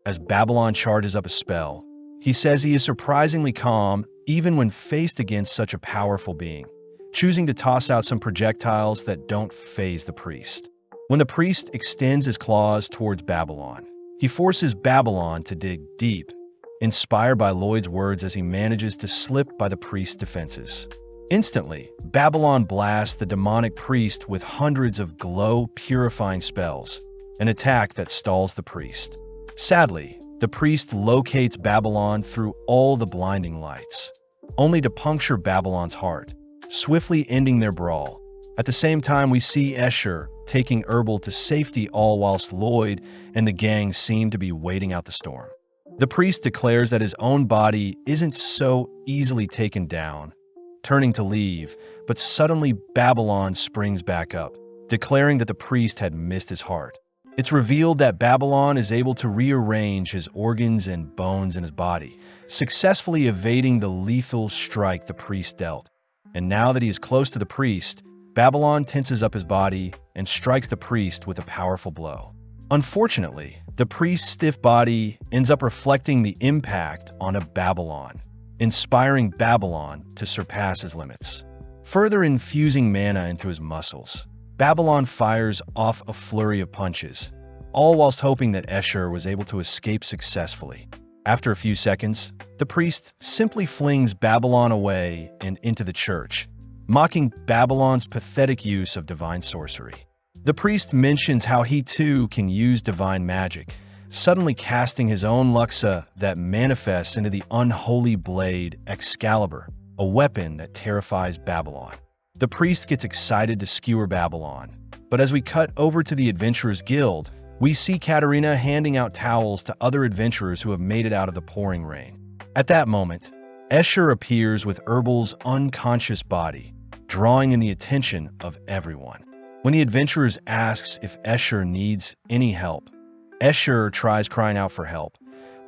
As Babylon charges up a spell, he says he is surprisingly calm even when faced against such a powerful being, choosing to toss out some projectiles that don't faze the priest. When the priest extends his claws towards Babylon, he forces Babylon to dig deep, inspired by Lloyd's words as he manages to slip by the priest's defenses. Instantly, Babylon blasts the demonic priest with hundreds of glow-purifying spells, an attack that stalls the priest. Sadly, the priest locates Babylon through all the blinding lights, only to puncture Babylon's heart, swiftly ending their brawl. At the same time, we see Escher taking Herbal to safety, all whilst Lloyd and the gang seem to be waiting out the storm. The priest declares that his own body isn't so easily taken down, turning to leave, but suddenly Babylon springs back up, declaring that the priest had missed his heart. It's revealed that Babylon is able to rearrange his organs and bones in his body, successfully evading the lethal strike the priest dealt. And now that he is close to the priest, Babylon tenses up his body and strikes the priest with a powerful blow. Unfortunately, the priest's stiff body ends up reflecting the impact on a Babylon, inspiring Babylon to surpass his limits. Further infusing mana into his muscles, Babylon fires off a flurry of punches, all whilst hoping that Escher was able to escape successfully. After a few seconds, the priest simply flings Babylon away and into the church, mocking Babylon's pathetic use of divine sorcery. The priest mentions how he too can use divine magic, suddenly casting his own Luxa that manifests into the unholy blade Excalibur, a weapon that terrifies Babylon. The priest gets excited to skewer Babylon, but as we cut over to the Adventurers Guild, we see Katarina handing out towels to other adventurers who have made it out of the pouring rain. At that moment, Escher appears with Herbal's unconscious body, drawing in the attention of everyone. When the adventurers asks if Escher needs any help, Escher tries crying out for help,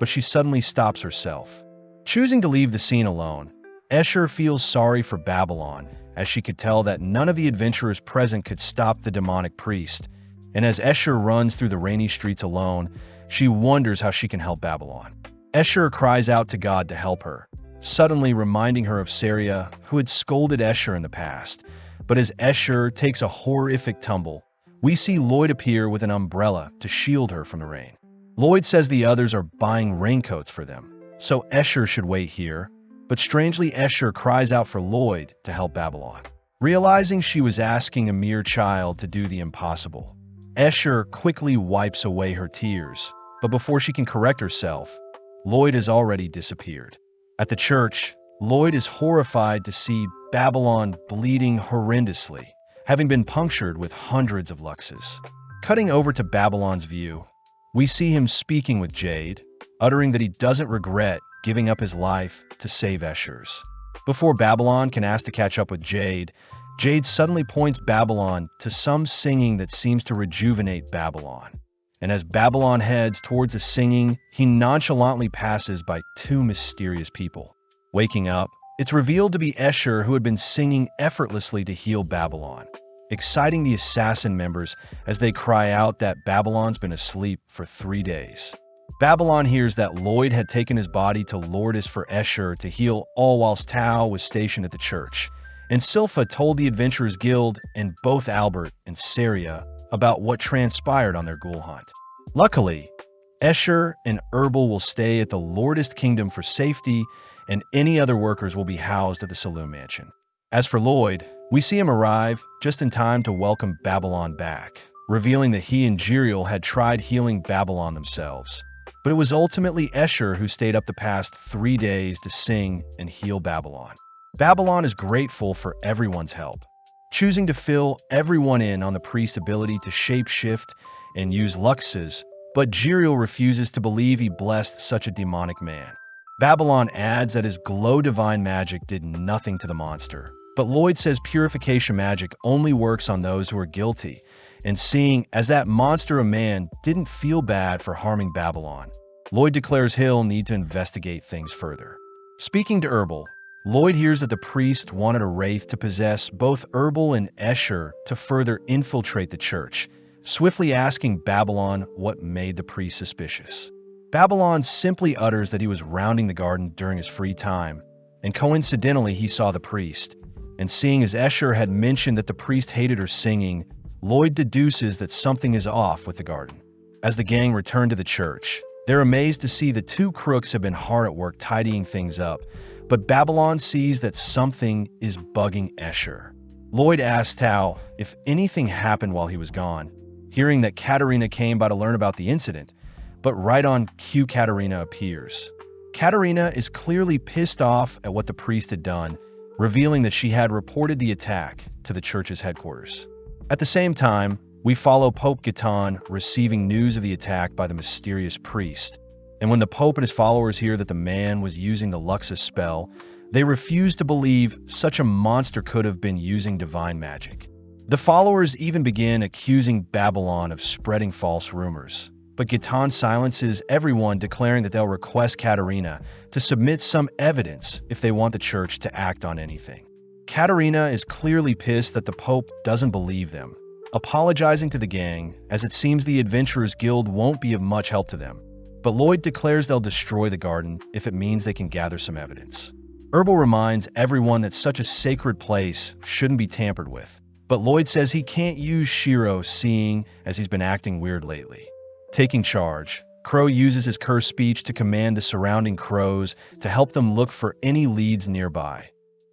but she suddenly stops herself. Choosing to leave the scene alone, Escher feels sorry for Babylon, as she could tell that none of the adventurers present could stop the demonic priest, and as Escher runs through the rainy streets alone, she wonders how she can help Babylon. Escher cries out to God to help her, suddenly reminding her of Saria, who had scolded Escher in the past. But as Escher takes a horrific tumble, we see Lloyd appear with an umbrella to shield her from the rain. Lloyd says the others are buying raincoats for them, so Escher should wait here, but strangely Escher cries out for Lloyd to help Babylon. Realizing she was asking a mere child to do the impossible, Escher quickly wipes away her tears, but before she can correct herself, Lloyd has already disappeared. At the church, Lloyd is horrified to see Babylon bleeding horrendously, having been punctured with hundreds of luxes. Cutting over to Babylon's view, we see him speaking with Jade, uttering that he doesn't regret giving up his life to save Escher's. Before Babylon can ask to catch up with Jade, Jade suddenly points Babylon to some singing that seems to rejuvenate Babylon. And as Babylon heads towards the singing, he nonchalantly passes by two mysterious people. Waking up, it's revealed to be Escher, who had been singing effortlessly to heal Babylon, exciting the assassin members as they cry out that Babylon's been asleep for 3 days. Babylon hears that Lloyd had taken his body to Lourdes for Escher to heal, all whilst Tao was stationed at the church, and Silpha told the Adventurers Guild and both Albert and Saria about what transpired on their ghoul hunt. Luckily, Escher and Herbal will stay at the Lourdes Kingdom for safety, and any other workers will be housed at the Saloon Mansion. As for Lloyd, we see him arrive just in time to welcome Babylon back, revealing that he and Jiriel had tried healing Babylon themselves. But it was ultimately Escher who stayed up the past 3 days to sing and heal Babylon. Babylon is grateful for everyone's help, choosing to fill everyone in on the priest's ability to shape-shift and use luxes, but Jiriel refuses to believe he blessed such a demonic man. Babylon adds that his glow divine magic did nothing to the monster. But Lloyd says purification magic only works on those who are guilty, and seeing as that monster of man didn't feel bad for harming Babylon, Lloyd declares he'll need to investigate things further. Speaking to Herbal, Lloyd hears that the priest wanted a wraith to possess both Herbal and Escher to further infiltrate the church, swiftly asking Babylon what made the priest suspicious. Babylon simply utters that he was rounding the garden during his free time, and coincidentally he saw the priest. And seeing as Escher had mentioned that the priest hated her singing, Lloyd deduces that something is off with the garden. As the gang return to the church, they're amazed to see the two crooks have been hard at work tidying things up, but Babylon sees that something is bugging Escher. Lloyd asks Tao if anything happened while he was gone, hearing that Katerina came by to learn about the incident, but right on cue Katerina appears. Katerina is clearly pissed off at what the priest had done, revealing that she had reported the attack to the church's headquarters. At the same time, we follow Pope Gaetan receiving news of the attack by the mysterious priest. And when the Pope and his followers hear that the man was using the Luxus spell, they refuse to believe such a monster could have been using divine magic. The followers even begin accusing Babylon of spreading false rumors. But Gaetan silences everyone, declaring that they'll request Katerina to submit some evidence if they want the church to act on anything. Katerina is clearly pissed that the Pope doesn't believe them, apologizing to the gang as it seems the Adventurers Guild won't be of much help to them. But Lloyd declares they'll destroy the garden if it means they can gather some evidence. Herbal reminds everyone that such a sacred place shouldn't be tampered with, but Lloyd says he can't use Shiro, seeing as he's been acting weird lately. Taking charge, Crow uses his cursed speech to command the surrounding crows to help them look for any leads nearby,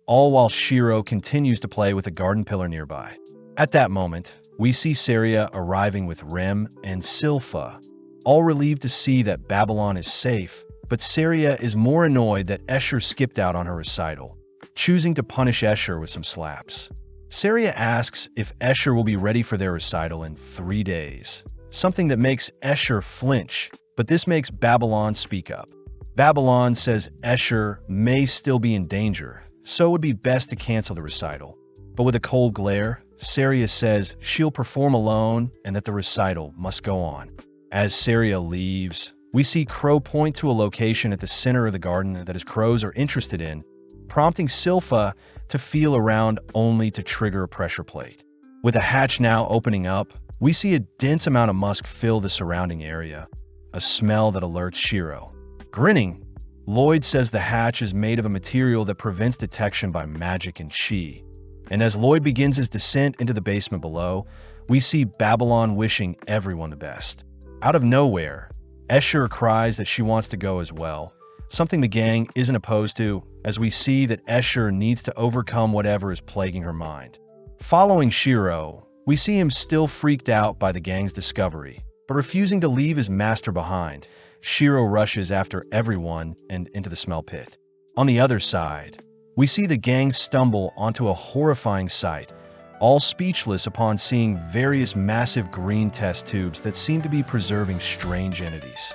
all while Shiro continues to play with a garden pillar nearby. At that moment, we see Saria arriving with Rem and Silpha, all relieved to see that Babylon is safe, but Saria is more annoyed that Escher skipped out on her recital, choosing to punish Escher with some slaps. Saria asks if Escher will be ready for their recital in 3 days, something that makes Escher flinch, but this makes Babylon speak up. Babylon says Escher may still be in danger, so it would be best to cancel the recital. But with a cold glare, Saria says she'll perform alone and that the recital must go on. As Saria leaves, we see Crow point to a location at the center of the garden that his crows are interested in, prompting Silpha to feel around only to trigger a pressure plate. With a hatch now opening up, we see a dense amount of musk fill the surrounding area, a smell that alerts Shiro. Grinning, Lloyd says the hatch is made of a material that prevents detection by magic and chi. And as Lloyd begins his descent into the basement below, we see Babylon wishing everyone the best. Out of nowhere, Escher cries that she wants to go as well, something the gang isn't opposed to, as we see that Escher needs to overcome whatever is plaguing her mind. Following Shiro, we see him still freaked out by the gang's discovery, but refusing to leave his master behind. Shiro rushes after everyone and into the smell pit. On the other side, we see the gang stumble onto a horrifying sight, all speechless upon seeing various massive green test tubes that seem to be preserving strange entities.